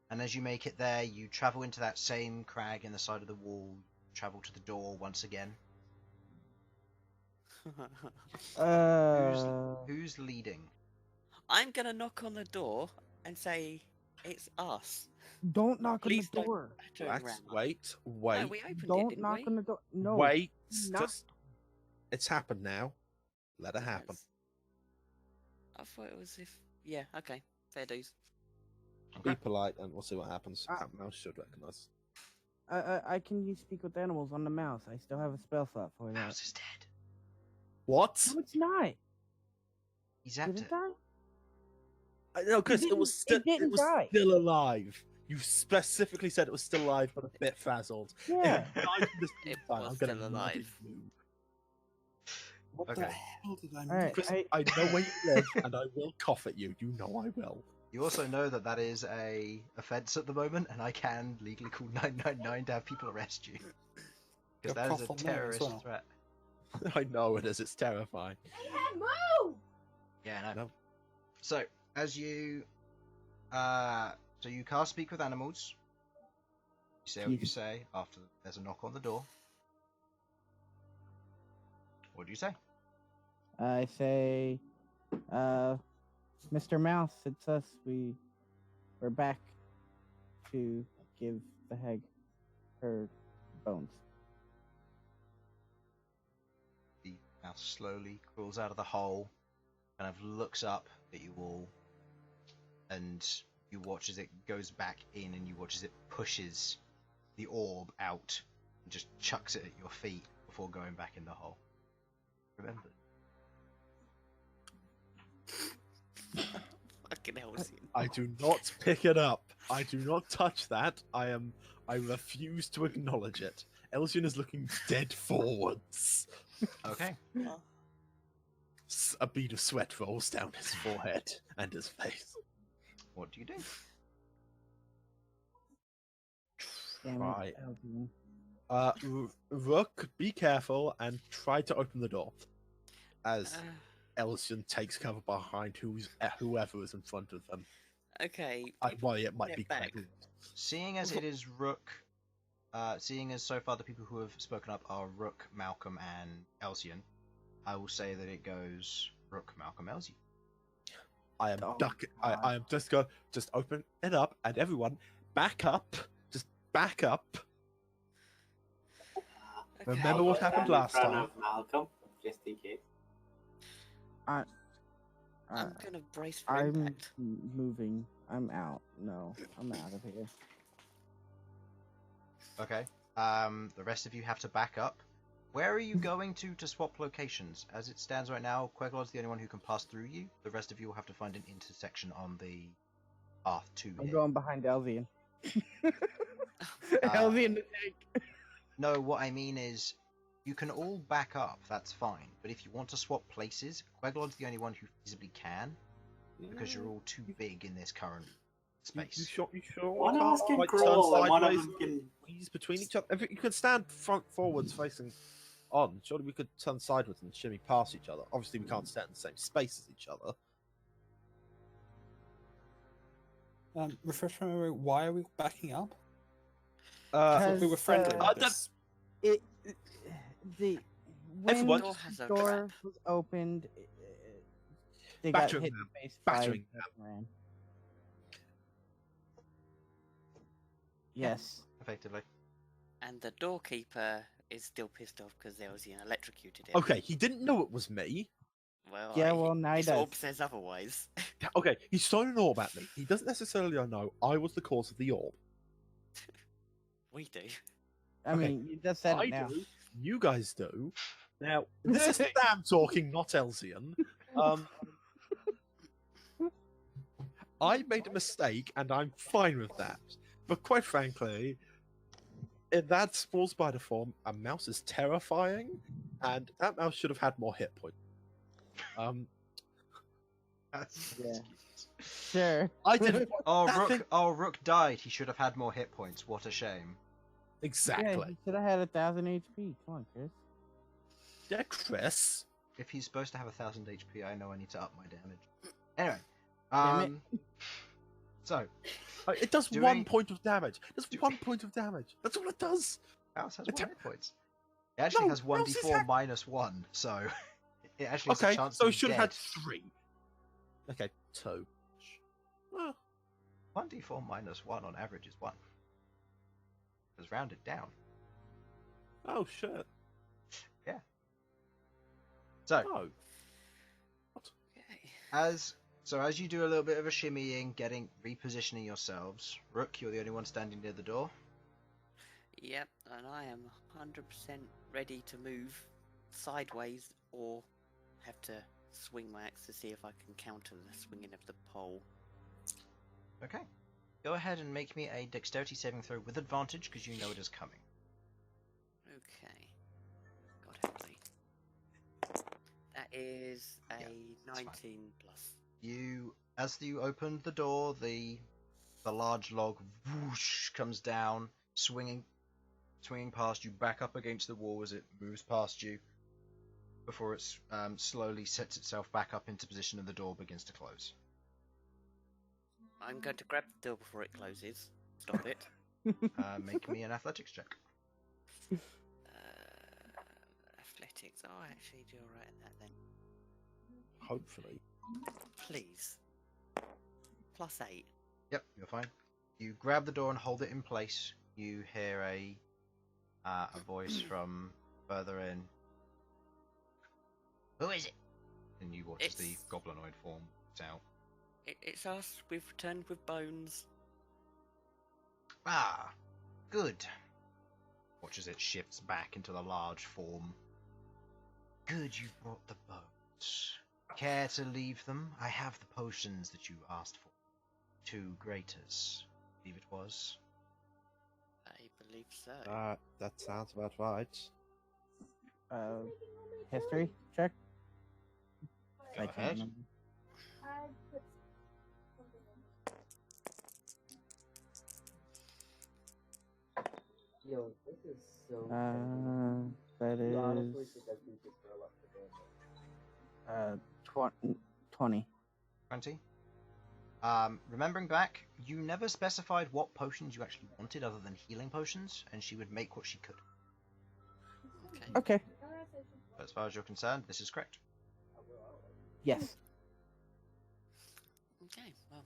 And as you make it there, you travel into that same crag in the side of the wall. Travel to the door once again. Who's leading? I'm gonna knock on the door and say it's us. Don't knock on the Please don't door. turn Let's around. wait. No, we opened it, Don't didn't knock we? on the door. No. Wait. not- Just, it's happened now. Let it happen. Yes. I thought it was if. Yeah, okay. Fair dues. Be polite, and we'll see what happens. Ah. That mouse should recognize. I can use speak with animals on the mouse. I still have a spell slot for that. Mouse is dead. What? No, it's not. He zapped Did it. it die? No, Chris, it was it didn't die. still alive. You specifically said it was still alive, but a bit frazzled. Yeah. If it died from this It time, was I'm gonna still murder alive. you. What Okay. the hell did I Alright, miss? Chris, I know where you live, and I will cough at you. You know I will. You also know that is a offence at the moment, and I can legally call 999 to have people arrest you. Because that is a terrorist threat. I know it is. It's terrifying. Yeah, no. No. So, as you... so you can't speak with animals. You say what you say after there's a knock on the door. What do you say? I say, Mr. Mouse, it's us. We're back to give the hag her bones. The mouse slowly crawls out of the hole, kind of looks up at you all, and you watch as it goes back in, and you watch as it pushes the orb out and just chucks it at your feet before going back in the hole. Remember. Fucking Elsyan. I do not pick it up. I do not touch that. I refuse to acknowledge it. Elsyan is looking dead forwards. Okay. A bead of sweat rolls down his forehead and his face. What do you do? Right. Rook, be careful and try to open the door. As Elsyan takes cover behind whoever is in front of them. Okay. It might be back. Queglod. Seeing as it is Rook, seeing as so far the people who have spoken up are Rook, Malcom, and Elsyan, I will say that it goes Rook, Malcom, Elsyan. I am just open it up and everyone back up. Just back up. Okay. Remember what happened last time? Malcolm, just in case. I'm gonna brace for I'm impact. moving. I'm out. No, I'm out of here. Okay. The rest of you have to back up. Where are you going to swap locations? As it stands right now, Queglod's the only one who can pass through you. The rest of you will have to find an intersection on the path to I'm him. going behind Elsyan. Elsyan to take. No, what I mean is, you can all back up, that's fine. But if you want to swap places, Queglod's the only one who feasibly can, because you're all too big in this current space. You sure? One of us can Like, crawl turn and one of sideways them can. Squeeze between each other. You can stand forwards facing on. Surely we could turn sideways and shimmy past each other. Obviously, we can't stand in the same space as each other. Refresh my memory. Why are we backing up? Uh, We were friendly. Uh, with this. The Everyone- when Door has the a door trap. was opened, they Battering got hit in ram. the face Battering by ram. ran. Yes. Effectively. And the doorkeeper is still pissed off because Elsyan electrocuted him. okay, he didn't know it was me. Well, Yeah, well, now he his does. orb says otherwise. Okay, he's thrown an orb at me. He doesn't necessarily know I was the cause of the orb. We do. I Okay, mean, you just said I it now. do. You guys do. Now, this is Sam talking, not Elsyan. I made a mistake, and I'm fine with that. But quite frankly, in that small spider form, a mouse is terrifying, and that mouse should have had more hit points. That's Yeah. excuses. Sure. I didn't. Oh, That Rook! thing- Oh, Rook died. He should have had more hit points. What a shame. Yeah, Exactly. you should have had 1,000 HP. Come on, Chris. Yeah, Chris. If he's supposed to have 1,000 HP, I know I need to up my damage. Anyway, Damn so It does Doing- 1 point of damage. It does 1 point of damage. That's all it does. Mouse has It's 1 hit points. It actually No, has Mouse is 1d4 ha- minus 1, so it actually has a Okay, chance so to it be should have dead. had 3. Okay, 2. Oh, 1d4 minus 1 on average is 1. It's rounded down. oh shit. So, Oh. Okay. as you do a little bit of a shimmying, repositioning yourselves, Rook, you're the only one standing near the door. Yep, and I am 100% ready to move sideways or have to swing my axe to see if I can counter the swinging of the pole. Okay. Go ahead and make me a dexterity saving throw with advantage, because you know it is coming. Okay. God help me. That is a Yeah, that's fine. 19 plus. You As you open the door, the large log whoosh comes down, swinging past you, back up against the wall as it moves past you, before it slowly sets itself back up into position and the door begins to close. I'm going to grab the door before it closes. Stop it. Make me an athletics check. Athletics. Oh, I actually do alright at that then. Hopefully. Please. +8. Yep, you're fine. You grab the door and hold it in place. You hear a voice from further in. Who is it? And you watch as the goblinoid form out. It's us. We've returned with bones. Ah, good. Watch as it shifts back into the large form. Good, you brought the bones. Care to leave them? I have the potions that you asked for. 2 graters, I believe it was. I believe so. That sounds about right. History check. Go I ahead. can't remember. Yo, this is so. That You honestly is should have beat this girl up the game. 20. 20. Remembering back, you never specified what potions you actually wanted other than healing potions, and she would make what she could. Okay. Okay. But as far as you're concerned, this is correct. Yes. Okay, well.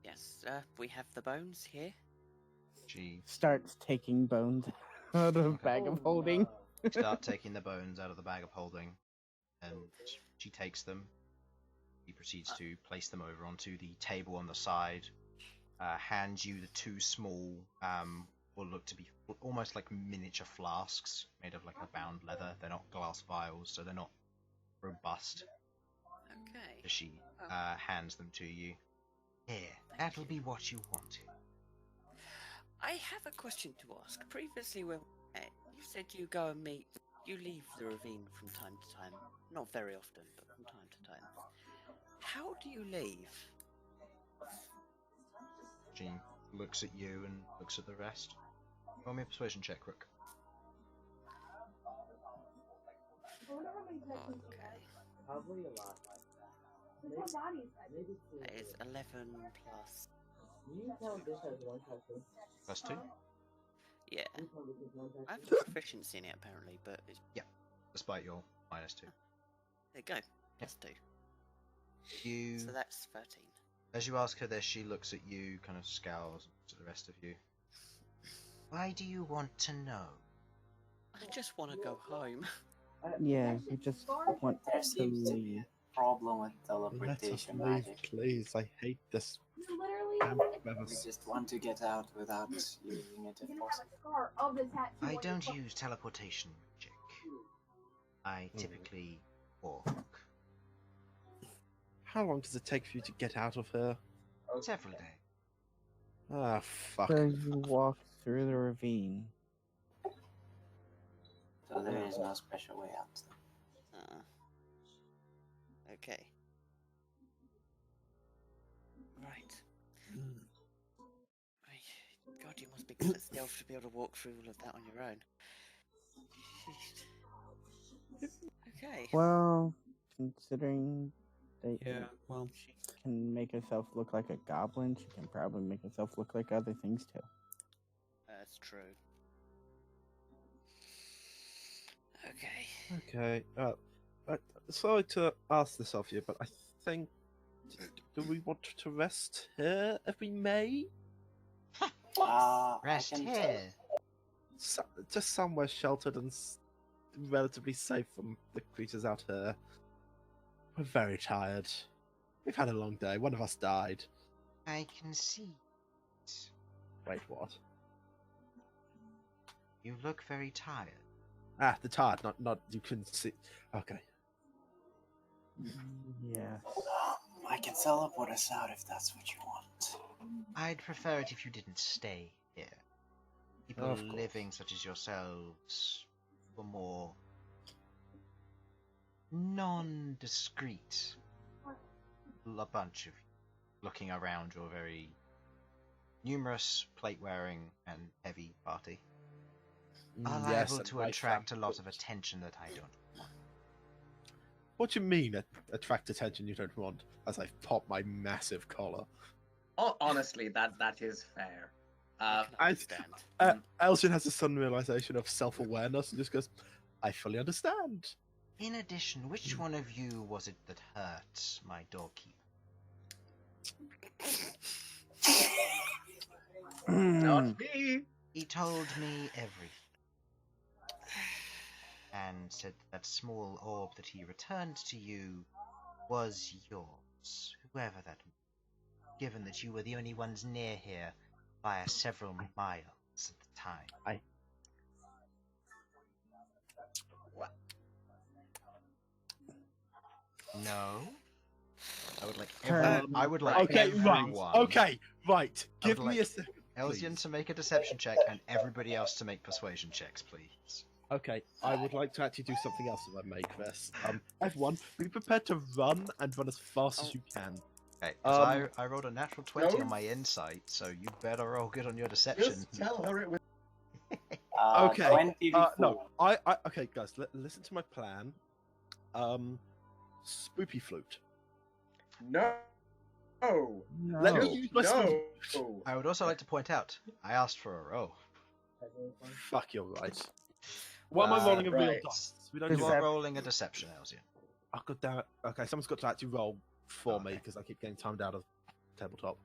Yes, we have the bones here. She Starts taking bones out of a bag of holding. start taking the bones out of the bag of holding, and she takes them. He proceeds to place them over onto the table on the side, hands you the 2 small, what look to be almost like miniature flasks made of like a bound leather. They're not glass vials, so they're not robust. Okay. As she hands them to you. Here, that'll be what you wanted. I have a question to ask. Previously, when you said you go and you leave the ravine from time to time. Not very often, but from time to time. How do you leave? She looks at you and looks at the rest. Roll me a persuasion check, Rook. Okay. Probably a lot. Maybe That is 11 plus. You count this as one tattoo. Plus 2. Yeah. You count this as one tattoo. I have proficiency in it apparently, but it's... Despite your minus 2. There you go. Plus 2. You, So that's 13. as you ask her this, she looks at you, kind of scowls, and looks at the rest of you. Why do you want to know? I just want to go home. Yeah, you just want There to seems to be leave. a problem with Let us teleportation leave, magic. please. I hate this. We just want to get out without using it if possible. I don't use teleportation magic. I typically walk. How long does it take for you to get out of here? Several days. Ah, fuck. So you walk through the ravine. So there is no special way out. Okay. Right. God, you must be good at stealth to be able to walk through all of that on your own. Okay. Well, considering that Yeah, well, she can make herself look like a goblin, she can probably make herself look like other things too. That's true. Okay. Okay. Sorry to ask this of you, but I think. Do we want to rest here if we may? Rest I can here. Just somewhere sheltered and relatively safe from the creatures out here. We're very tired. We've had a long day. One of us died. I can see. Wait, what? You look very tired. Ah, the tired, not you can see. Okay. Yeah. I can teleport us out if that's what you want. I'd prefer it if you didn't stay here. People Of course. living such as yourselves were more non-discreet. a bunch of you looking around your very numerous plate-wearing and heavy party are liable and to my attract a lot of family. attention that I don't want. What do you mean attract attention you don't want? As I pop my massive collar. Oh, honestly, that is fair. I can I- understand. Elsyan has a sudden realization of self-awareness and just goes, I fully understand. In addition, which one of you was it that hurt my doorkeeper? Not me. He told me everything. And said that small orb that he returned to you was yours, whoever that may be, given that you were the only ones near here by several miles at the time. No? I would like I would like everyone. Okay, right. I would Give me like a second. Elsyan please. to make a deception check and everybody else to make persuasion checks, please. Okay, I would like to actually do something else as I make this. Everyone, be prepared to run and run as fast as you can. Okay, 'cause I rolled a natural 20 on my insight, so you better roll good on your deception. Just tell her it was. Okay. 24. No, okay, guys, listen to my plan. Spoopy flute. No. No. Let me use my spoopy flute. No. I would also like to point out, I asked for a roll. Fuck, you're right. Why am I rolling a real right. dice? We don't You do are that. rolling a deception, Elsyan. Oh, god damn it. Okay, someone's got to actually roll for me Okay. because I keep getting timed out of tabletop.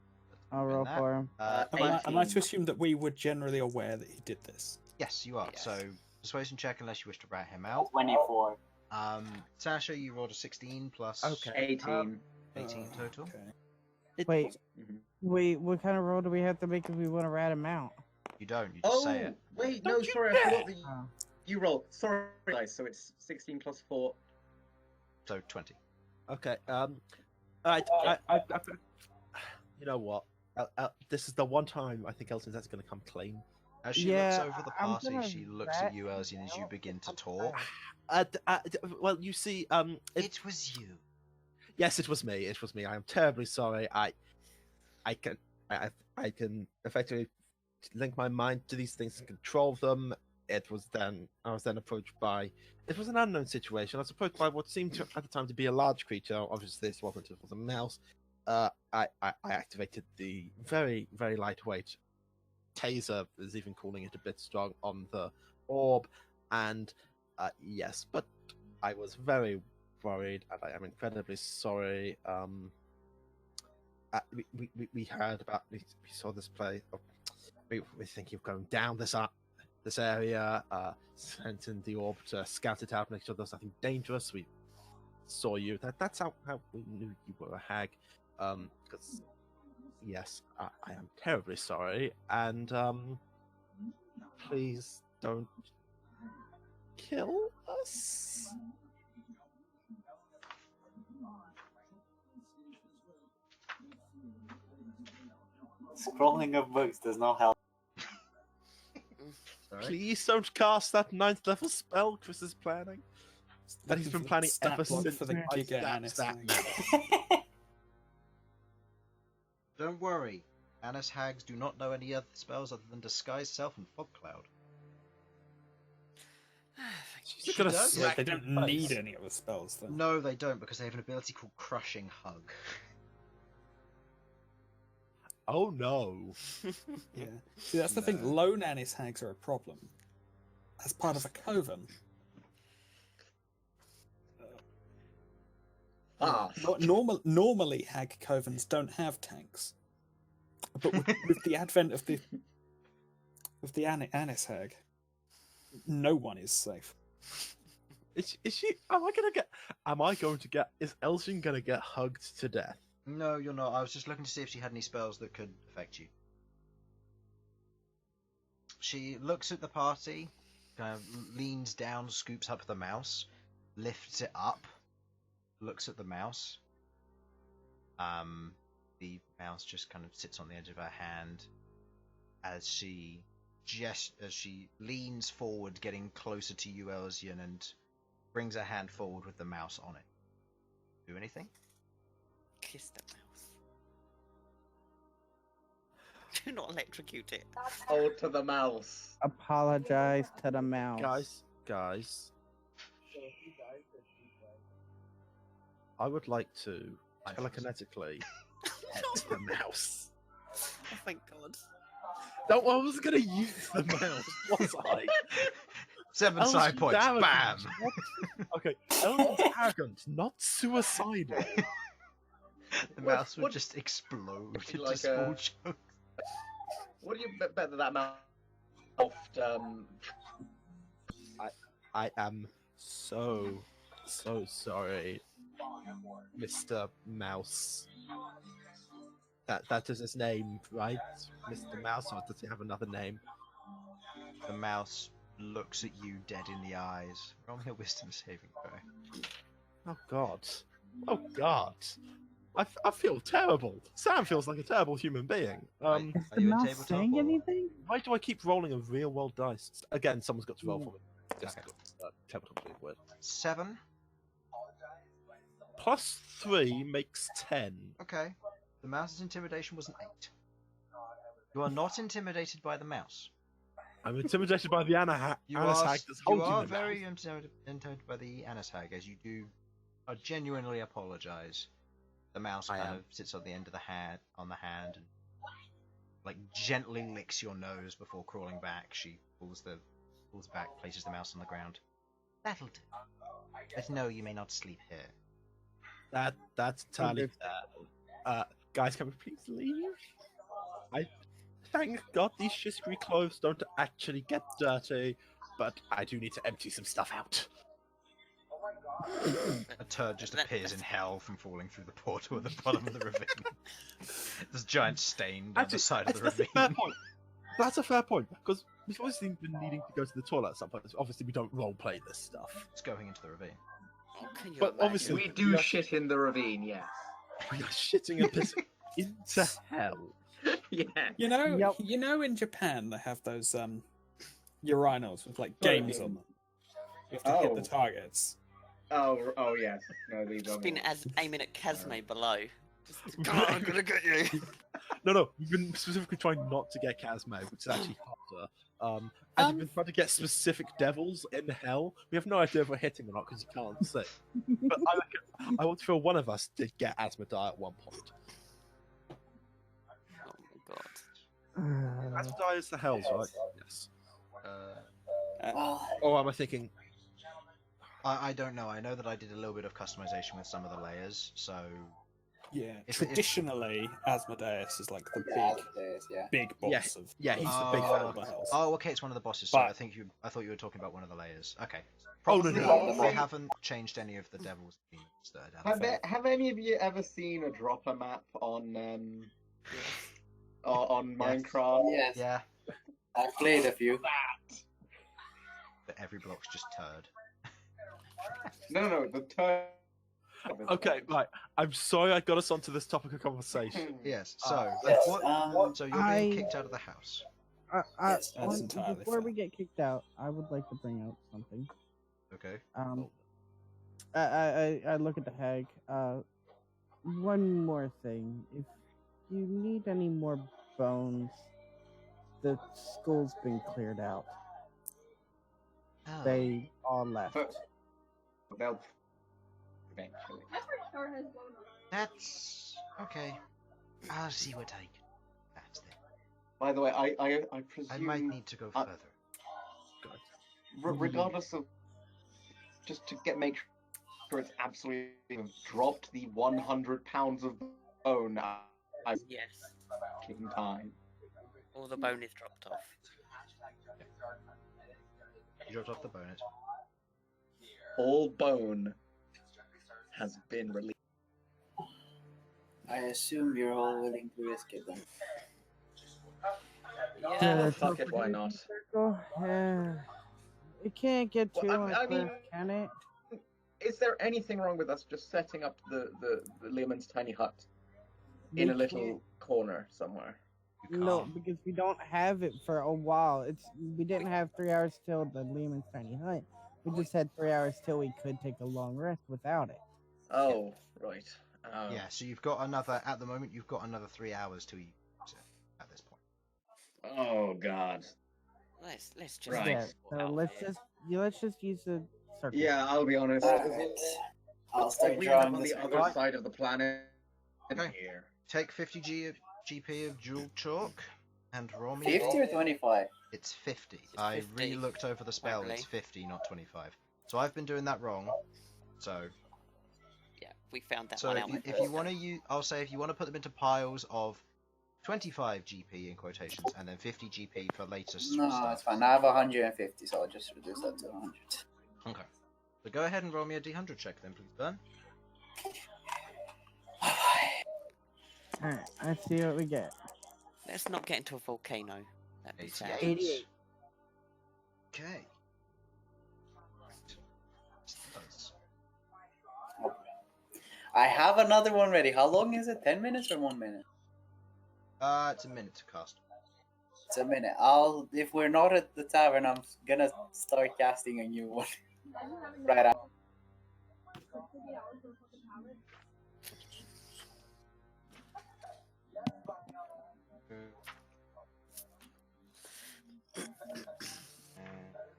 I'll roll that. for him. Am I to assume that we were generally aware that he did this? Yes, you are. Yes. So, persuasion check unless you wish to rat him out. 24. Sasha, you rolled a 16 plus Okay. 18. 18 total. Okay. Wait, Mhm. wait, what kind of roll do we have to make if we want to rat him out? You don't, you just say Oh, it. wait, Don't no, you sorry, I dare! forgot that Oh. you roll. Sorry, guys, so it's 16 plus 4. So, 20. Okay, I, you know what? This is the one time I think Elsyan's actually going to come clean. As she Yeah, looks over the I'm party, gonna she looks at you, Elsyan, as you out. begin to I'm talk. Well, you see, It was you. yes, it was me. It was me. I am terribly sorry. I can effectively link my mind to these things and control them. I was then approached by. It was an unknown situation. I was approached by what seemed to, at the time to be a large creature. Obviously, this wasn't. It was a mouse. I activated the very, very lightweight taser, is even calling it a bit strong, on the orb, and yes, but I was very worried, and I am incredibly sorry. We heard about, we saw this play. We think you're going down this area, sent in the orb to scout it out, make sure there's nothing dangerous. We saw you. That's how we knew you were a hag. Because yes, I am terribly sorry, and please don't kill us. Scrolling of books does not help. Sorry? Please don't cast that 9th level spell Chris is planning. That he's been planning ever since for the I gig at stabbed Annis that thing. Don't worry. Annis hags do not know any other spells other than Disguise Self and Fog Cloud. She's She gonna does? smack They you don't in the face. need any other spells, though. No, they don't, because they have an ability called Crushing Hug. Oh no. Yeah. See, that's the thing. No. Lone Annis hags are a problem. As part of a coven. Ah, Normally, hag covens don't have tanks, but with the advent of the Annis hag, no one is safe. Is she? Is Elsyan gonna get hugged to death? No, you're not. I was just looking to see if she had any spells that could affect you. She looks at the party, kind of leans down, scoops up the mouse, lifts it up, looks at the mouse. The mouse just kind of sits on the edge of her hand as she leans forward, getting closer to you, Elsyan, and brings her hand forward with the mouse on it. Do anything? Kiss the mouse. Do not electrocute it. Oh, to the mouse. Apologize to the mouse. Guys. I would like to telekinetically pet the mouse. Oh, thank God. No, I wasn't going to use the mouse, was I? 7 Elven's side points. arrogant, Bam! Okay, Elven's arrogant, not suicidal. The mouse would just explode into like small a- chunks. What do you bet that mouse? I am so sorry, Mr. Mouse. That is his name, right? Mr. Mouse, or does he have another name? The mouse looks at you dead in the eyes. Roll me a wisdom saving throw. Oh God. Oh God. I feel terrible. Sam feels like a terrible human being. Is Are the you in mouse tabletop saying or- anything? Why do I keep rolling a real world dice? Again, someone's got to roll for me. Just Okay. tabletop being weird. 7. Plus 3 makes 10. Okay. The mouse's intimidation was an 8. You are not intimidated by the mouse. I'm intimidated by the Anishag You that's are holding the very mouse. intimidated by the Anishag, as you do genuinely apologize. The mouse I kind am. of sits on the end of the hand, and like gently licks your nose before crawling back. She pulls back, places the mouse on the ground. That'll do. But no, you may not sleep here. That's entirely fair. Guys, can we please leave? Thank God these shitty clothes don't actually get dirty, but I do need to empty some stuff out. A turd just appears in hell from falling through the portal at the bottom of the ravine. There's a giant stain down the side of the that's a ravine. fair point. That's a fair point, because we've obviously been needing to go to the toilet at some point. Obviously, we don't roleplay this stuff. It's going into the ravine. Oh, can you But imagine? obviously- We do shit in the ravine, yes. We are shitting and pissing into hell. Yeah. You know, in Japan they have those urinals with like games on them. You have to hit the Oh. targets. Oh yes. No, these are Been more- as aiming at Casme below. Just, God, I'm gonna get you. No, we've been specifically trying not to get Casme, which is actually harder. And we've been trying to get specific devils in hell. We have no idea if we're hitting or not because you can't see. But I want to feel one of us did get Asmodai at one point. Oh my God. Asmodai is the hells, right? Yes. Well, Or am I thinking? I don't know. I know that I did a little bit of customization with some of the layers, so Yeah. If- Traditionally, Asmodeus is like the yeah. big boss Yeah. of. Yeah, he's the Oh, big of fella. the hells. Oh, okay, it's one of the bosses. Sorry, But- I thought you were talking about one of the layers. Okay. Oh, no, Probably no. they haven't changed any of the devil's themes that are down there. Have any of you ever seen a dropper map on Minecraft? Yes, Yeah, I've played a few. but every block's just turd. No, the turn. Okay, right. I'm sorry I got us onto this topic of conversation. Yes. So, Yes, so you're being I- kicked out of the house. Yes, that's entirely before fair. we get kicked out, I would like to bring out something. Okay. I look at the hag. One more thing. If you need any more bones, the school's been cleared out. Oh. They all left. They'll eventually. That's okay. I'll see what I can. That's it. By the way, I presume. I might need to go Uh, further. regardless of, just to make sure it's absolutely dropped the 100 pounds of bone Yes. in time. All the bone is dropped off. You dropped off the bonnet. All bone has been released. I assume you're all willing to risk it then. Yeah. Fuck it, why not? It can't get too Well, I mean- much, can it? Is there anything wrong with us just setting up the Leomund's tiny hut in We a little can't- corner somewhere? You No, can't. because we don't have it for a while. We didn't have 3 hours till the Lehman's tiny hut. We just had 3 hours till we could take a long rest without it. Oh, right. Oh. Yeah, so you've got another, at the moment, you've got another 3 hours to use it at this point. Oh God. Let's just. Right. Yeah. get So out of let's just use the circle. Yeah, I'll be honest. Alright. I'll Looks start like we end up drawing on this. the other Right. side of the planet Okay. here. Take 50 GP of jewel chalk and roll me. 50 or 25? It's 50. It's I 50, re-looked over the spell. apparently. It's 50, not 25. So I've been doing that wrong. So Yeah, we found that so one out. if you want to use, I'll say if you want to put them into piles of 25 GP in quotations and then 50 GP for later No, stuff. it's fine. I have 150, so I'll just reduce that to 100. Okay. So go ahead and roll me a D100 check then, please, Bern. Alright, let's see what we get. Let's not get into a volcano. That'd be sad. 88. Okay. Sudz. I have another one ready. How long is it? 10 minutes or 1 minute? It's a minute to cast. It's a minute. If we're not at the tavern, I'm gonna start casting a new one. Right out.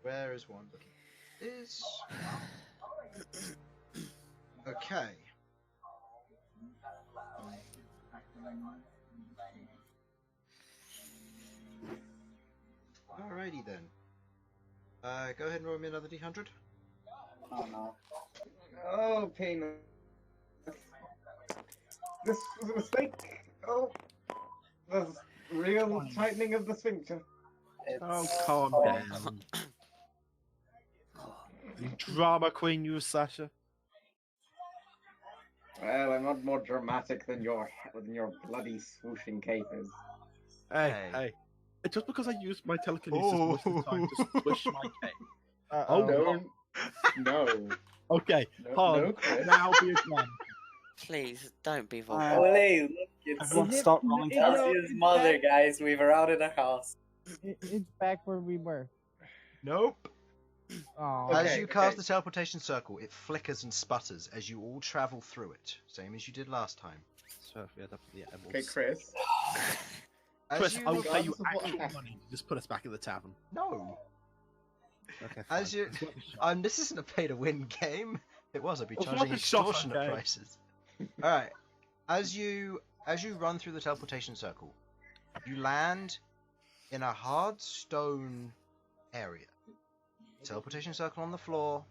Where is one looking? Is okay. Alrighty then. Go ahead and roll me another D100. Oh no. Oh, pain. This was a mistake. Oh, there's real tightening of the sphincter. Oh, It's calm fine. down. You drama queen, you, Sasha. Well, I'm not more dramatic than your bloody swooshing capers. Hey, Hey. hey. Just because I used my telekinesis most of the time to squish my cape. Uh-oh. No, no, Okay, no, Han, no, Chris. now be a drama. Please don't be Oh, volcano. hey, look, it's Everyone Is it- stop rolling is it- down. Elsyan's mother, guys. We've routed a house. It's back where we were. Nope. Oh, As Okay, you cast okay. the teleportation circle, it flickers and sputters as you all travel through it, same as you did last time. So, yeah, that's the emeralds. Okay, Chris. As Chris, you I will pay you regardless of what actual happens- money to just put us back in the tavern. No. Okay, As fine. you, It's worth a shot. this isn't a pay-to-win game. If it was, I'd be It's worth charging a shot, extortionate okay. prices. All right. As you run through the teleportation circle, you land in a hard stone area. Teleportation circle on the floor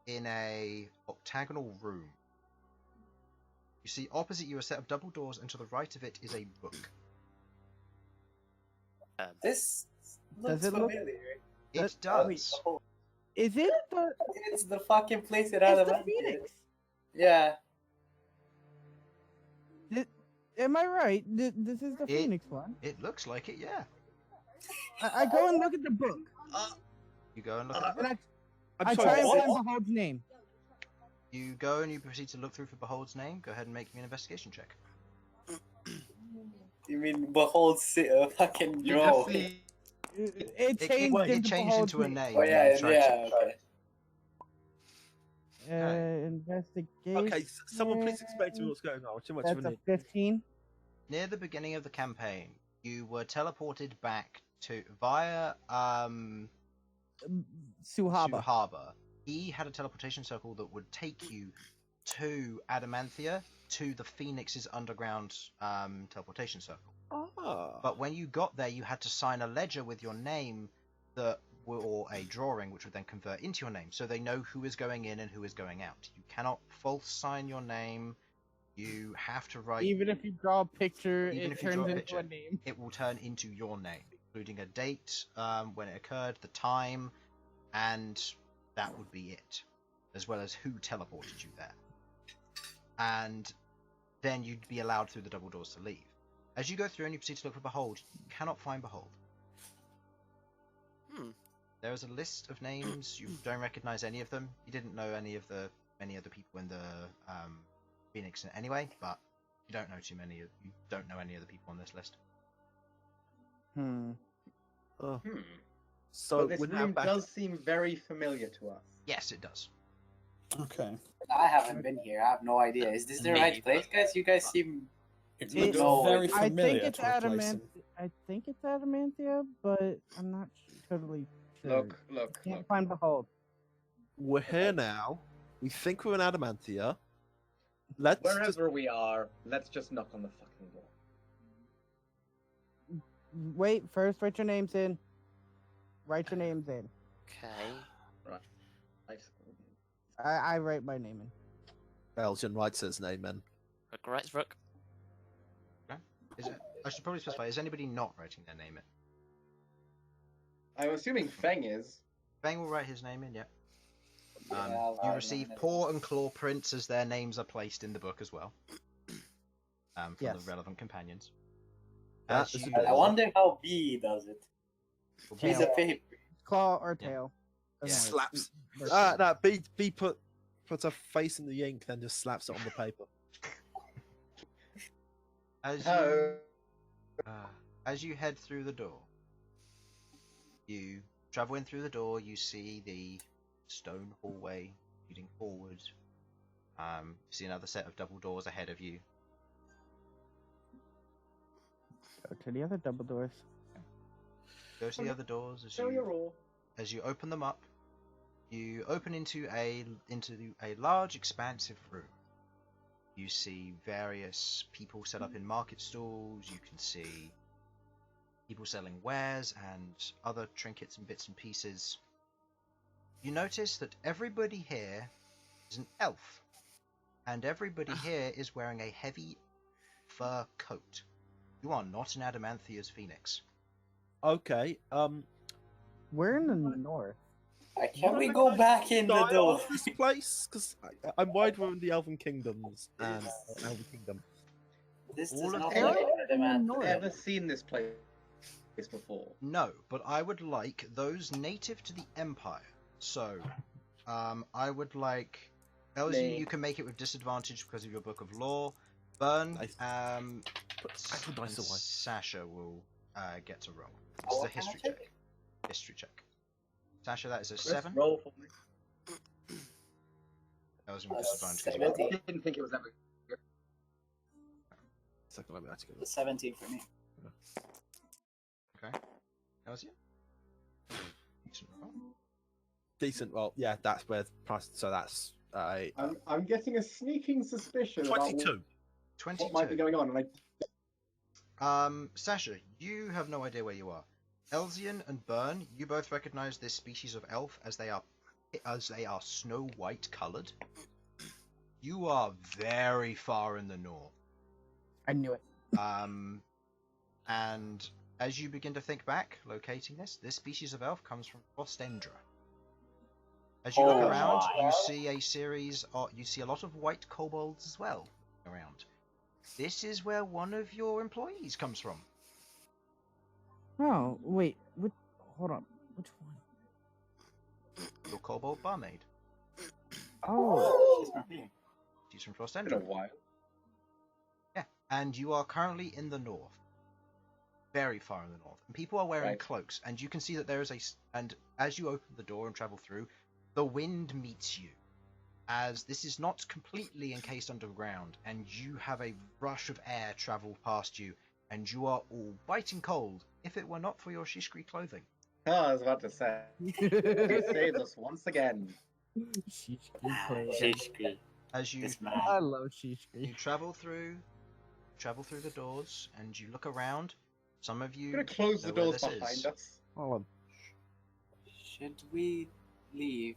in a octagonal room. You see opposite you a set of double doors, and to the right of it is a book. This Does looks it look- familiar. It Oh, wait, does. oh, is it the? it's the fucking place it It's had a the man. Phoenix. Yeah. Am I right? This is the It- Phoenix one. It looks like it, yeah. I go and look at the book, You go and look at the and book. I'm I sorry, try and what? find Behold's name. You go and you proceed to look through for Behold's name. Go ahead and make me an investigation check. You mean behold, fucking You draw? just see It changed, It into changed Behold's into a name. name. Oh and yeah, you tried to- yeah. Okay. Investigation. Okay, someone please explain to me what's going on. Too much of That's an a 15. Near the beginning of the campaign, you were teleported back to via Suhaba. Suhaba. He had a teleportation circle that would take you to Adamanthia, to the Phoenix's underground teleportation circle. Ah. But when you got there, you had to sign a ledger with your name or a drawing, which would then convert into your name, so they know who is going in and who is going out. You cannot false sign your name. You have to write. Even if you draw a picture, Even it if you draw turns a into a picture. name. It will turn into your name, including a date, when it occurred, the time, and that would be it, as well as who teleported you there. And then you'd be allowed through the double doors to leave. As you go through and you proceed to look for Behold, you cannot find Behold. There is a list of names. You don't recognize any of them. You didn't know any other people in the Phoenix anyway, but you don't know You don't know any of the people on this list. Oh. Hmm. So But this we're now room back. does seem very familiar to us. Yes, it does. Okay. I haven't been here. I have no idea. Is this the Me right either. place, guys? You guys seem. It It- looks No, very it- I familiar think it's to a place. I think it's Adamantia, but I'm not totally sure. Look. Can't find Behold. We're here now. We think we're in Adamantia. Let's just Wherever we are, let's just knock on the fucking door. Wait, first write your names in. Write your names in. Okay. Right. I write my name in. Elsyan writes his name in. Rook writes Rook. Is it? I should probably specify. Is anybody not writing their name in? I'm assuming Feng is. Fang will write his name in. Yeah. Yeah, You I'll receive write it. paw and claw prints as their names are placed in the book as well. From Yes. the relevant companions. That As is a you- bit- I wonder how B does it. Piece Tail. of paper. Claw or Yeah. tail. Yeah. Doesn't matter. Slaps. They're- No, B puts a face in the ink, then just slaps it on the paper. As Oh. as you head through the door, you travel in through the door. You see the stone hallway leading forward. You see another set of double doors ahead of you. Go to the other double doors. Go to the other doors as Show your you roll. open them up. You open into a large, expansive room. You see various people set up in market stalls. You can see people selling wares and other trinkets and bits and pieces. You notice that everybody here is an elf, and everybody here is wearing a heavy fur coat. You are not an Adamanthia's phoenix. Okay, We're in the north. Can we go back in the style door? of this place? Because I'm wide we're in the Elven Kingdoms and Elven Kingdom. This does All of not them look are like Adamant. north. Ever seen this place before? No, but I would like those native to the Empire. So, I would like Elsyan. Me. You can make it with disadvantage because of your Book of Law. Bern, Nice. and nice away. Sasha will get to roll. This Oh, is a what kind of history check? check. History check. Sasha, that is a Let's 7. roll for me. Elsyan with disadvantage. 'cause of your Seventeen. Law. Didn't think it was ever. Second, let me actually go. 17 for me. Okay. Elsyan. Decent roll. Decent. Well, yeah, that's where the price. So that's I'm getting a sneaking suspicion about 22. what might be 22. going on, and Sasha, you have no idea where you are. Elsyan and Bern, you both recognize this species of elf as they are snow white colored. You are very far in the north. I knew it. And as you begin to think back, locating this species of elf comes from Frostendra. As you look Oh around, my. you see a lot of white kobolds as well around. This is where one of your employees comes from. Oh, wait. Hold on. Which one? Your kobold barmaid. Oh. She's from Been a Frostendra. while. Yeah, and you are currently in the north. Very far in the north. And people are wearing Right. cloaks, and you can see that there is and as you open the door and travel through, the wind meets you. As this is not completely encased underground, and you have a rush of air travel past you, and you are all biting cold, if it were not for your shishkri clothing. Oh, I was about to say. You saved us once again. Shishki. As you This man. I love you Shishki. travel through the doors, and you look around. Some of you I'm gonna close the know where doors this behind is. us. Hold on. Should we leave?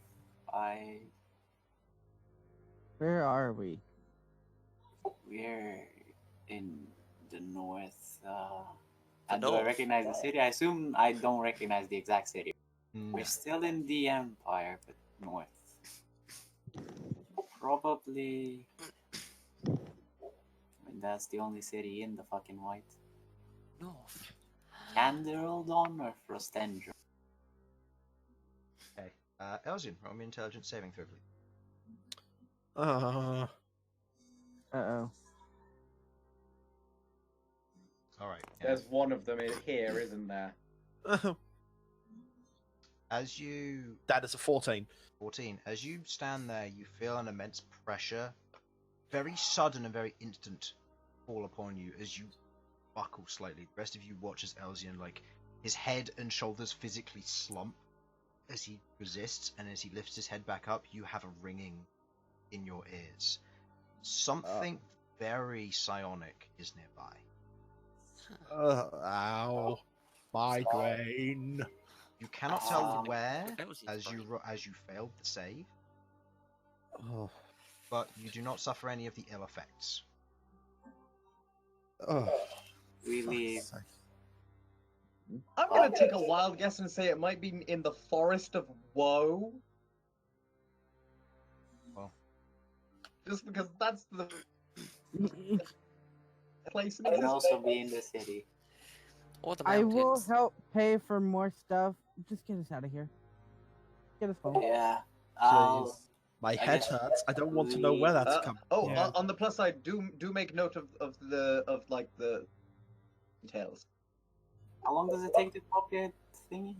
Where are we? We're in the north. The Do I north. recognize the city? I assume I don't recognize the exact city. No. We're still in the Empire, but north. Probably. I mean, that's the only city in the fucking white. North. Canderaldon or Frostendra? Okay. Elsyan, roll me intelligence saving throw, please. Uh-oh. All right. There's one of them in here, isn't there? As you That is a 14. 14, as you stand there, you feel an immense pressure, very sudden and very instant, fall upon you as you buckle slightly. The rest of you watch as Elsyan, like, his head and shoulders physically slump as he resists, and as he lifts his head back up, you have a ringing in your ears. Something very psionic is nearby. Ow. Migraine. You cannot tell where, Elsyan's as brain. you failed the save, Oh. but you do not suffer any of the ill effects. Oh. We leave. Fuck's sake. I'm gonna take a wild guess and say it might be in the Forest of Woe. Well. Just because that's the place in Can this also be in the city. Or the I mountains. will help pay for more stuff. Just get us out of here. Get us home. Yeah. Please. My I head guess hurts. I don't want to know where that's come. Yeah. On the plus side, do make note of the details. How long does it take to pop your thingy?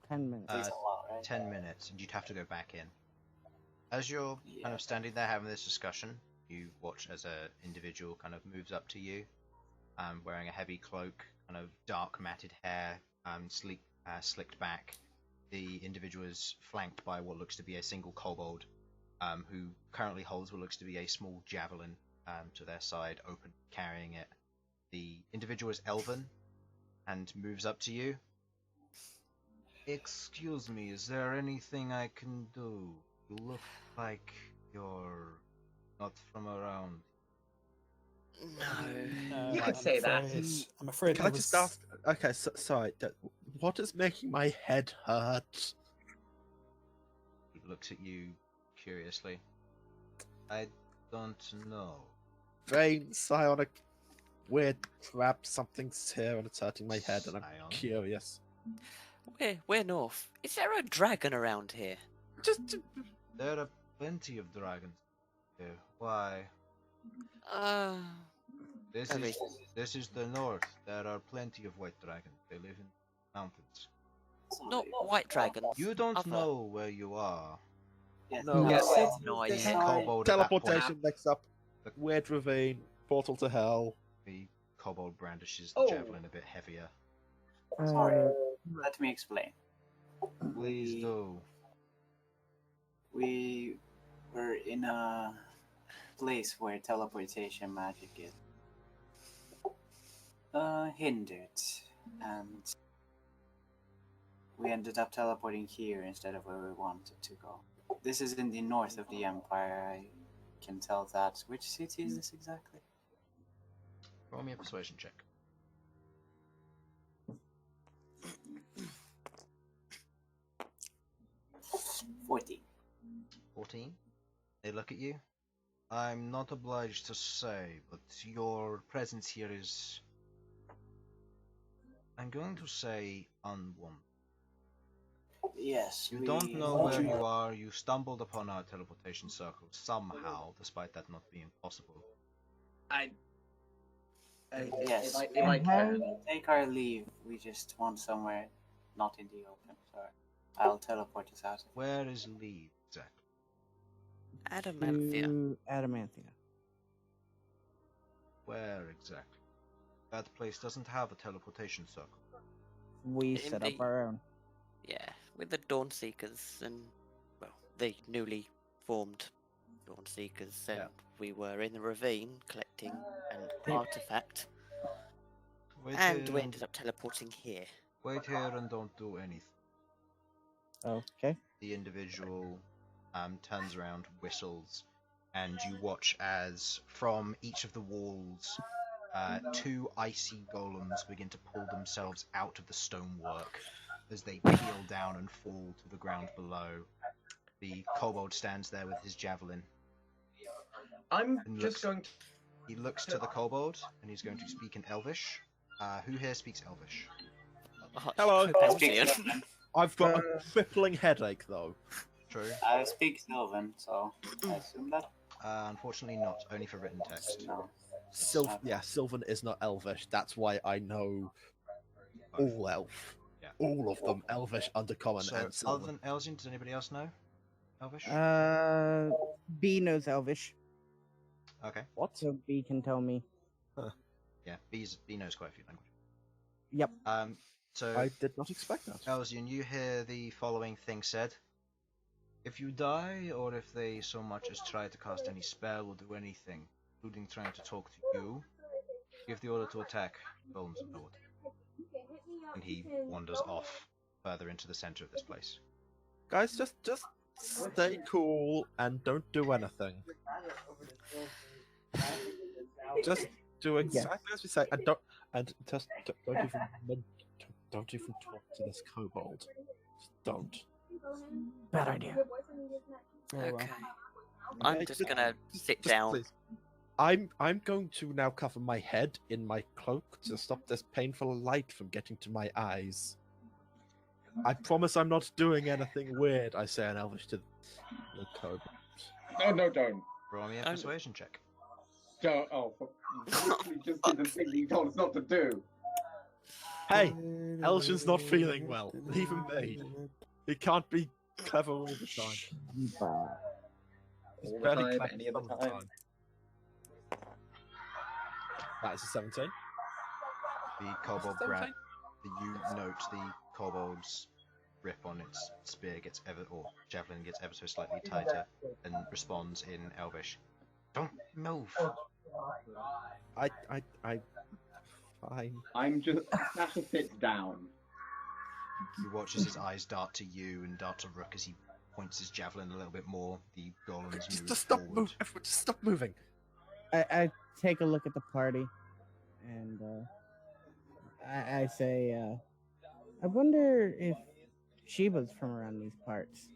10 minutes. Takes a lot, right? 10 minutes, and you'd have to go back in. As you're kind of standing there having this discussion, you watch as a individual kind of moves up to you, wearing a heavy cloak, kind of dark matted hair, slicked back. The individual is flanked by what looks to be a single kobold, who currently holds what looks to be a small javelin to their side, open, carrying it. The individual is elven, and moves up to you. Excuse me, is there anything I can do? You look like you're not from around. No. You could I'm say that. I'm afraid Can I I just ask? Okay, sorry. What is making my head hurt? He looks at you curiously. I don't know. Vein, psionic, weird crap. Something's here and it's hurting my head, and I'm Psionic? curious. We're north. Is there a dragon around here? Just There are plenty of dragons here. Why? This Very- this is the north. There are plenty of white dragons. They live in mountains. Not white dragons. You don't other. know where you are. Yes. No. Yes. No This idea. side. Kobold at that point. teleportation next up. Weird ravine, portal to hell. The kobold brandishes the Oh. javelin a bit heavier. Sorry. Let me explain. Please do. We were in a place where teleportation magic is hindered, and we ended up teleporting here instead of where we wanted to go. This is in the north of the Empire. I can tell that. Which city is this exactly? Roll me a persuasion check. 14. 14. They look at you. I'm not obliged to say, but your presence here is, I'm going to say, unwanted. Yes. You don't know where you are. You stumbled upon our teleportation circle somehow, despite that not being possible. Yes. If I can. Take our leave. We just want somewhere not in the open. Sorry. I'll teleport us out. Where is Lee exactly? Adamanthia. To Adamanthia. Where exactly? That place doesn't have a teleportation circle. We set up Indeed. our own. Yeah, with the Dawnseekers and, well, the newly formed Dawnseekers, and we were in the ravine collecting an artifact, and we ended up teleporting here. Wait here and don't do anything. Okay. The individual turns around, whistles, and you watch as from each of the walls, two icy golems begin to pull themselves out of the stonework as they peel down and fall to the ground below. The kobold stands there with his javelin. I'm And just going to. He looks to the kobold, and he's going to speak in Elvish. Who here speaks Elvish? Hello. I speak Elvish. Sylvan. I've got a crippling headache, though. True. I speak Sylvan, so I assume that. Unfortunately not, only for written text. No. Sylvan is not Elvish. That's why I know all elf. All of them, Elvish, Undercommon, So, and Silver. other than Elsyan, does anybody else know Elvish? B knows Elvish, Okay. What? so B can tell me. Yeah, B knows quite a few languages. Yep. So, I did not expect that. Elsyan, you hear the following thing said. If you die, or if they so much as try to cast any spell or do anything, including trying to talk to you, give the order to attack Golems of Nord. And he wanders off further into the center of this place. Guys, just stay cool and don't do anything. Just do exactly as we say, and don't even talk to this kobold. Just don't. Bad idea. Okay. I'm just gonna sit down. Please. I'm going to now cover my head in my cloak to stop this painful light from getting to my eyes. I promise I'm not doing anything weird, I say in Elvish to the kobold. No, don't. Roll me a persuasion check. Don't. Oh, you just did the thing that you told us not to do. Hey, Elsyan's not feeling well. Leave him be. He can't be clever all the time. He's All the barely time, clever any other some of the time. That is a 17. The kobold 17? grab. You note the kobold's grip on its spear gets or javelin gets ever so slightly tighter, and responds in Elvish. Don't move. Fine. I'm just. Sasha sits down. You watch as his eyes dart to you and dart to Rook as he points his javelin a little bit more. The golems move Just stop forward. moving. Everyone, just stop moving. I take a look at the party, and I say, I wonder if Sheba's from around these parts.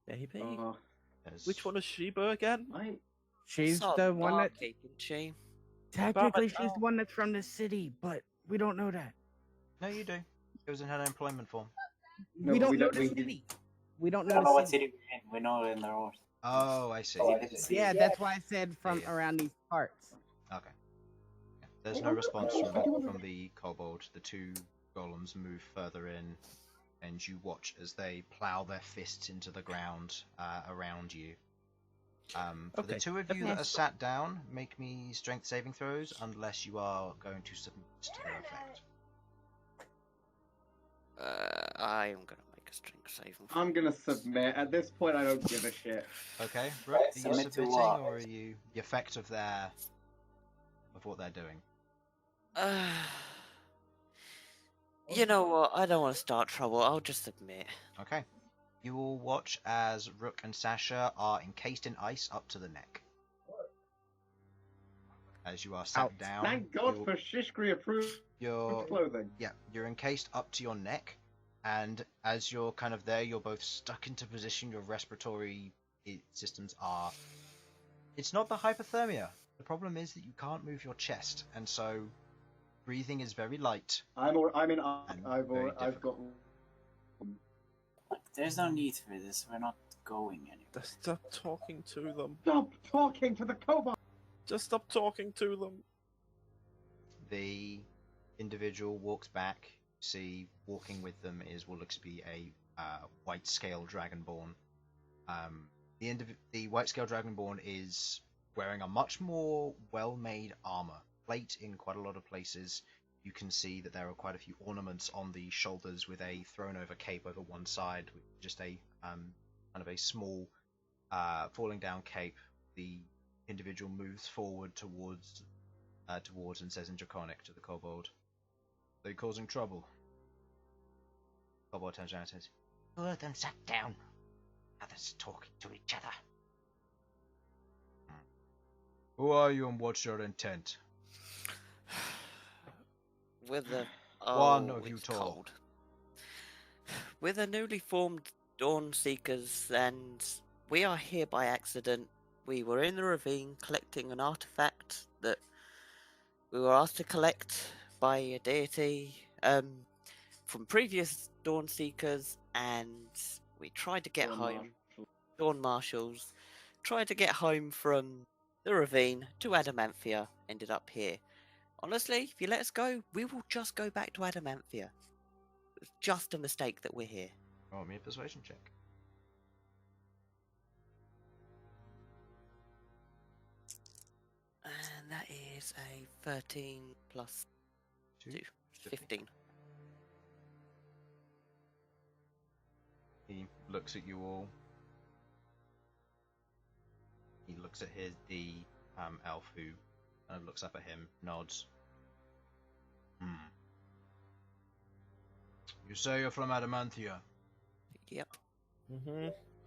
Maybe. As Which one is Sheba again? She's Sod the one that barkeep, isn't she? technically she's the one that's from the city, but we don't know that. No, you do. It was in her employment form. No, we but don't we know don't- the we- city. We don't We don't know know what the city. city we're in. We know in the north. Oh, I see. Yeah, that's why I said from Yeah. around these parts. Okay. Yeah. There's no response from the kobold. The two golems move further in, and you watch as they plow their fists into the ground around you. For the Okay. two of you that are sat down, make me strength saving throws, unless you are going to submit to their effect. I am gonna make a strength saving. I'm gonna submit. At this point, I don't give a shit. Okay, Rook, are you Submit to submitting, what? or are you the effect of what they're doing? You know what? I don't want to start trouble. I'll just submit. Okay. You will watch as Rook and Sasha are encased in ice up to the neck. As you are sat down, Thank God you're- for Shishkri approved you're clothing. yeah, you're encased up to your neck, and as you're kind of there, you're both stuck into position. Your respiratory systems are. It's not the hypothermia. The problem is that you can't move your chest, and so breathing is very light. I've very got. Look, there's no need for this. We're not going anywhere. Just stop talking to them. Stop talking to the kobold. Just stop talking to them. The individual walks back. See, walking with them will looks to be a white scale dragonborn. The white scale dragonborn is wearing a much more well-made armor, plate in quite a lot of places. You can see that there are quite a few ornaments on the shoulders, with a thrown-over cape over one side, with just a kind of a small falling down cape. The individual moves forward towards and says in Draconic to the kobold, "They're causing trouble." Kobold turns around and says, "Two of them sat down. Others talking to each other." "Who are you and what's your intent?" With the One of you it's talk. cold. We're the newly formed Dawn Seekers, and we are here by accident. We were in the ravine collecting an artifact that we were asked to collect by a deity from previous Dawn Seekers, and we tried to get home. Dawn Marshals tried to get home from the ravine to Adamanthia, ended up here. Honestly, if you let us go, we will just go back to Adamanthia. It's just a mistake that we're here. Roll me a persuasion check. And that is a 13 plus 2. 15. He looks at you all. He looks at the elf who kind of looks up at him, nods. You say you're from Adamanthia. Yep.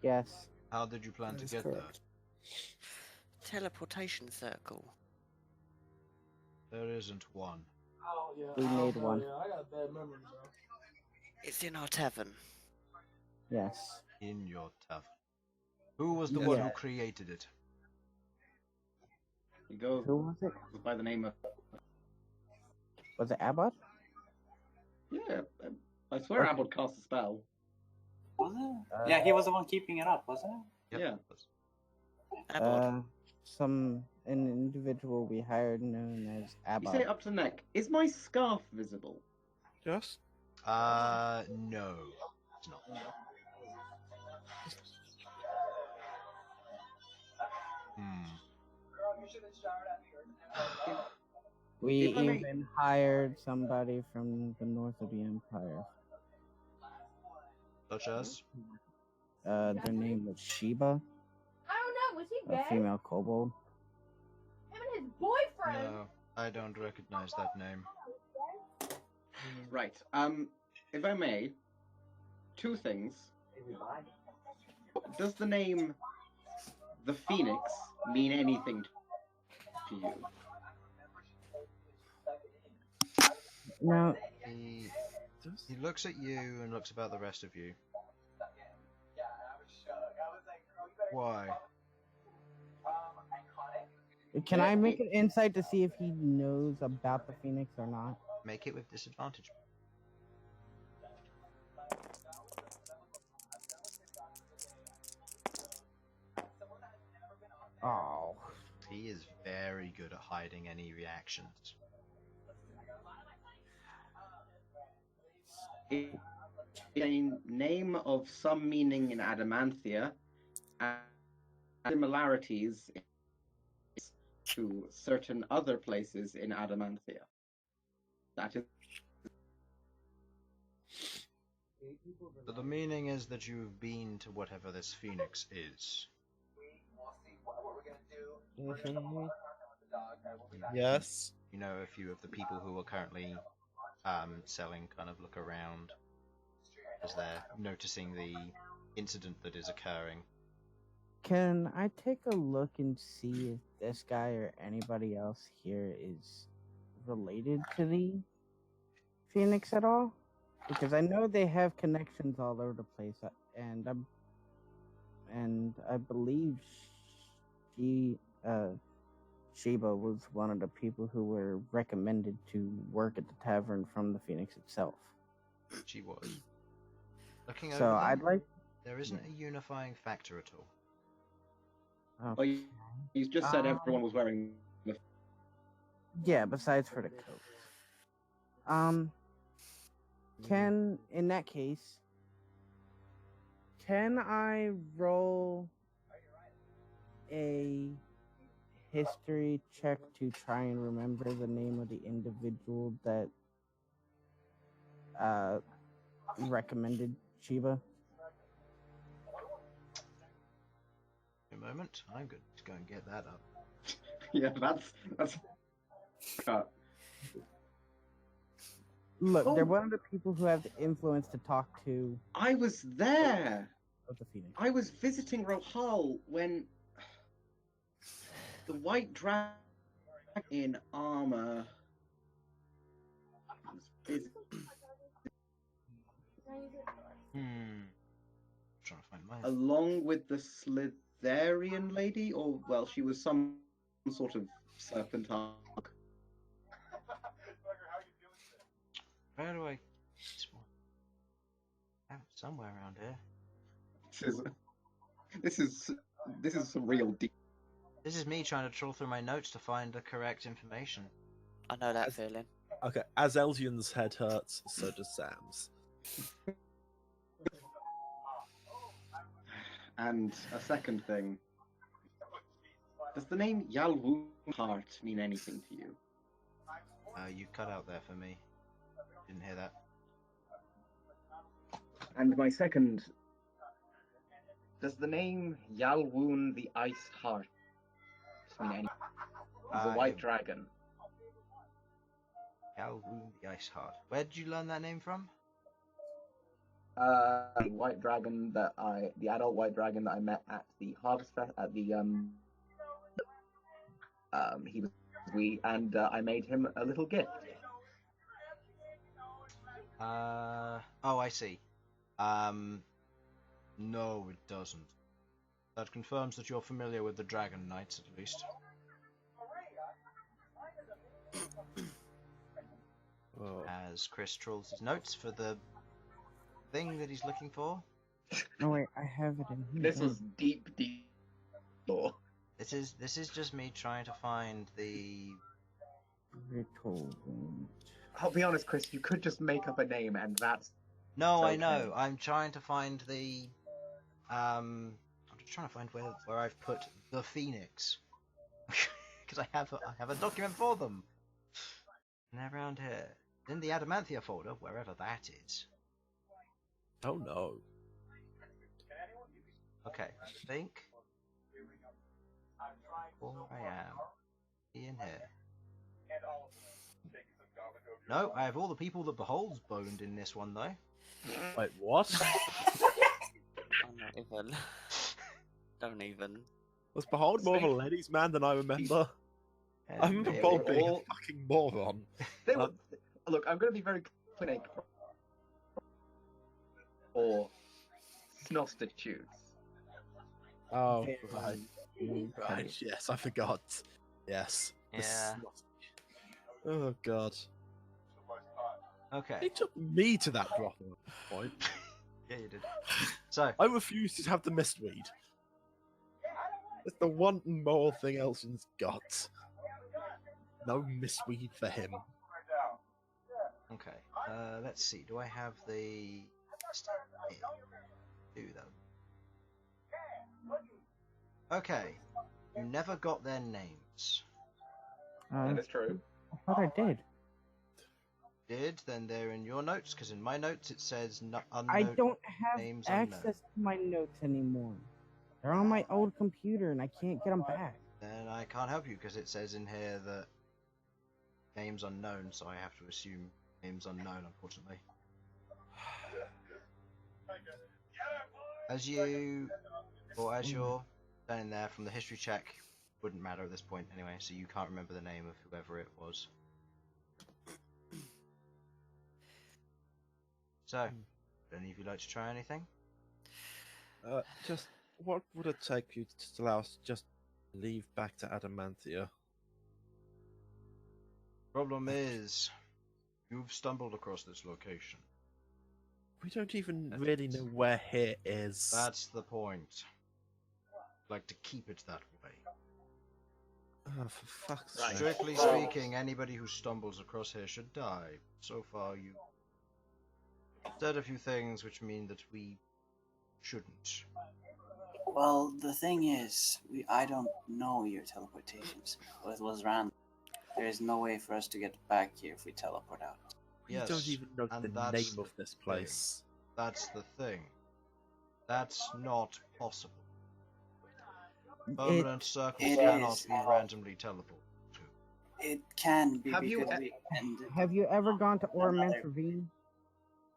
Yes. How did you plan That to is get correct. Teleportation circle. there? There isn't one. Oh, yeah. We made one. Yeah, I got bad memories, bro. It's in our tavern. Yes. In your tavern. Who was the Yeah. one who created it? He goes Who was it? by the name of. Was it Abbott? Yeah, I swear Abbott cast a spell. Was it? Yeah, he was the one keeping it up, wasn't it? Yep. Yeah. Abbott. An individual we hired known as You Abbott. say up to the neck. Is my scarf visible? Yes. No. It's not. We If I may- even hired somebody from the north of the Empire. Such as? Their name was Sheba, I don't know. Was he gay? a female kobold. Him and his boyfriend. No, I don't recognize that name. Right. If I may, two things. Does the name the Phoenix mean anything to you? Now, He looks at you and looks about the rest of you. Why? can I make an insight to see if he knows about the Phoenix or not? Make it with disadvantage. Oh. He is very good at hiding any reactions. A name of some meaning in Adamanthia and similarities to certain other places in Adamanthia. That is. So the meaning is that you've been to whatever this phoenix is. Yes. You know a few of the people who are currently selling kind of look around as they're noticing the incident that is occurring. Can I take a look and see if this guy or anybody else here is related to the Phoenix at all? Because I know they have connections all over the place, and I believe Sheba was one of the people who were recommended to work at the tavern from the Phoenix itself. She was. Looking over So them, I'd like. there isn't a unifying factor at all. Well, he's just said everyone was wearing the. Yeah, besides for the coat. Can, in that case, can I roll a history check to try and remember the name of the individual that recommended Sheba? A moment, I'm going to go and get that up. Yeah, that's cut. Look, Oh. they're one of the people who have the influence to talk to I was there. of the Phoenix. I was visiting Rohal when the white dragon in armor was busy. Trying to find mine. Along with the Slitherian lady, or well, she was some sort of serpentine. Where do I? Somewhere around here. This is some real deep. This is me trying to trawl through my notes to find the correct information. I know that feeling. Okay, as Elsyan's head hurts, so does Sam's. And a second thing. Does the name Yalwoon Heart mean anything to you? You cut out there for me. Didn't hear that. And my second. Does the name Yalwoon the Ice Heart mean anything? He's a white dragon. Yalwoon the Ice Heart. Where did you learn that name from? The white dragon the adult white dragon that I met at the Harvest Fest, at the I made him a little gift. Oh, I see. No, it doesn't. That confirms that you're familiar with the Dragon Knights, at least. As Chris trolls his notes for the thing that he's looking for. No wait, I have it in here. This was deep lore. This is just me trying to find the. I'll be honest, Chris. You could just make up a name, and that's. No, okay. I know. I'm trying to find the. I'm just trying to find where I've put the Phoenix, because I have a document for them. And they're around here, in the Adamantia folder, wherever that is. Oh no. Okay, I think. Where I am. In here. No, I have all the people that Behold's boned in this one though. Wait, what? I'm not even. Don't even. Was Behold more of a ladies' man than I remember? I remember Behold being a fucking moron. They were, look, I'm going to be very clear. Or snostitutes. Oh, right. Right, yes, I forgot. Yes. Yeah. Oh, God. Okay. It took me to that drop at this point. Yeah, you did. So I refuse to have the mistread. It's the one moral thing Elsyan's got. No misweed for him. Okay. Let's see. Do I have the? Do them. Okay. You never got their names. That is true. I thought I did. Then they're in your notes, because in my notes it says unknown I don't have names access unknown. to my notes anymore. They're on my old computer and I can't get them back. Then I can't help you because it says in here that names unknown, so I have to assume names unknown, unfortunately. As you're standing there from the history check, wouldn't matter at this point anyway, so you can't remember the name of whoever it was. So, would any of you like to try anything? Just what would it take you to allow us to just leave back to Adamantia? Problem is, you've stumbled across this location. We don't even really know where here is. That's the point. I'd like to keep it that way. Oh, for fuck's sake. Strictly speaking, anybody who stumbles across here should die. So far, you said a few things which mean that we shouldn't. Well, the thing is, I don't know your teleportations. Well, it was random. There is no way for us to get back here if we teleport out. We Yes, don't even know and the that's name the of this place. That's the thing. That's not possible. Permanent circles it cannot is. be randomly teleported to. It can be Have you because e- we ended. Have you ever gone to Ormond Another- Ravine?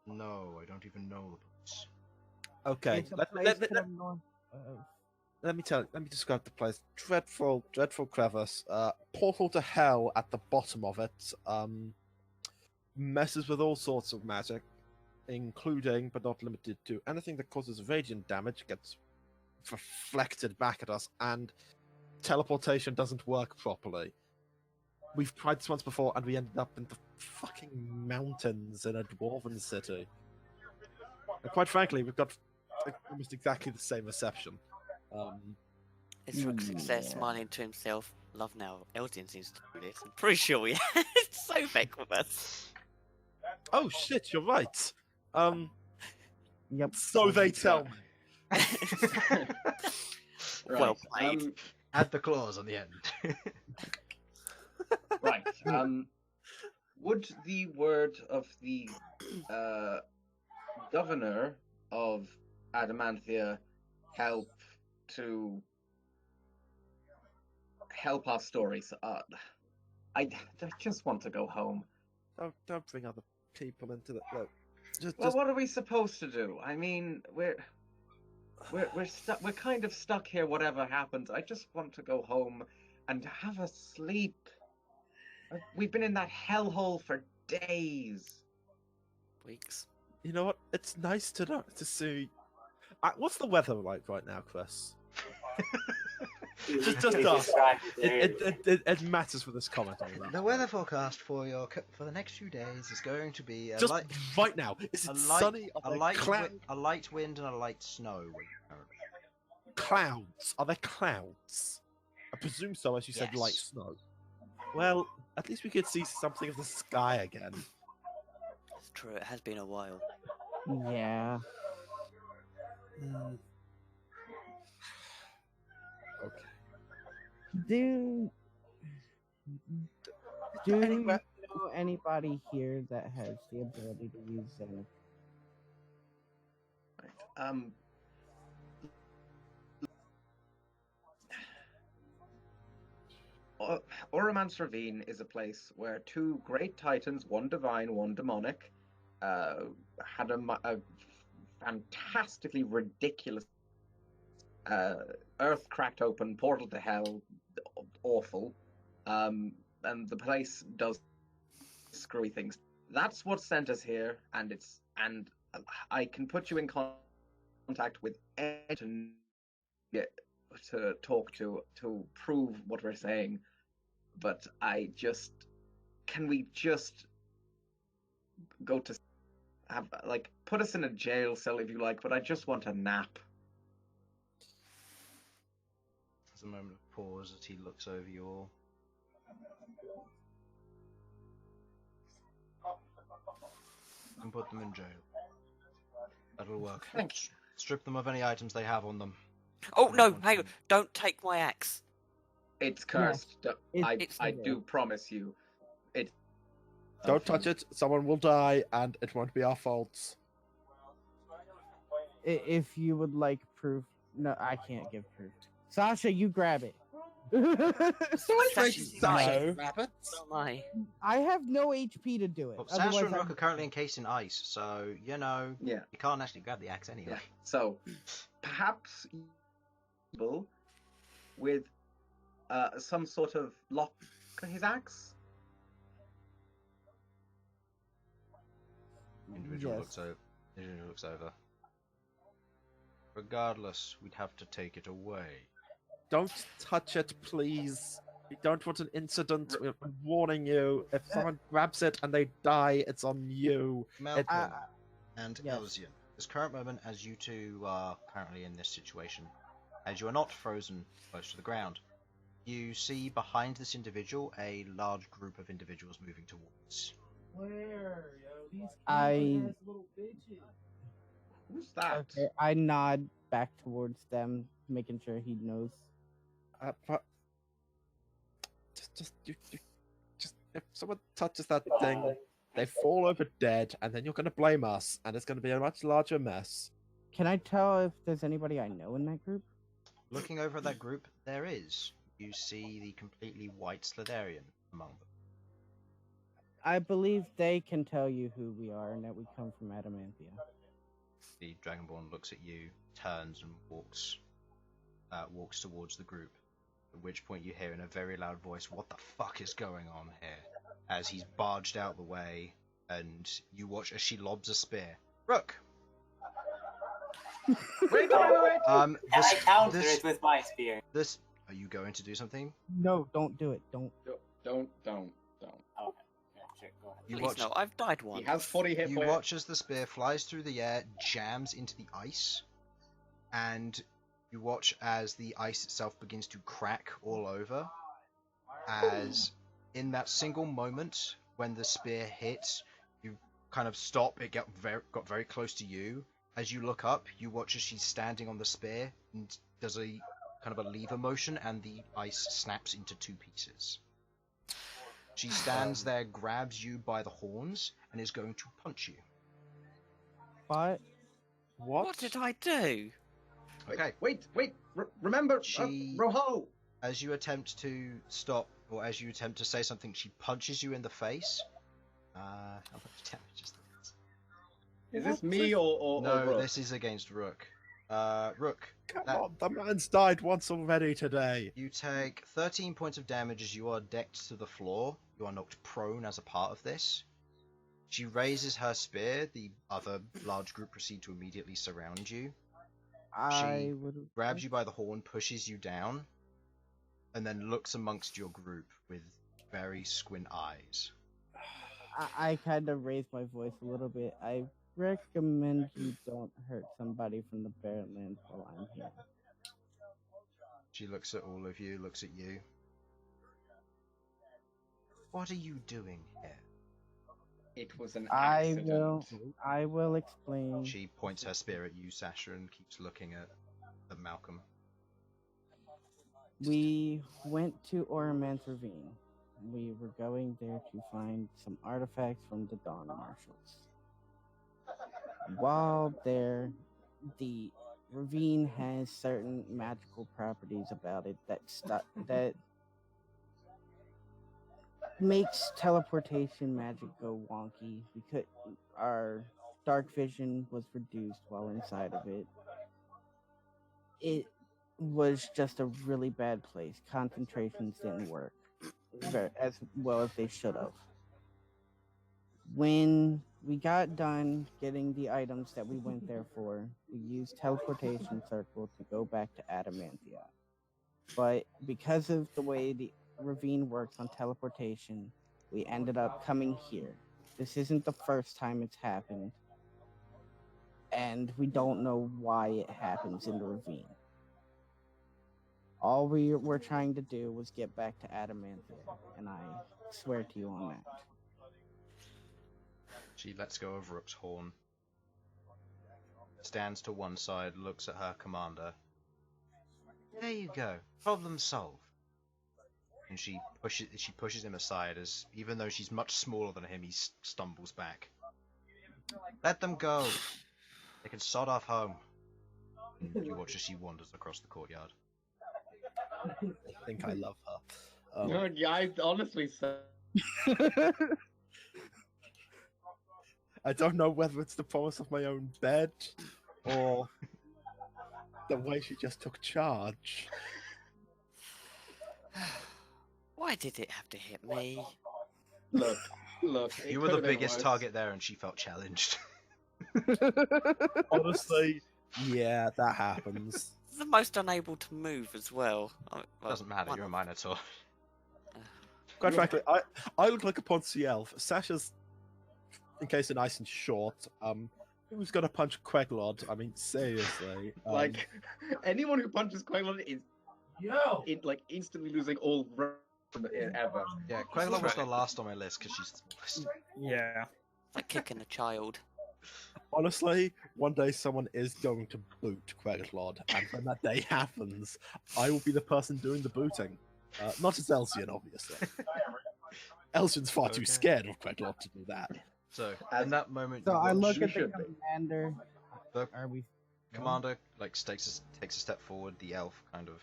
No, I don't even know the place. Okay, It's a let place to the north of... me describe the place. Dreadful crevice. Portal to hell at the bottom of it. Messes with all sorts of magic, including but not limited to anything that causes radiant damage gets reflected back at us, and teleportation doesn't work properly. We've tried this once before, and we ended up in the fucking mountains in a dwarven city. And quite frankly, we've got almost exactly the same reception. It's Rook success smiling to himself. love now. Elsyan seems to do this. I'm pretty sure he had Sovek with us. Oh shit, you're right. Yep. So they tell me. Right. Well played. Add the clause on the end. Right. Would the word of the governor of Adamanthia help our stories? I just want to go home. Don't bring other people into the. Look, Well, what are we supposed to do? I mean, we're stuck. We're kind of stuck here. Whatever happens, I just want to go home and have a sleep. We've been in that hellhole for days. Weeks. You know what? It's nice to see. What's the weather like right now, Chris? just ask. It matters for this comment. The weather forecast for the next few days is going to be just right now. Is it sunny? A light wind and a light snow. Clouds? Are there clouds? I presume so, as you said, light snow. Well, at least we could see something of the sky again. It's true. It has been a while. Yeah. Okay. Do you know anybody here that has the ability to use Zenith? Right. Oromance Ravine is a place where two great titans, one divine, one demonic, had a fantastically ridiculous earth cracked open, portal to hell, awful, and the place does screwy things. That's what sent us here, and I can put you in contact with Ed to talk to prove what we're saying, but can we just go to have, like, put us in a jail cell if you like, but I just want a nap. There's a moment of pause as he looks over you all. And put them in jail. That'll work. Thanks. Strip them of any items they have on them. Oh no! Hang on! Don't take my axe. It's cursed. It's I do promise you. Don't touch it. Someone will die, and it won't be our fault. If you would like proof, no, I can't give proof. Sasha, you grab it. Rabbits? Oh my! I have no HP to do it. Well, Sasha and Rook are currently encased in ice, so you can't actually grab the axe anyway. Yeah. So perhaps with some sort of lock on his axe. Individual looks over. Regardless, we'd have to take it away. Don't touch it, please. We don't want an incident. We're warning you. If someone grabs it and they die, it's on you. Malcom and Elsyan, this current moment, as you two are currently in this situation, as you are not frozen close to the ground, you see behind this individual a large group of individuals moving towards. Where, yo? These I- ass little bitches. Who's that? Okay, I nod back towards them, making sure he knows. But just if someone touches that thing, they fall over dead, and then you're going to blame us, and it's going to be a much larger mess. Can I tell if there's anybody I know in that group? Looking over at that group, there is. You see the completely white Slitherian among them. I believe they can tell you who we are and that we come from Adamanthia. The Dragonborn looks at you, turns, and walks towards the group. At which point you hear in a very loud voice, "What the fuck is going on here?" As he's barged out the way, and you watch as she lobs a spear. Rook! Wait. And I counter it with my spear. Are you going to do something? No, don't do it. Don't. Don't. Okay, yeah, sure, go ahead. You Please watch. no! I've died once. He has 40 hit You points. watch as the spear flies through the air, jams into the ice, and you watch as the ice itself begins to crack all over, as in that single moment when the spear hits, you kind of stop. It got very close to you. As you look up, you watch as she's standing on the spear and does a kind of a lever motion, and the ice snaps into two pieces. She stands there, grabs you by the horns, and is going to punch you. But What did I do? Okay. Wait. Remember, She- Roho! As you attempt to stop, or as you attempt to say something, she punches you in the face. How much damage is that? Is this me or No, Rook? this is against Rook. Rook, Come that- on, the man's died once already today. you take 13 points of damage as you are decked to the floor. You are knocked prone as a part of this. She raises her spear. The other large group proceed to immediately surround you. I would Grabs you by the horn, pushes you down, and then looks amongst your group with very squint eyes. I kind of raised my voice a little bit. I recommend you don't hurt somebody from the Barrenlands while I'm here. She looks at all of you, looks at you. What are you doing here? It was an I accident. will explain. She points her spear at you, Sasha, and keeps looking at Malcom. We went to Oraman's Ravine. We were going there to find some artifacts from the Dawn Marshals. While there, the ravine has certain magical properties about it that makes teleportation magic go wonky because our dark vision was reduced while inside of it. It was just a really bad place. Concentrations didn't work as well as they should have. When we got done getting the items that we went there for, we used teleportation circle to go back to Adamantia. But because of the way the ravine works on teleportation, we ended up coming here. This isn't the first time it's happened, and we don't know why it happens in the ravine. All we were trying to do was get back to Adamantia, and I swear to you on that. She lets go of Rook's horn, stands to one side, looks at her commander. There you go, problem solved. And she pushes him aside, as even though she's much smaller than him, he stumbles back. Let them go. They can sod off home. And you watch as she wanders across the courtyard. I think I love her. No, yeah, I honestly said. I don't know whether it's the promise of my own bed or the way she just took charge. Why did it have to hit me? Look. it You were the could've been biggest worse. target there, and she felt challenged. Honestly, yeah, that happens. The most unable to move as well. Doesn't matter, you're a Minotaur. Quite frankly, I look like a Ponzi elf. Sasha's, in case they're nice and short, who's gonna punch Queglod? I mean, seriously. Like, anyone who punches Queglod is instantly losing all ever. Yeah, Queglod was the last on my list because she's the smallest. Yeah. Like kicking a child. honestly, one day someone is going to boot Queglod, and when that day happens, I will be the person doing the booting. Not as Elsyan, obviously. Elsyan's far too Okay. scared of Queglod to do that. So, As- in that moment, So you I watch look at the should be. commander. The Are we? commander takes a step forward. The elf kind of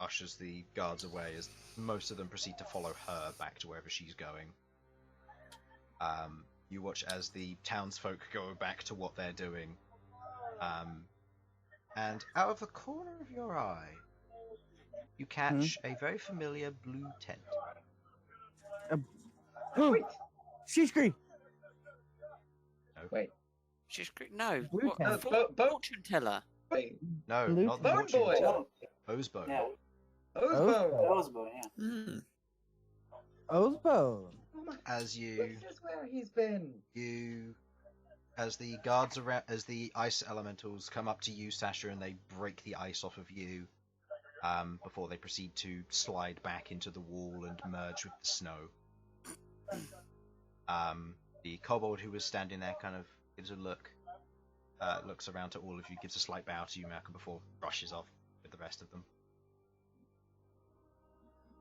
ushers the guards away as most of them proceed to follow her back to wherever she's going. You watch as the townsfolk go back to what they're doing. And out of the corner of your eye, you catch a very familiar blue tent. Wait, Shishkri. Wait, She's no. Blue What, tent. fortune teller. wait. No, Blue not the tent. fortune Boy. teller. Osbo. Yeah, Osbo. Rosebow, yeah. Hmm. Osbo. As you This is where he's been. as the guards around, as the ice elementals come up to you, Sasha, and they break the ice off of you, before they proceed to slide back into the wall and merge with the snow. The kobold who was standing there kind of gives a look, looks around to all of you, gives a slight bow to you, Malcolm, before rushes off with the rest of them.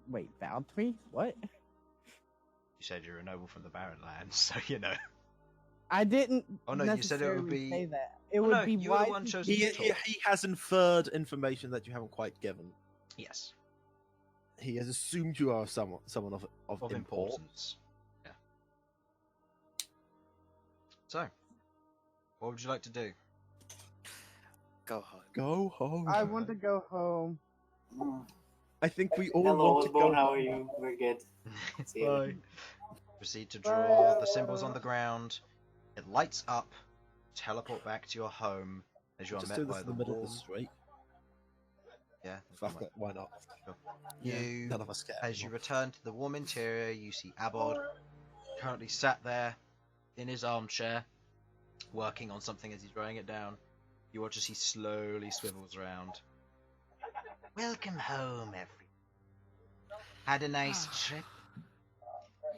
Wait, bowed to me? What? You said you're a noble from the Barrenlands, so you know. I didn't. Oh no, you said it would necessarily be. say that. It Oh, would no, be you were the wise one to- chosen to talk. He has inferred information that you haven't quite given. Yes, He has assumed you are someone of of import. importance. Yeah. So, what would you like to do? Go home. Go home. I want to go home. Mm. I think we all Hello, want to Osborne, go. how are you? We're good. See you. Bye. Proceed to draw the symbols on the ground. It lights up. Teleport back to your home as you are Just do met this by in the the middle warm. of the street. Yeah. Fuck it, why not? You, None of us care. as you return to the warm interior, you see Abod currently sat there in his armchair, working on something as he's writing it down. You watch as he slowly swivels around. Welcome home, everyone. Had a nice trip.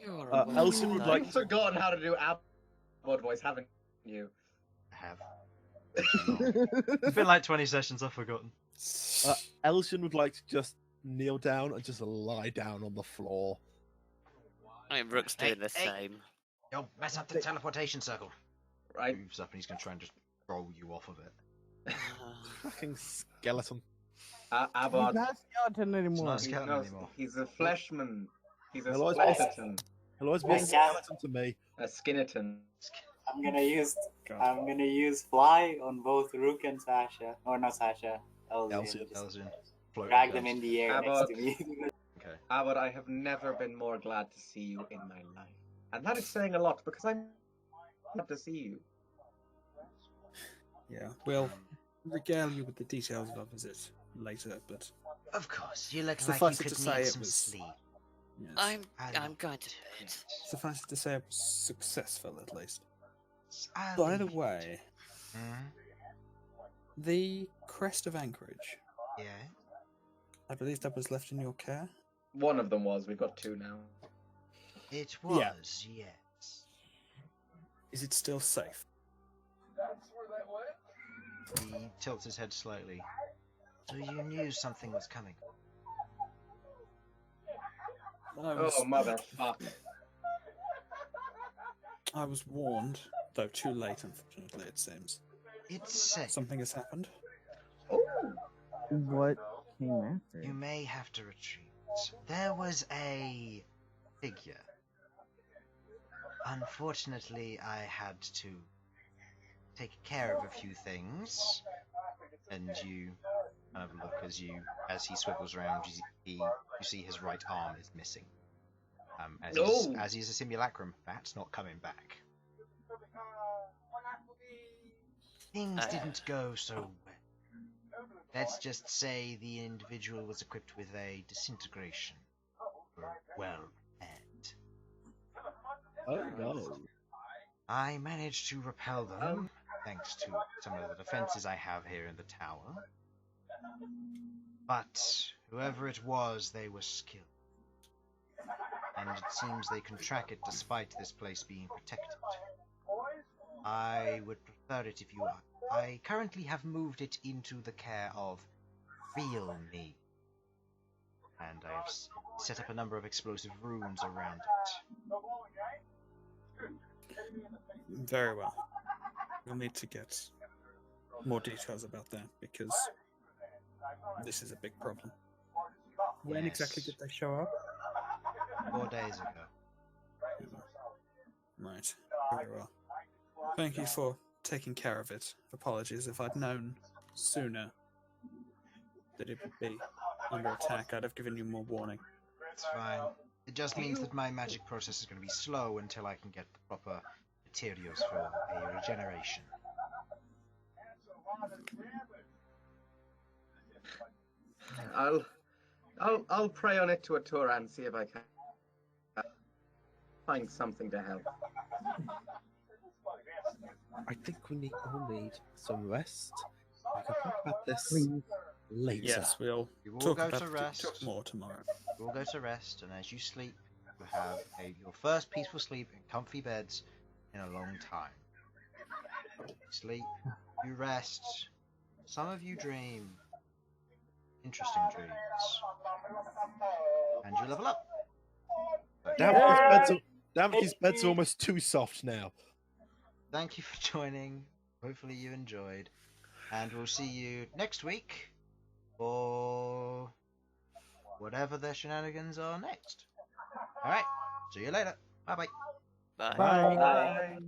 You're Elsyan would like You've forgotten how to do Abod voice, haven't you? I have. It's been like 20 sessions, I've forgotten. Elsyan would like to just kneel down and just lie down on the floor. I mean, Rook's doing the Hey. same. Don't mess up the teleportation circle. Right. Moves up and he's going to try and just roll you off of it. Fucking skeleton. He's Abod. not a skeleton anymore. not a skeleton anymore. He's a fleshman. He's a Hello, skeleton. He'll always be a Yeah. skeleton to me. A skinneton. I'm gonna use God. fly on both Rook and Sasha. Or not Sasha. Elsyan. Elsyan. Just Elsyan, float drag you them guys. in the air Abod. next to me. Okay. Abod, I have never been more glad to see you in my life. And that is saying a lot because I'm glad to see you. Yeah, we'll regale you with the details of our visit later, but Of course, you look Suffice like it you could to say need it some was- sleep. yes. I'm I'll going to do bed. it. Suffice it to say it was successful at least. I'll By the leave you way, to- Hmm? the crest of Anchorage, Yeah? I believe that was left in your care? One of them was. We've got two now. It was, yes. Is it still safe? He tilts his head slightly. So you knew something was coming. Oh, motherfucker. I was warned, though too late, unfortunately, it seems. It's safe. Something has happened. What came after? You may have to retreat. There was a figure. Unfortunately, I had to take care of a few things. And you kind of look as he swivels around, you see his right arm is missing. As he's a simulacrum, that's not coming back. Things didn't go so well. Let's just say the individual was equipped with a disintegration. Well, Oh no. I managed to repel them, thanks to some of the defenses I have here in the tower. But whoever it was, they were skilled. And it seems they can track it despite this place being protected. I would prefer it if you are. I currently have moved it into the care of Real Me. And I have set up a number of explosive runes around it. Very well. We'll need to get more details about that, because this is a big problem. When exactly Yes. did they show up? 4 days ago. Right. Very well. Thank you for taking care of it. Apologies if I'd known sooner that it would be under attack. I'd have given you more warning. It's fine. It just means that my magic process is going to be slow until I can get the proper materials for a regeneration. I'll pray on it to Atura and see if I can find something to help. I think we all need some rest. We can talk about this Please. later. Yes, we'll You will talk go about to rest. talk more tomorrow. You will go to rest, and as you sleep, you have your first peaceful sleep in comfy beds in a long time. You sleep, you rest. Some of you dream interesting dreams, and you level up. So, Damn it, these beds are almost too soft now. thank you for joining. Hopefully you enjoyed, and we'll see you next week for whatever their shenanigans are next. Alright, see you later. Bye-bye. Bye. Bye.